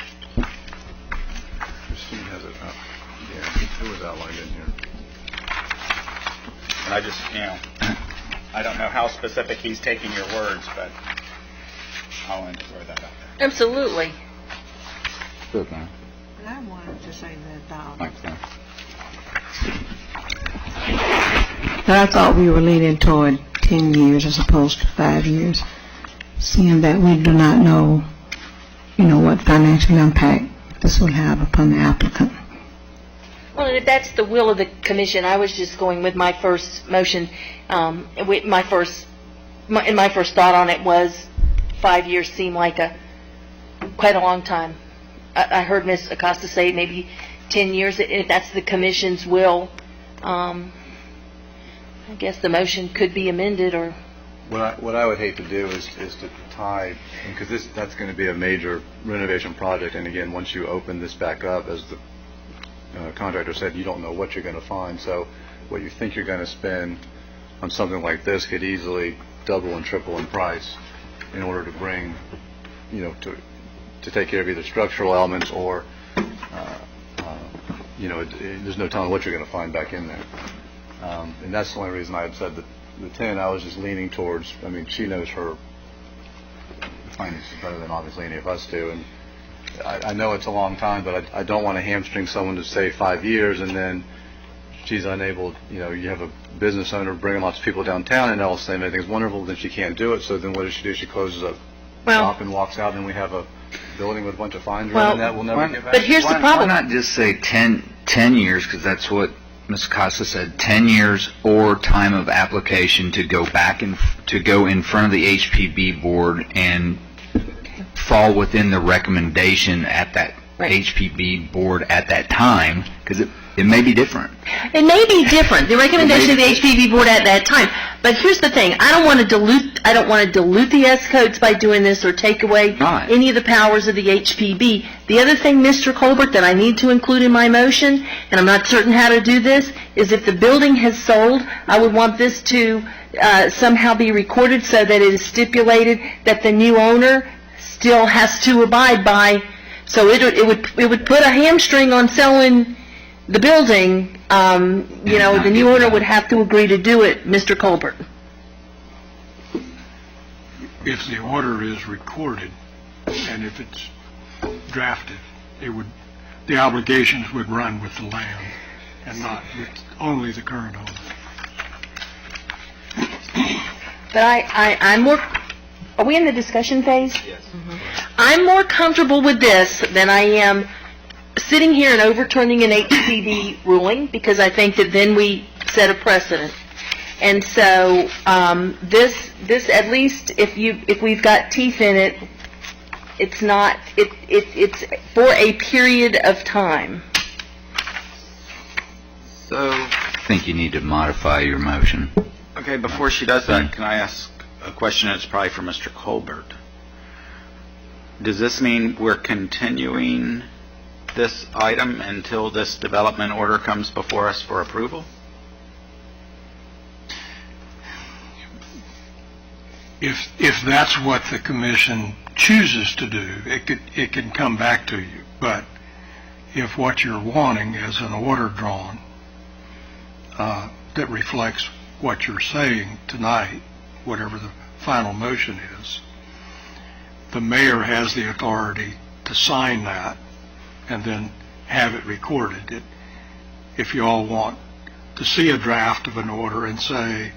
Christine has it up. Yeah, it was outlined in here. And I just, I don't know how specific he's taking your words, but I'll throw that out there. Absolutely. Okay. I wanted to say that But I thought we were leaning toward 10 years as opposed to 5 years, seeing that we do not know, what financial impact this will have upon the applicant. Well, and if that's the will of the commission, I was just going with my first motion. With my first thought on it was 5 years seemed like quite a long time. I heard Ms. Acosta say maybe 10 years. If that's the commission's will, I guess the motion could be amended or. What I would hate to do is to tie, because that's going to be a major renovation project, and again, once you open this back up, as the contractor said, you don't know what you're going to find, so what you think you're going to spend on something like this could easily double and triple in price in order to bring, to take care of either structural elements or, there's no telling what you're going to find back in there. And that's the only reason I had said that the 10, I was just leaning towards, she knows her finances better than obviously any of us do, and I know it's a long time, but I don't want to hamstring someone to say 5 years and then she's unable, you have a business owner bringing lots of people downtown and they'll say everything's wonderful, then she can't do it, so then what does she do? She closes up shop and walks out, and we have a building with a bunch of fines running that we'll never get back. But here's the problem. Why not just say 10 years, because that's what Ms. Costa said, 10 years or time of application to go back and to go in front of the HPB board and fall within the recommendation at that HPB board at that time, because it may be different. It may be different, the recommendation of the HPB board at that time. But here's the thing, I don't want to dilute the S codes by doing this or take away any of the powers of the HPB. The other thing, Mr. Colbert, that I need to include in my motion, and I'm not certain how to do this, is if the building has sold, I would want this to somehow be recorded so that it is stipulated that the new owner still has to abide by. So it would put a hamstring on selling the building. The new owner would have to agree to do it, Mr. Colbert. If the order is recorded and if it's drafted, the obligations would run with the land and not with only the current owner. But I'm more. Are we in the discussion phase? Yes. I'm more comfortable with this than I am sitting here and overturning an HPB ruling, because I think that then we set a precedent. And so this at least if we've got teeth in it, it's not it's for a period of time. So I think you need to modify your motion. Okay, before she does that, can I ask a question that's probably for Mr. Colbert? Does this mean we're continuing this item until this development order comes before us for approval? if that's what the commission chooses to do, it can come back to you. But if what you're wanting is an order drawn that reflects what you're saying tonight, whatever the final motion is, the mayor has the authority to sign that and then have it recorded. If you all want to see a draft of an order and say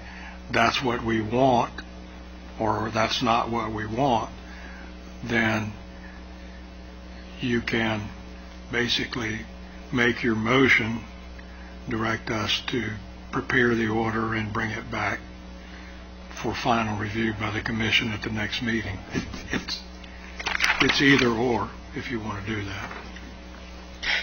that's what we want or that's not what we want, then you can basically make your motion, direct us to prepare the order and bring it back for final review by the commission at the next meeting. It's either or if you want to do that.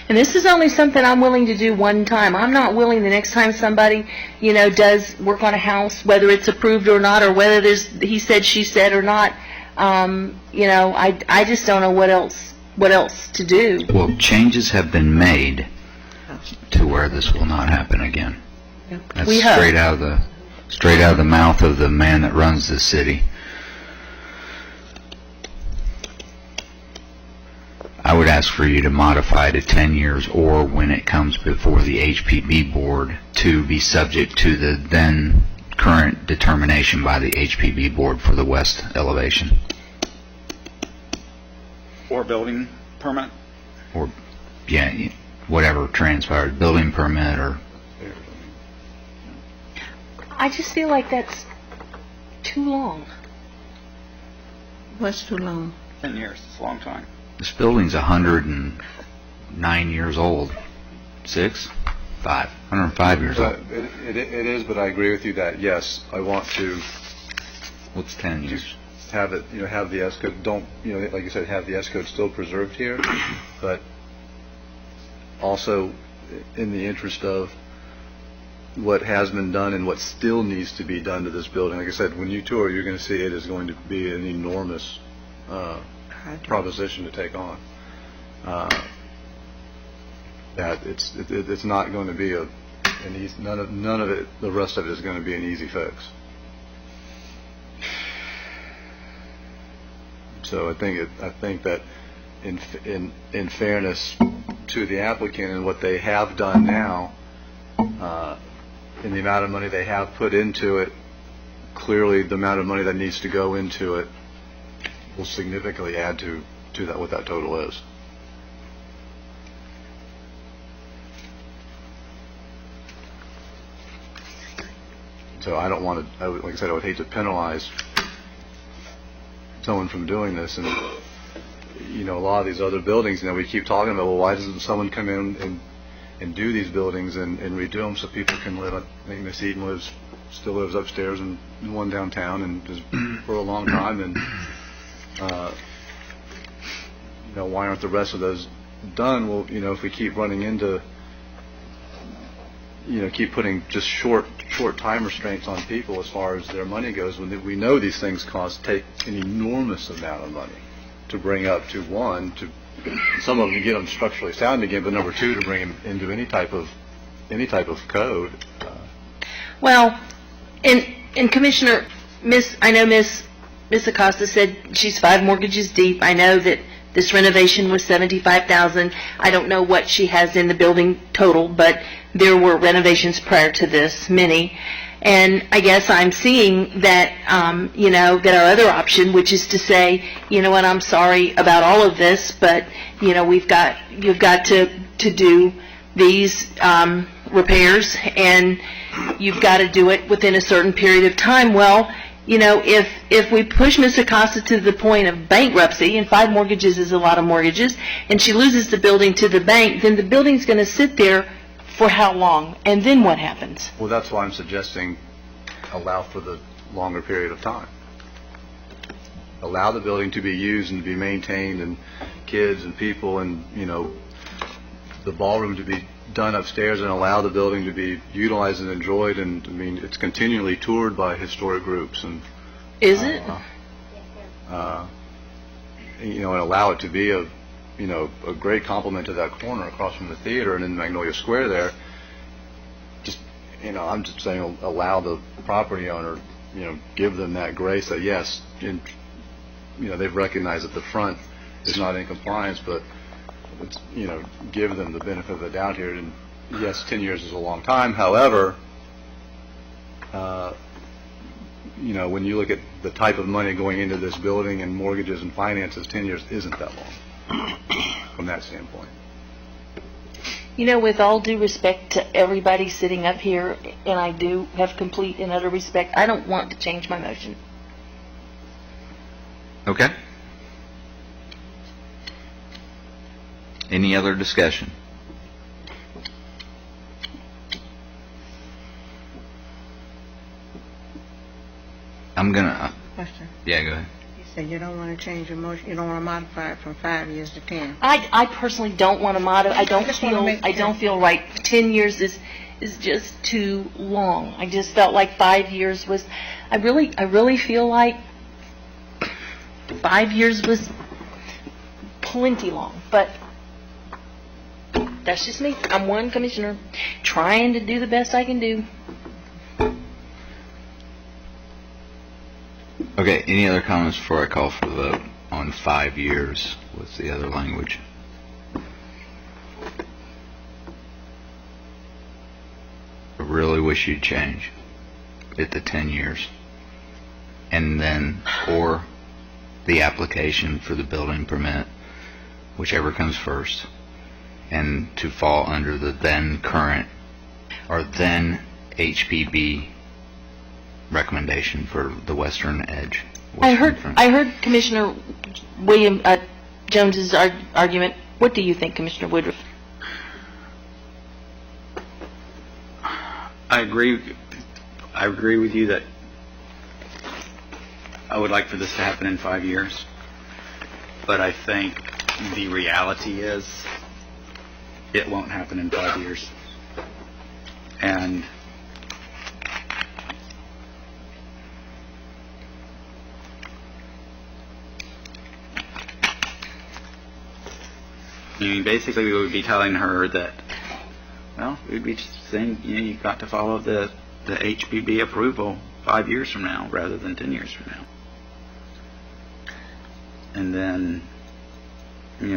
And this is only something I'm willing to do one time. I'm not willing the next time somebody, does work on a house, whether it's approved or not, or whether there's he said, she said or not. I just don't know what else to do. Well, changes have been made to where this will not happen again. That's We hope. straight out of the mouth of the man that runs this city. I would ask for you to modify to 10 years, or when it comes before the HPB board, to be subject to the then current determination by the HPB board for the west elevation. Or building permit? Or, yeah, whatever transpired, building permit or... I just feel like that's too long. What's too long? 10 years, it's a long time. This building's 109 years old. 105 years old. It is, but I agree with you that, yes, I want to... What's 10 years? Have it, have the S code, like you said, have the S code still preserved here, but also in the interest of what has been done and what still needs to be done to this building. Like I said, when you tour, you're going to see it is going to be an enormous proposition to take on. That it's not going to be an easy, none of it, the rest of it is going to be an easy fix. So I think that in fairness to the applicant and what they have done now, and the amount of money they have put into it, clearly the amount of money that needs to go into it will significantly add to that, what that total is. So I don't want to, like I said, I would hate to penalize someone from doing this. And a lot of these other buildings, we keep talking about, well, why doesn't someone come in and do these buildings and redo them so people can live? I think Miss Eden still lives upstairs in one downtown and just for a long time. And why aren't the rest of those done? Well, if we keep running into, keep putting just short time restraints on people as far as their money goes, when we know these things take an enormous amount of money to bring up to one, to some of them to get them structurally sound again, but number two, to bring them into any type of code. Well, and Commissioner, I know Miss Acosta said she's 5 mortgages deep. I know that this renovation was $75,000. I don't know what she has in the building total, but there were renovations prior to this, many. And I guess I'm seeing that, that our other option, which is to say, what, I'm sorry about all of this, but, you've got to do these repairs, and you've got to do it within a certain period of time. Well, if we push Ms. Acosta to the point of bankruptcy, and 5 mortgages is a lot of mortgages, and she loses the building to the bank, then the building's going to sit there for how long? And then what happens? Well, that's why I'm suggesting allow for the longer period of time. Allow the building to be used and to be maintained, and kids and people and, the ballroom to be done upstairs, and allow the building to be utilized and enjoyed. And I mean, it's continually toured by historic groups. And is it? And allow it to be a great complement to that corner across from the theater and in Magnolia Square there. Just, I'm just saying allow the property owner give them that grace that yes, they've recognized that the front is not in compliance, but give them the benefit of the doubt here. And yes, 10 years is a long time. However, when you look at the type of money going into this building and mortgages and finances, 10 years isn't that long from that standpoint. With all due respect to everybody sitting up here, and I do have complete and utter respect, I don't want to change my motion. Okay. Any other discussion? I'm gonna... Question. Yeah, go ahead. You said you don't want to change your motion, you don't want to modify it from 5 years to 10. I personally don't want to modify. I don't feel right. 10 years is just too long. I just felt like 5 years was. I really feel like 5 years was plenty long. But that's just me. I'm one commissioner trying to do the best I can do. Okay, any other comments before I call for the vote on 5 years? What's the other language? I really wish you'd change it to 10 years. And then, or the application for the building permit, whichever comes first, and to fall under the then current or then HPB recommendation for the western edge. I heard Commissioner William Jones's argument. What do you think, Commissioner Woodruff? I agree with you that I would like for this to happen in 5 years, but I think the reality is it won't happen in 5 years. And basically we would be telling her that, well, we'd be saying, you've got to follow the HPB approval 5 years from now rather than 10 years from now. And then,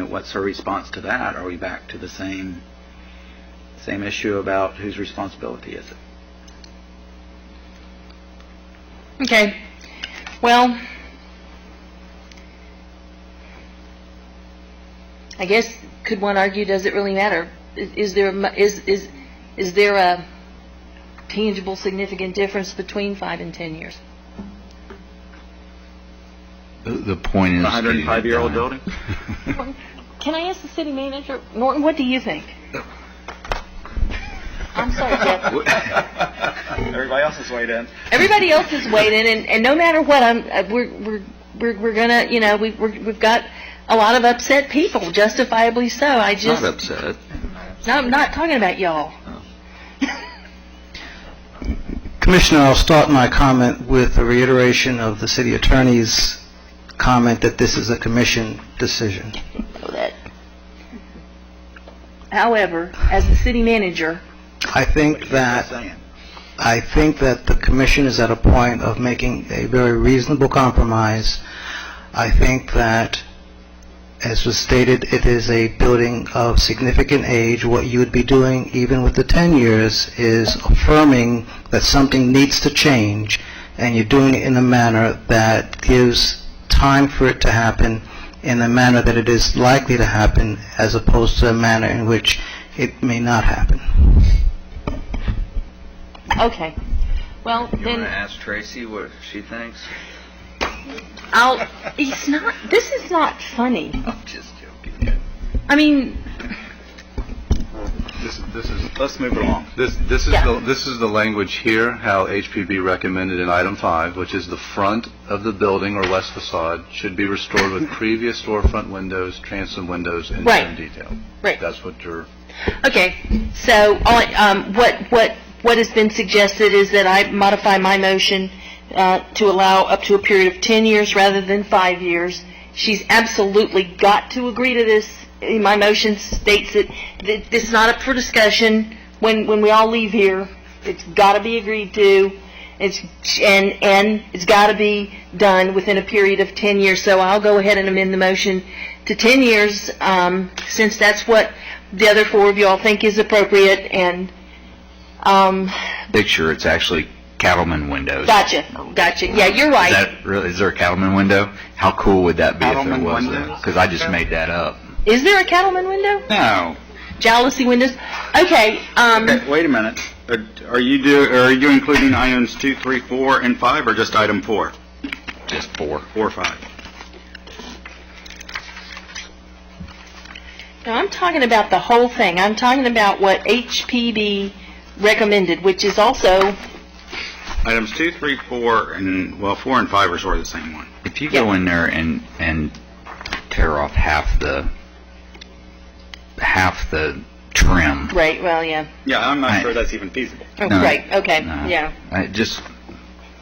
what's her response to that? Are we back to the same issue about whose responsibility is it? Okay. Well, I guess could one argue, does it really matter? Is there a tangible, significant difference between 5 and 10 years? The point is, 105-year-old building. Can I ask the city manager, Norton? What do you think? I'm sorry, Jeff. Everybody else has weighed in. Everybody else has weighed in, and no matter what, we're gonna, we've got a lot of upset people, justifiably so. Not upset. No, I'm not talking about y'all. Commissioner, I'll start my comment with a reiteration of the city attorney's comment that this is a commission decision. However, as the city manager, I think that the commission is at a point of making a very reasonable compromise. I think that, as was stated, it is a building of significant age. What you would be doing, even with the 10 years, is affirming that something needs to change, and you're doing it in a manner that gives time for it to happen in a manner that it is likely to happen, as opposed to a manner in which it may not happen. Okay. Well, You then want to ask Tracy what she thinks? This is not funny. I'm just joking. I mean, This is. Let's move along. This is the language here, how HPB recommended in item 5, which is the front of the building or west facade should be restored with previous storefront windows, transom windows, and trim detail. Right. That's what you're. okay. So, what has been suggested is that I modify my motion to allow up to a period of 10 years rather than 5 years. She's absolutely got to agree to this. My motion states that this is not up for discussion when we all leave here. It's got to be agreed to. and it's got to be done within a period of 10 years. So I'll go ahead and amend the motion to 10 years, since that's what the other four of y'all think is appropriate. And Picture, it's actually cattleman windows. Gotcha. Yeah, you're right. Is there a cattleman window? How cool would that be if there was though? Because I just made that up. Is there a cattleman window? No. Jealousy windows? Okay. Okay, wait a minute. Are you including items 2, 3, 4, and 5, or just item 4? Just 4. 4, 5. Now, I'm talking about the whole thing. I'm talking about what HPB recommended, which is also... Items 2, 3, 4, and, 4 and 5 are sort of the same one. If you go in there and tear off half the trim. Right, well, yeah. Yeah, I'm not sure that's even feasible. Oh, No, right, okay, no. yeah.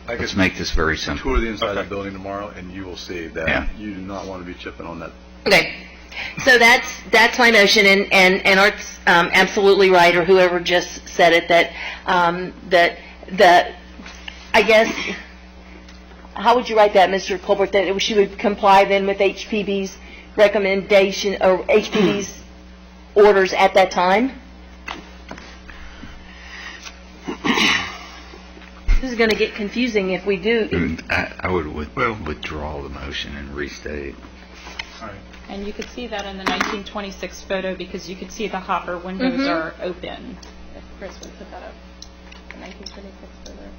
Let's make this very simple. Tour the inside of that building tomorrow, and you will see that you do not want to be chipping on that. Okay, so that's my motion, and Art's absolutely right, or whoever just said it, that I guess, how would you write that, Mr. Colbert, that she would comply then with HPB's recommendation, or HPB's orders at that time? This is going to get confusing if we do. I would withdraw the motion and restate. And you could see that in the 1926 photo because you could see the hopper windows are open. If Chris would put that up. The 1926 photo.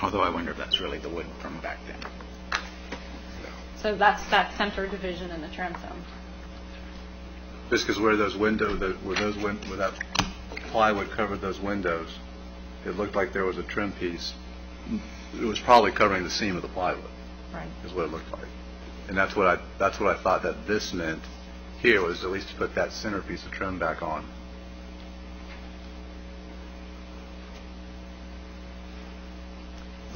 Although I wonder if that's really the wood from back then. So that's that center division in the transom. Just because where that plywood covered those windows, it looked like there was a trim piece. It was probably covering the seam of the plywood. Right. Is what it looked like. And that's what I thought that this meant here, was at least to put that center piece of trim back on.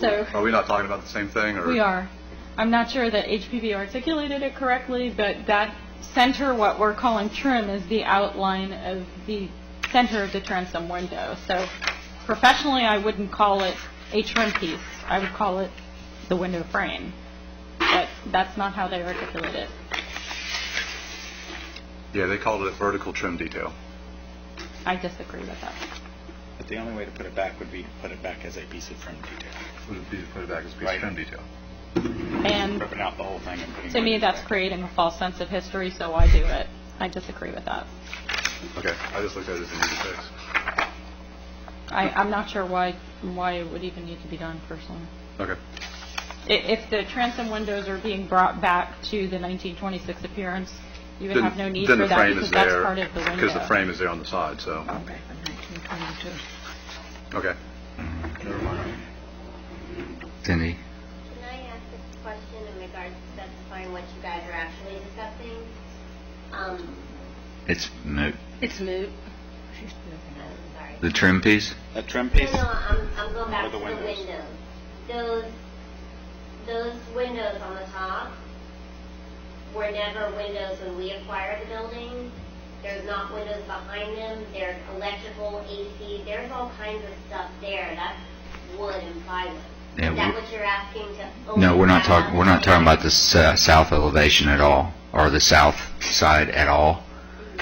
So Are we not talking about the same thing? Or? we are. I'm not sure that HPB articulated it correctly, but that center, what we're calling trim, is the outline of the center of the transom window. So professionally, I wouldn't call it a trim piece. I would call it the window frame. But that's not how they articulate it. Yeah, they called it a vertical trim detail. I disagree with that. But the only way to put it back would be to put it back as a piece of trim detail. Would it be to put it back as a piece of trim detail? And ripping out the whole thing and putting to me, that's creating a false sense of history, so I do it. I disagree with that. Okay, I just looked at it as an easy fix. I'm not sure why it would even need to be done personally. Okay. If the transom windows are being brought back to the 1926 appearance, you would have no need for that because that's part of the window. Because the frame is there on the side, so. Okay, from 1922. Okay. Never mind. Cindy? Can I ask a question in regards to specifying what you guys are actually discussing? It's moot. It's moot. Sorry. The trim piece? A trim piece? No, I'm going back Or to the the windows? windows. Those windows on the top were never windows when we acquired the building. There's not windows behind them. There's electrical, AC. There's all kinds of stuff there. That's wood and plywood. Yeah, Is that what you're asking to? No, we're not open talking. We're not talking about the south elevation at all, or the south side at all.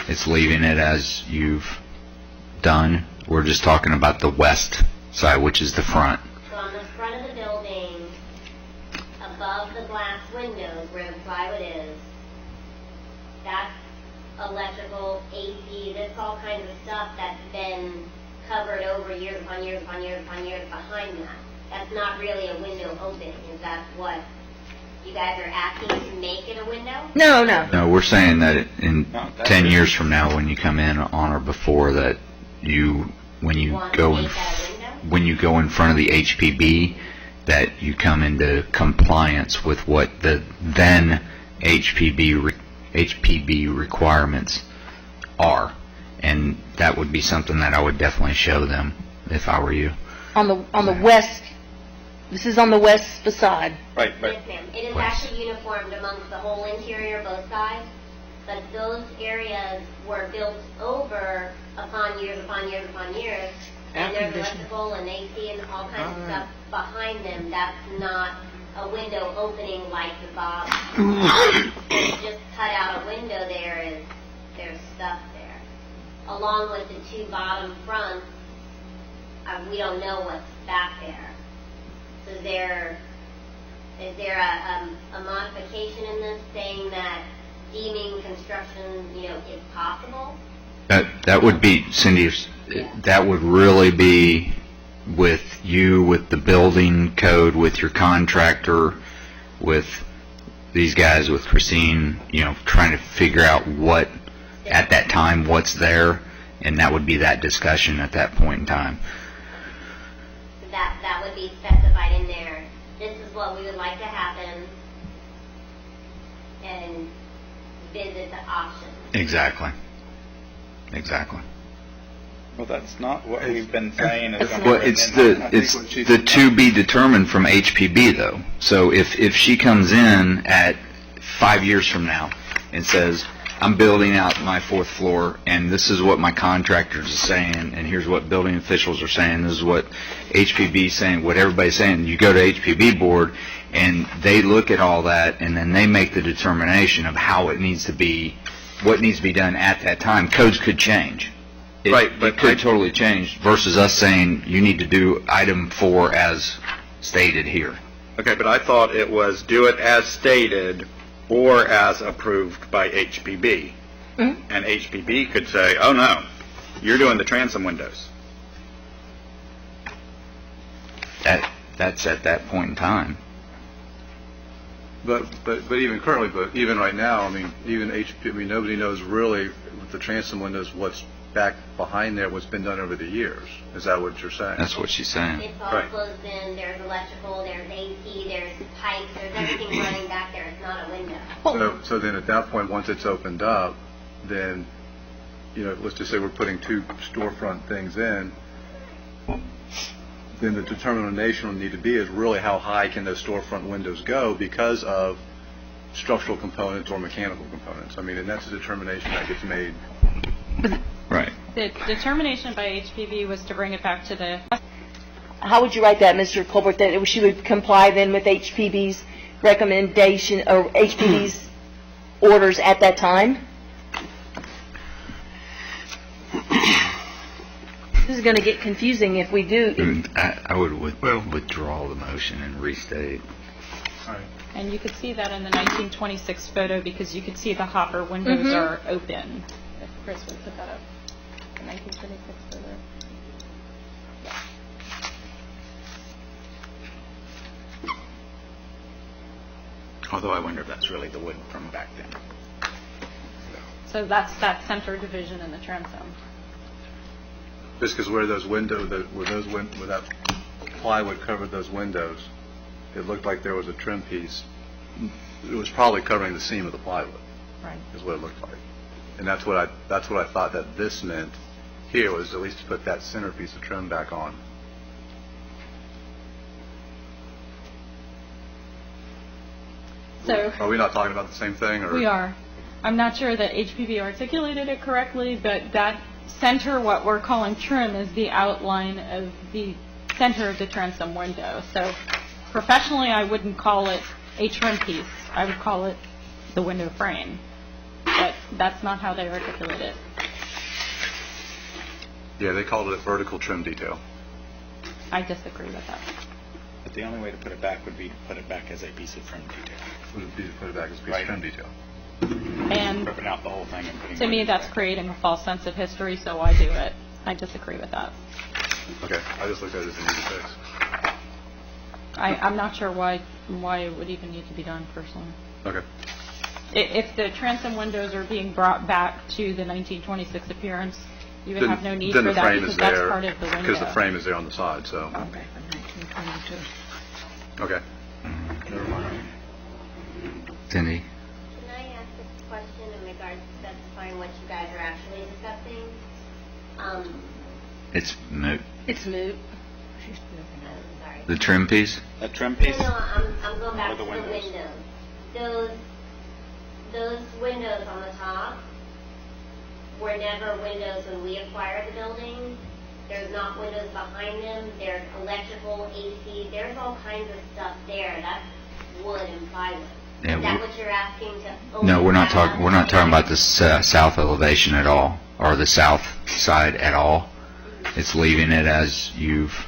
It's leaving it as you've done. We're just talking about the west side, which is the front. So on the front of the building, above the glass windows where the plywood is, that's electrical, AC, that's all kinds of stuff that's been covered over years upon years upon years upon years behind that. That's not really a window opening. Is that what you guys are asking to make it a window? No, no. No, we're saying that in 10 years from now, when you come in on or before that, when you go in front of the HPB, that you come into compliance with what the then HPB requirements are, and that would be something that I would definitely show them if I were you. On the west. This is on the west facade. Right, Yes, ma'am. It is actually uniformed amongst the whole interior, both sides. but those areas were built over upon years upon years upon years, and there's electrical and AC and all kinds of stuff behind them. That's not a window opening like the box. They just cut out a window there, and there's stuff there. Along with the two bottom fronts, we don't know what's back there. So is there a modification in this saying that deeming construction, is possible? That would be, Cindy, that would really be with you, with the building code, with your contractor, with these guys, with Christine, trying to figure out what, at that time, what's there, and that would be that discussion at that point in time. That would be specified in there. This is what we would like to happen, and visit the options. Exactly. Well, that's not what we've been saying. Well, it's the to be determined from HPB though. So if she comes in at 5 years from now and says, I'm building out my 4th floor, and this is what my contractors are saying, and here's what building officials are saying, this is what HPB is saying, what everybody's saying, you go to HPB board, and they look at all that, and then they make the determination of how it needs to be, what needs to be done at that time. Codes could change. It could totally change versus us saying, you need to do item 4 as stated here. Okay, but I thought it was do it as stated or as approved by HPB. Mm-hmm. And HPB could say, oh no, you're doing the transom windows. That's at that point in time. But even currently, but even right now, I mean, even HPB, nobody knows really with the transom windows what's back behind there, what's been done over the years. Is that what you're saying? That's what she's saying. It's all closed in. There's electrical, there's AC, there's pipes, there's everything running back there. It's not a window. So then at that point, once it's opened up, then, let's just say we're putting 2 storefront things in, then the determination will need to be is really how high can those storefront windows go because of structural components or mechanical components. I mean, and that's a determination that gets made. Right. The determination by HPB was to bring it back to the... How would you write that, Mr. Colbert, that she would comply then with HPB's recommendation or HPB's orders at that time? This is going to get confusing if we do. I would withdraw the motion and restate. Right. And you could see that in the 1926 photo because you could see the hopper windows are open. If Chris would put that up. The 1926 photo. Although I wonder if that's really the wood from back then. So that's that center division in the transom. Just because where those windows, where that plywood covered those windows, it looked like there was a trim piece. It was probably covering the seam of the plywood. Right. Is what it looked like. And that's what I thought that this meant here was at least to put that center piece of trim back on. So are we not talking about the same thing? Or? We are. I'm not sure that HPB articulated it correctly, but that center, what we're calling trim, is the outline of the center of the transom window. So professionally, I wouldn't call it a trim piece. I would call it the window frame. But that's not how they articulate it. Yeah, they called it a vertical trim detail. I disagree with that. But the only way to put it back would be to put it back as a piece of trim detail. Would be to put it back as a piece of trim detail. And ripping out the whole thing and putting to me, that's creating a false sense of history, so I do it. I disagree with that. Okay, I just looked at it as an easy fix. I'm not sure why it would even need to be done personally. Okay. If the transom windows are being brought back to the 1926 appearance, you would have no need for that because that's part of the window. Because the frame is there on the side, so. Okay, 1922. Okay. Never mind. Cindy? Can I ask a question in regards to specifying what you guys are actually discussing? It's moot. It's moot. Sorry. The trim piece? A trim piece? No, I'm going back to the windows. Those those windows on the top were never windows when we acquired the building. There's not windows behind them. There's electrical, AC. There's all kinds of stuff there. That's wood and plywood. Yeah, Is that what you're asking to open? No, we're not that up? talking. We're not talking about the south elevation at all, or the south side at all. It's leaving it as you've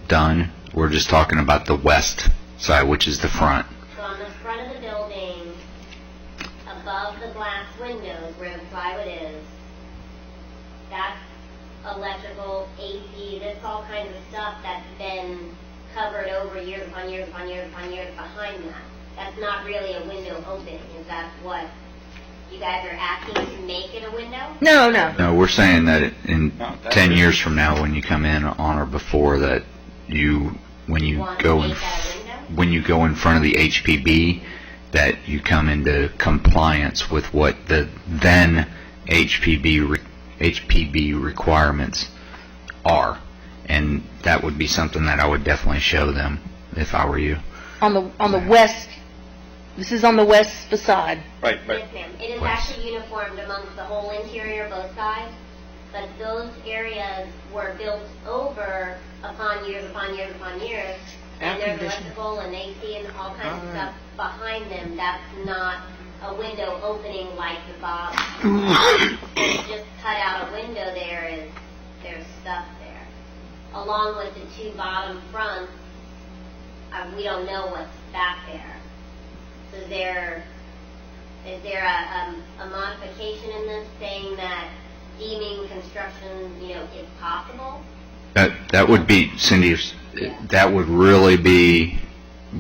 done. We're just talking about the west side, which is the front. So on the front of the building, above the glass windows where the plywood is, that's electrical, AC, that's all kinds of stuff that's been covered over years upon years upon years upon years behind that. That's not really a window opening. Is that what you guys are asking to make it a window? No, no. No, we're saying that in 10 years from now, when you come in on or before that, when you go in front of the HPB, that you come into compliance with what the then HPB requirements are, and that would be something that I would definitely show them if I were you. On the west, this is on the west facade. Right. Yes, ma'am. It is actually uniformed amongst the whole interior, both sides, but those areas were built over upon years upon years upon years, and there's electrical and AC and all kinds of stuff behind them. That's not a window opening like the bottom. Just cut out a window there's stuff there. Along with the two bottom fronts, we don't know what's back there. So is there a modification in this saying that deeming construction, is possible? That would be, Cindy, that would really be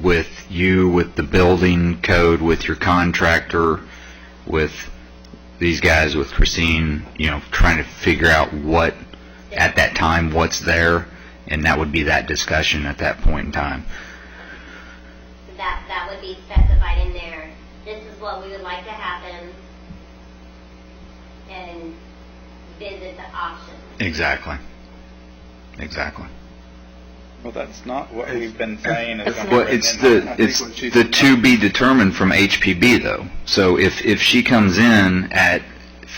with you, with the building code, with your contractor, with these guys, with Christine, trying to figure out what, at that time, what's there, and that would be that discussion at that point in time. That would be specified in there. This is what we would like to happen, and visit the options. Exactly. Well, that's not what we've been saying. Well, it's the to be determined from HPB though. So if she comes in at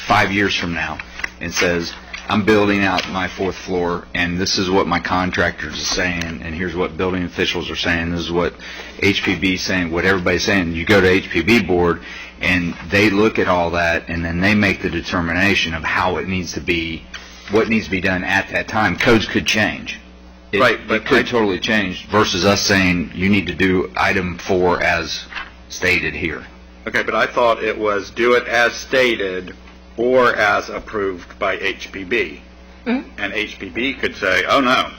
5 years from now and says, I'm building out my 4th floor, and this is what my contractors are saying, and here's what building officials are saying, this is what HPB is saying, what everybody's saying, you go to HPB board, and they look at all that, and then they make the determination of how it needs to be, what needs to be done at that time. Codes could change. It could totally change versus us saying you need to do item 4 as stated here. Okay, but I thought it was do it as stated or as approved by HPB. Mm-hmm. And HPB could say, oh no,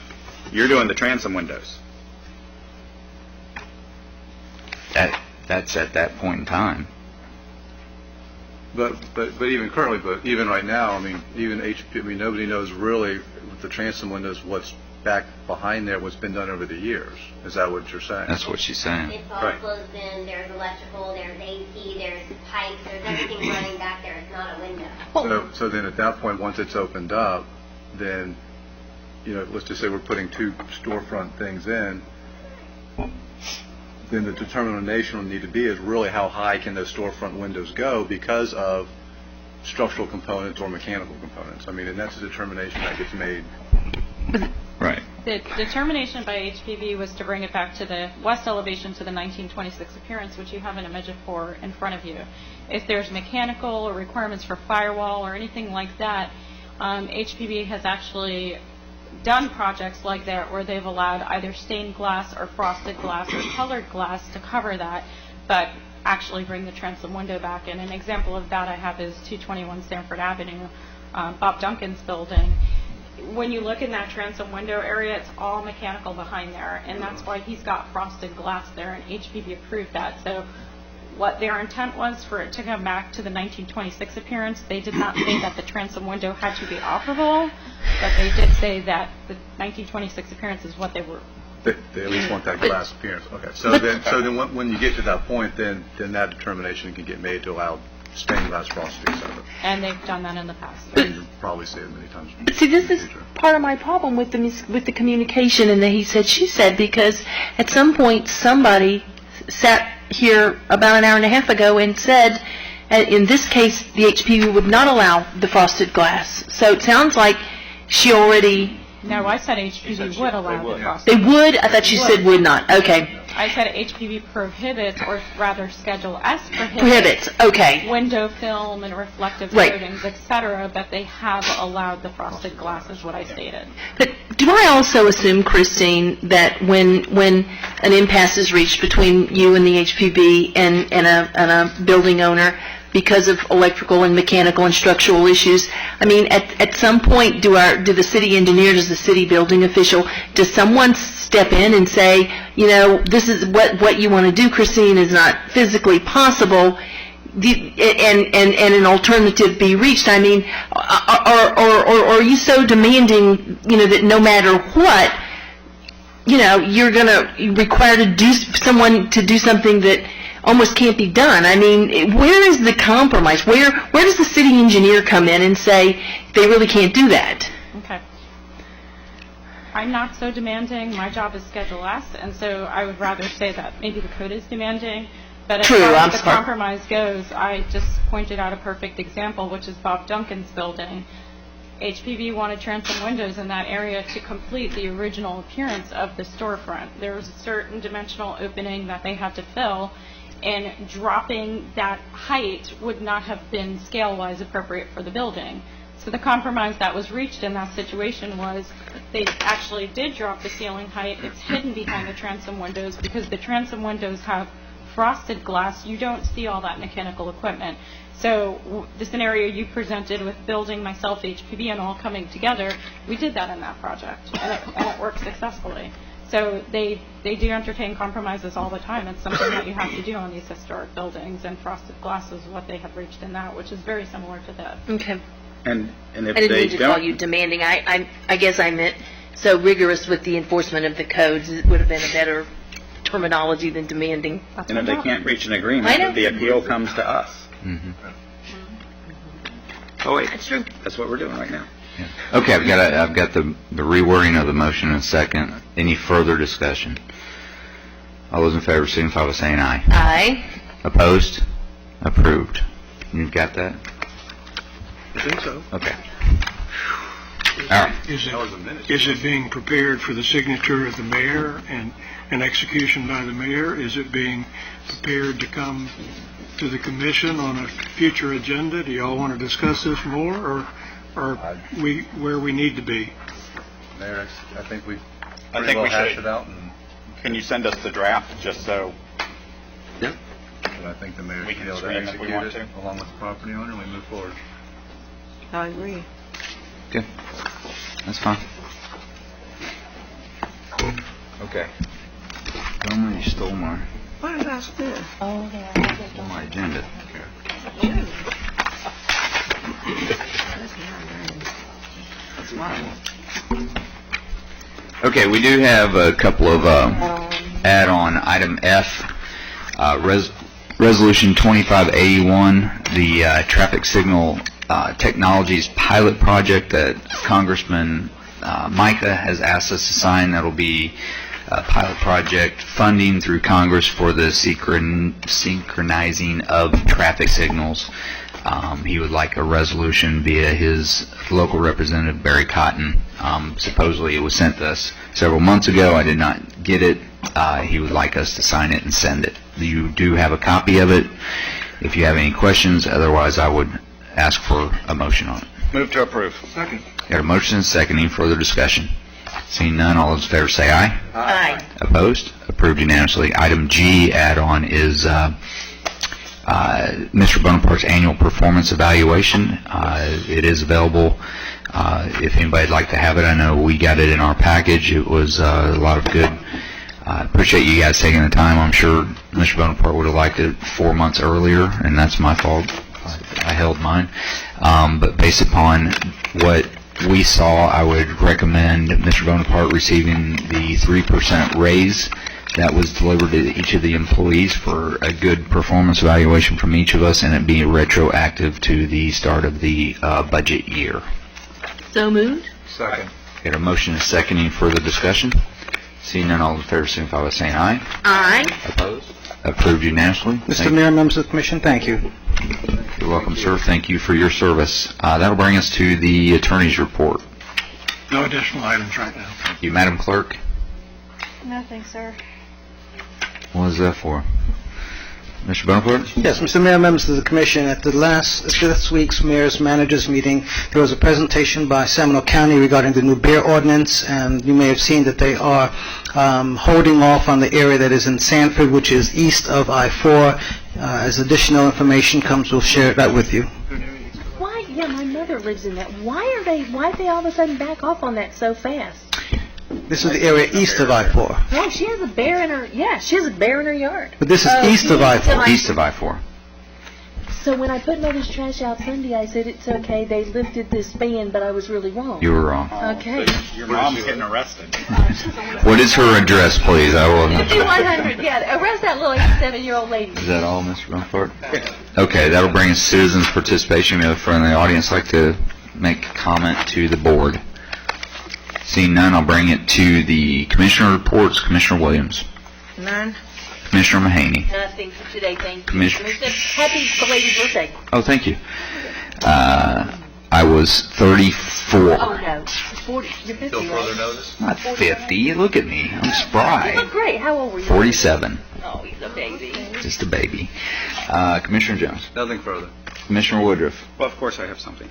you're doing the transom windows. That's at that point in time. But even currently, even right now, even HPB, nobody knows really with the transom windows what's back behind there, what's been done over the years. Is that what you're saying? That's what she's saying. It's all closed in. There's electrical, there's AC, there's pipes, there's everything running back there. It's not a window. So then at that point, once it's opened up, then, let's just say we're putting 2 storefront things in, then the determination will need to be is really how high can those storefront windows go because of structural components or mechanical components. And that's a determination that gets made. Right. The determination by HPB was to bring it back to the west elevation to the 1926 appearance, which you have an image of for in front of you. If there's mechanical or requirements for firewall or anything like that, HPB has actually done projects like that where they've allowed either stained glass or frosted glass or colored glass to cover that, but actually bring the transom window back. And an example of that I have is 221 Sanford Avenue, Bob Duncan's building. When you look in that transom window area, it's all mechanical behind there, and that's why he's got frosted glass there, and HPB approved that. So what their intent was for it to come back to the 1926 appearance, they did not say that the transom window had to be operable, but they did say that the 1926 appearance is what they were. They at least want that glass appearance. Okay. So then when you get to that point, then that determination can get made to allow stained glass frosting, etc. And they've done that in the past. And you'll probably see it many times. See, this is part of my problem with the communication and the he said, she said, because at some point somebody sat here about an hour and a half ago and said In this case, the HPB would not allow the frosted glass. So it sounds like she already... No, I said HPB would allow the frosted. They would? I thought you said would not. Okay. I said HPB prohibits, or rather Schedule S Prohibits, okay. window film and reflective Right. coatings, etc., but they have allowed the frosted glass, is what I stated. But do I also assume, Christine, that when an impasse is reached between you and the HPB and a building owner because of electrical and mechanical and structural issues, I mean, at some point, do the city engineer, does the city building official, does someone step in and say, you know, this is what you want to do, Christine, is not physically possible, and an alternative be reached? I mean, or are you so demanding, you know, that no matter what, you know, you're going to require someone to do something that almost can't be done? I mean, where is the compromise? Where does the city engineer come in and say they really can't do that? Okay. I'm not so demanding. My job is Schedule S, and so I would rather say that maybe the code is demanding. But as far as the compromise goes, I just pointed out a perfect example, which is Bob Duncan's building. HPV wanted transom windows in that area to complete the original appearance of the storefront. There was a certain dimensional opening that they had to fill, and dropping that height would not have been scale-wise appropriate for the building. So the compromise that was reached in that situation was they actually did drop the ceiling height. It's hidden behind the transom windows because the transom windows have frosted glass. You don't see all that mechanical equipment. So the scenario you presented with building, myself, HPB, and all coming together, we did that in that project, and it worked successfully. So they do entertain compromises all the time. It's something that you have to do on these historic buildings, and frosted glass is what they have reached in that, which is very similar to this. Okay. And if I didn't they mean to call you demanding. I guess I meant so rigorous with the enforcement of the codes. It would have been a better terminology than demanding. And if they can't reach an agreement, the appeal comes to us. Mm-hmm. Oh wait, That's true. That's what we're doing right now. Okay, I've got the rewording of the motion in a second. Any further discussion? All those in favor signify by saying aye. Aye. Opposed? Approved. You've got that? I think so. Okay. All right. Is it being prepared for the signature of the mayor and an execution by the mayor? Is it being prepared to come to the commission on a future agenda? Do y'all want to discuss this more, or are we where we need to be? Mayor, I think we hash it out. And Can you send us the draft just so I think the mayor we should can be able to screen if we want execute it along with the property owner, and we move forward. I agree. Good. That's fine. Okay. Gomer, you stole my What did I steal? my agenda. That's mine. Okay, we do have a couple of add-on. Item F, Resolution 2581, the traffic signal technologies pilot project that Congressman Micah has asked us to sign. That'll be a pilot project funding through Congress for the synchronizing of traffic signals. He would like a resolution via his local representative, Barry Cotton. Supposedly it was sent to us several months ago. I did not get it. He would like us to sign it and send it. You do have a copy of it if you have any questions. Otherwise, I would ask for a motion on it. Move to approve. Second. Got a motion and a second. Any further discussion? Seeing none, all those in favor say aye. Aye. Opposed? Approved unanimously. Item G, add-on, is Mr. Bonaparte's annual performance evaluation. It is available if anybody'd like to have it. I know we got it in our package. It was a lot of good. I appreciate you guys taking the time. I'm sure Mr. Bonaparte would have liked it 4 months earlier, and that's my fault. I held mine. But based upon what we saw, I would recommend Mr. Bonaparte receiving the 3% raise that was delivered to each of the employees for a good performance evaluation from each of us, and it being retroactive to the start of the budget year. So moved. Second. Got a motion and a second. Any further discussion? Seeing none, all in favor signify by saying aye. Aye. Opposed? Approved unanimously. Mr. Mayor, members of the commission, thank you. You're welcome, sir. Thank you for your service. That'll bring us to the attorney's report. No additional items right now. Thank you, Madam Clerk. Nothing, sir. What is that for? Mr. Bonaparte? Yes, Mr. Mayor, members of the commission, at this week's mayor's managers meeting, there was a presentation by Seminole County regarding the new beer ordinance, and you may have seen that they are holding off on the area that is in Sanford, which is east of I-4. As additional information comes, we'll share that with you. Why? Yeah, my mother lives in that. Why did they all of a sudden back off on that so fast? This is the area east of I-4. No, she has a bear in her. Yeah, she has a bear in her yard. But this is east of I-4. East of I-4. So when I put Mother's trash out Sunday, I said it's okay. They lifted this ban, but I was really wrong. You were wrong. Okay. Your mom's getting arrested. What is her address, please? I will. 5100. Yeah, arrest that little 87-year-old lady. Is that all, Mr. Bonaparte? Okay, that'll bring us citizens' participation. We have a friend in the audience like to make a comment to the board. Seeing none, I'll bring it to the commissioner reports. Commissioner Williams. None. Commissioner Mahaney. Nothing for today, thank you. Commissioner. Happy belated birthday. Oh, thank you. I was 34. Oh, no. 40. You're 50, Still further right? notice? Not 50. Look at me. I'm spry. You look great. How old were you? 47. Oh, he's a baby. Just a baby. Commissioner Jones. Nothing further. Commissioner Woodruff. Well, of course I have something.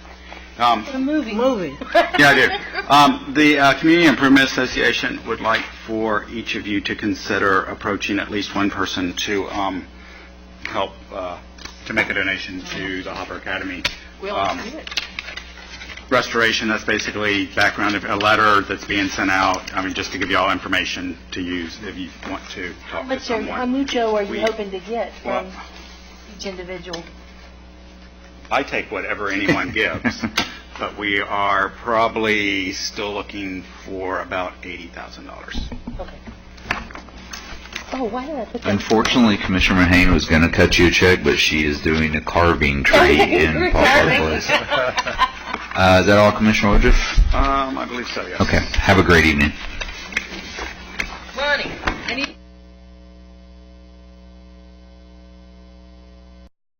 A movie. Yeah, I do. The Community Improvement Association would like for each of you to consider approaching at least one person to help to make a donation to the Hopper Academy. Restoration, that's basically background of a letter that's being sent out. I mean, just to give you all information to use if you want to talk to someone. How much are you hoping to get from each individual? I take whatever anyone gives, but we are probably still looking for about $80,000. Okay. Oh, why did I put that? Unfortunately, Commissioner Mahaney was going to cut you a check, but she is doing a carving tree in Poplar Place. Is that all, Commissioner Woodruff? I believe so, yes. Okay. Have a great evening.